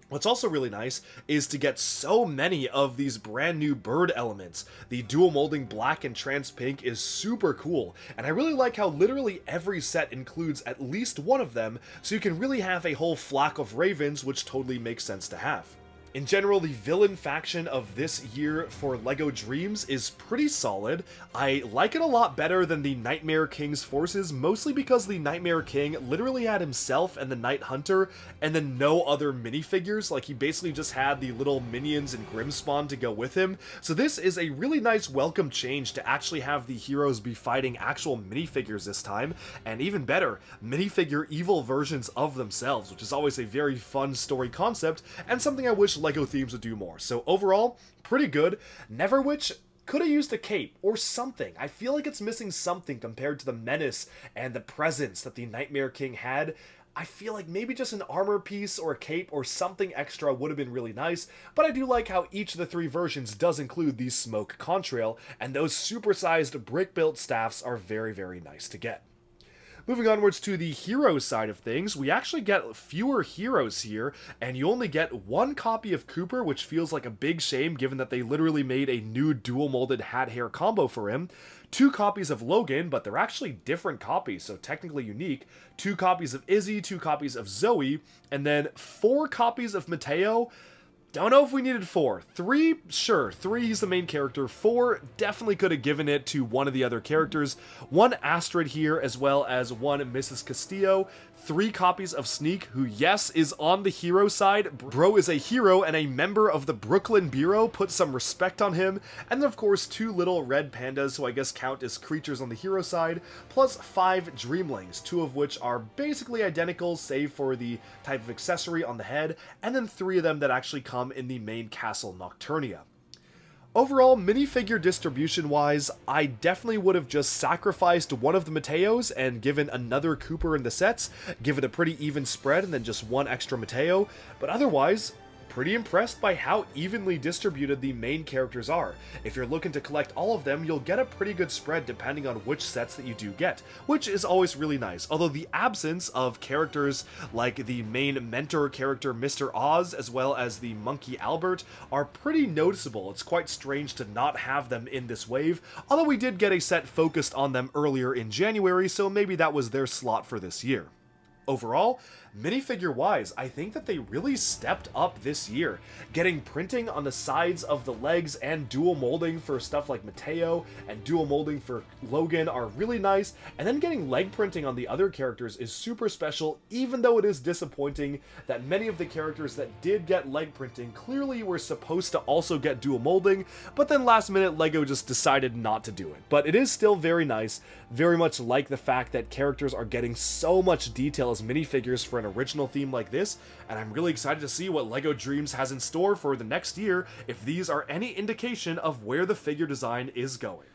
What's also really nice is to get so many of these brand new bird elements. The dual molding black and trans pink is super cool, and I really like how literally every set includes at least one of them, so you can really have a whole flock of ravens, which totally makes sense to have. In general, the villain faction of this year for LEGO Dreamzzz is pretty solid. I like it a lot better than the Nightmare King's forces, mostly because the Nightmare King literally had himself and the Night Hunter, and then no other minifigures. Like, he basically just had the little minions and Grimspawn to go with him. So this is a really nice welcome change to actually have the heroes be fighting actual minifigures this time, and even better, minifigure evil versions of themselves, which is always a very fun story concept, and something I wish LEGO themes would do more. So overall, pretty good. Neverwitch could have used a cape or something. I feel like it's missing something compared to the menace and the presence that the Nightmare King had. I feel like maybe just an armor piece or a cape or something extra would have been really nice, but I do like how each of the 3 versions does include the smoke contrail, and those supersized brick-built staffs are very, very nice to get. Moving onwards to the hero side of things, we actually get fewer heroes here, and you only get 1 copy of Cooper, which feels like a big shame given that they literally made a new dual molded hat hair combo for him. 2 copies of Logan, but they're actually different copies, so technically unique. 2 copies of Izzy, 2 copies of Zoe, and then 4 copies of Matteo. Don't know if we needed 4. 3, sure. 3, he's the main character. 4, definitely could have given it to one of the other characters. 1 Astrid here, as well as 1 Mrs. Castillo. 3 copies of Sneak, who, yes, is on the hero side. Bro is a hero and a member of the Brooklyn Bureau. Put some respect on him. And then, of course, 2 little red pandas, who I guess count as creatures on the hero side, plus 5 Dreamlings, 2 of which are basically identical, save for the type of accessory on the head, and then 3 of them that actually come in the main castle Nocturnia. Overall, minifigure distribution-wise, I definitely would have just sacrificed one of the Matteos and given another Cooper in the sets, give it a pretty even spread, and then just 1 extra Matteo, but otherwise, pretty impressed by how evenly distributed the main characters are. If you're looking to collect all of them, you'll get a pretty good spread depending on which sets that you do get, which is always really nice. Although the absence of characters like the main mentor character Mr. Oz, as well as the monkey Albert, are pretty noticeable. It's quite strange to not have them in this wave, although we did get a set focused on them earlier in January, so maybe that was their slot for this year. Overall, minifigure-wise, I think that they really stepped up this year. Getting printing on the sides of the legs and dual molding for stuff like Matteo and dual molding for Logan are really nice, and then getting leg printing on the other characters is super special, even though it is disappointing that many of the characters that did get leg printing clearly were supposed to also get dual molding, but then last minute LEGO just decided not to do it. But it is still very nice, very much like the fact that characters are getting so much detail as minifigures for an original theme like this, and I'm really excited to see what LEGO Dreamzzz has in store for the next year if these are any indication of where the figure design is going.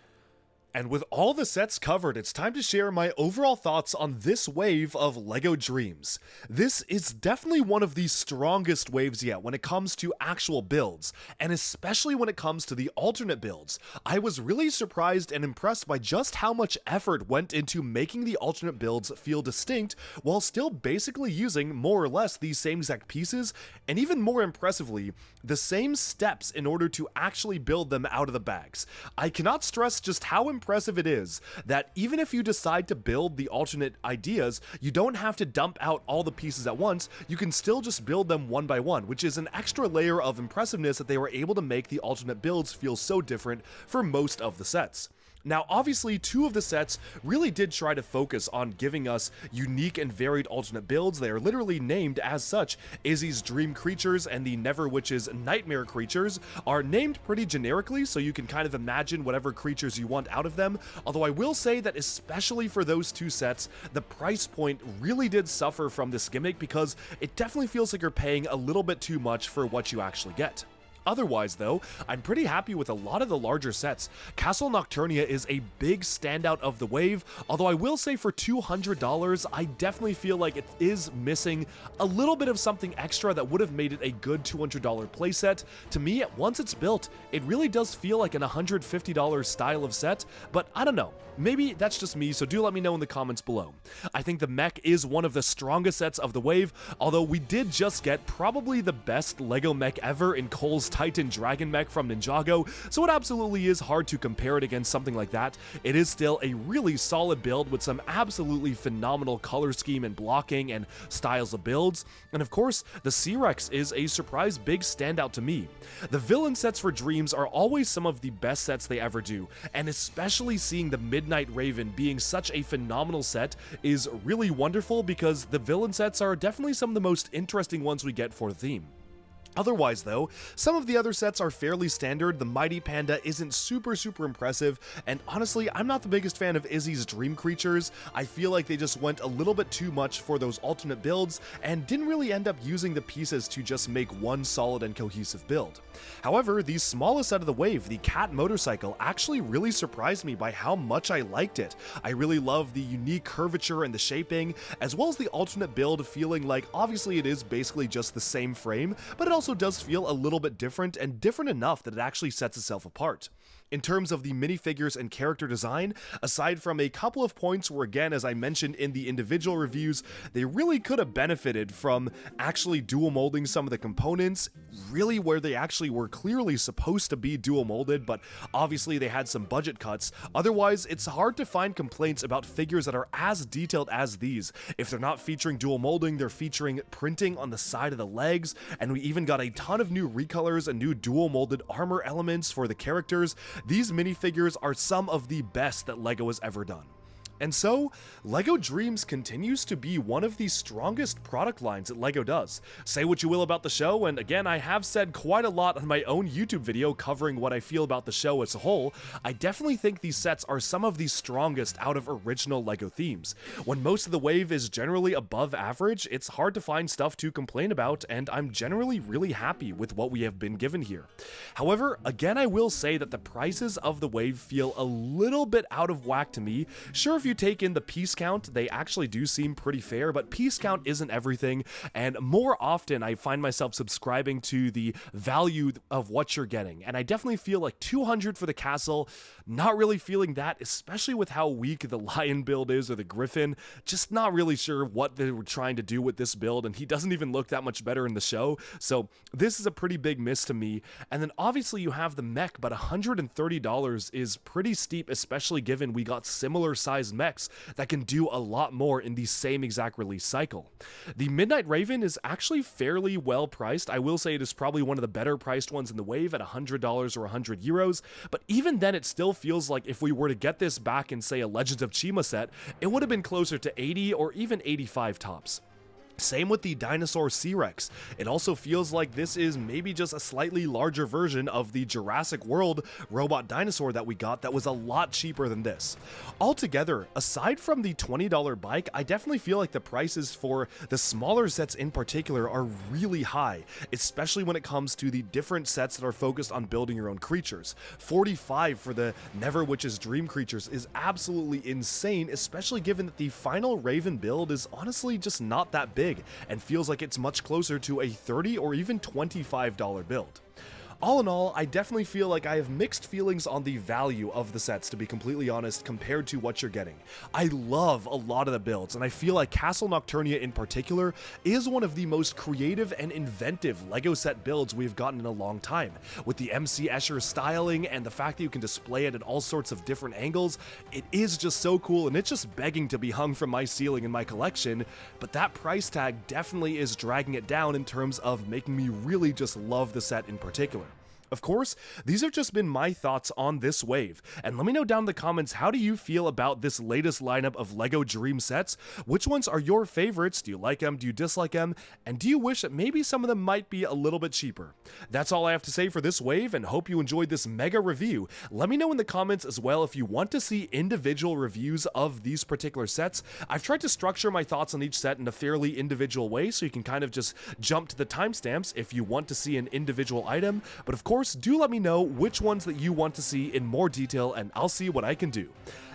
And with all the sets covered, it's time to share my overall thoughts on this wave of LEGO Dreamzzz. This is definitely one of the strongest waves yet when it comes to actual builds, and especially when it comes to the alternate builds. I was really surprised and impressed by just how much effort went into making the alternate builds feel distinct while still basically using more or less these same exact pieces, and even more impressively, the same steps in order to actually build them out of the bags. I cannot stress just how impressive it is that even if you decide to build the alternate ideas, you don't have to dump out all the pieces at once, you can still just build them one by one, which is an extra layer of impressiveness that they were able to make the alternate builds feel so different for most of the sets. Now, obviously, two of the sets really did try to focus on giving us unique and varied alternate builds. They are literally named as such. Izzy's Dream Creatures and the Neverwitch's Nightmare Creatures are named pretty generically, so you can kind of imagine whatever creatures you want out of them, although I will say that especially for those two sets, the price point really did suffer from this gimmick because it definitely feels like you're paying a little bit too much for what you actually get. Otherwise, though, I'm pretty happy with a lot of the larger sets. Castle Nocturnia is a big standout of the wave, although I will say for $200, I definitely feel like it is missing a little bit of something extra that would have made it a good $200 playset. To me, once it's built, it really does feel like an $150 style of set, but I don't know. Maybe that's just me, so do let me know in the comments below. I think the mech is one of the strongest sets of the wave, although we did just get probably the best LEGO mech ever in Cole's Titan Dragon mech from Ninjago, so it absolutely is hard to compare it against something like that. It is still a really solid build with some absolutely phenomenal color scheme and blocking and styles of builds, and of course, the C-Rex is a surprise big standout to me. The villain sets for Dreamzzz are always some of the best sets they ever do, and especially seeing the Midnight Raven being such a phenomenal set is really wonderful because the villain sets are definitely some of the most interesting ones we get for the theme. Otherwise, though, some of the other sets are fairly standard. The Mighty Panda isn't super impressive, and honestly, I'm not the biggest fan of Izzy's Dream Creatures. I feel like they just went a little bit too much for those alternate builds, and didn't really end up using the pieces to just make one solid and cohesive build. However, the smallest set of the wave, the Cat Motorcycle, actually really surprised me by how much I liked it. I really love the unique curvature and the shaping, as well as the alternate build feeling like obviously it is basically just the same frame, but it also does feel a little bit different, and different enough that it actually sets itself apart. In terms of the minifigures and character design, aside from a couple of points where, again, as I mentioned in the individual reviews, they really could have benefited from actually dual molding some of the components, really where they actually were clearly supposed to be dual molded, but obviously they had some budget cuts. Otherwise, it's hard to find complaints about figures that are as detailed as these. If they're not featuring dual molding, they're featuring printing on the side of the legs, and we even got a ton of new recolors and new dual molded armor elements for the characters. These minifigures are some of the best that LEGO has ever done. And so, LEGO Dreamzzz continues to be one of the strongest product lines that LEGO does. Say what you will about the show, and again, I have said quite a lot on my own YouTube video covering what I feel about the show as a whole. I definitely think these sets are some of the strongest out of original LEGO themes. When most of the wave is generally above average, it's hard to find stuff to complain about, and I'm generally really happy with what we have been given here. However, again, I will say that the prices of the wave feel a little bit out of whack to me. Sure, if you take in the piece count, they actually do seem pretty fair, but piece count isn't everything, and more often I find myself subscribing to the value of what you're getting, and I definitely feel like 200 for the castle, not really feeling that, especially with how weak the lion build is, or the griffin. Just not really sure what they were trying to do with this build, and he doesn't even look that much better in the show, so this is a pretty big miss to me. And then obviously you have the mech, but $130 is pretty steep, especially given we got similar sized mechs that can do a lot more in the same exact release cycle. The Midnight Raven is actually fairly well priced. I will say it is probably one of the better priced ones in the wave at $100 or 100 euros, but even then it still feels like if we were to get this back in, say, a Legends of Chima set, it would have been closer to 80 or even 85 tops. Same with the dinosaur C-Rex. It also feels like this is maybe just a slightly larger version of the Jurassic World robot dinosaur that we got that was a lot cheaper than this. Altogether, aside from the $20 bike, I definitely feel like the prices for the smaller sets in particular are really high, especially when it comes to the different sets that are focused on building your own creatures. $45 for the Neverwitch's Dream Creatures is absolutely insane, especially given that the final Raven build is honestly just not that big and feels like it's much closer to a $30 or even $25 build. All in all, I definitely feel like I have mixed feelings on the value of the sets, to be completely honest, compared to what you're getting. I love a lot of the builds, and I feel like Castle Nocturnia in particular is one of the most creative and inventive LEGO set builds we've gotten in a long time. With the MC Escher styling and the fact that you can display it at all sorts of different angles, it is just so cool, and it's just begging to be hung from my ceiling in my collection, but that price tag definitely is dragging it down in terms of making me really just love the set in particular. Of course, these have just been my thoughts on this wave, and let me know down in the comments, how do you feel about this latest lineup of LEGO Dream sets? Which ones are your favorites? Do you like them? Do you dislike them? And do you wish that maybe some of them might be a little bit cheaper? That's all I have to say for this wave, and hope you enjoyed this mega review. Let me know in the comments as well if you want to see individual reviews of these particular sets. I've tried to structure my thoughts on each set in a fairly individual way, so you can kind of just jump to the timestamps if you want to see an individual item, but of course, do let me know which ones that you want to see in more detail, and I'll see what I can do.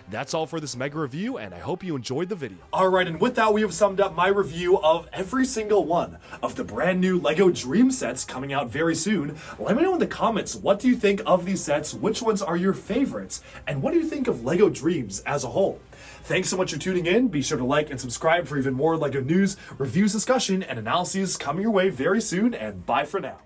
That's all for this mega review, and I hope you enjoyed the video. Alright, and with that, we have summed up my review of every single one of the brand new LEGO Dream sets coming out very soon. Let me know in the comments, what do you think of these sets, which ones are your favorites, and what do you think of LEGO Dreamzzz as a whole? Thanks so much for tuning in. Be sure to like and subscribe for even more LEGO news, reviews, discussion, and analyses coming your way very soon, and bye for now.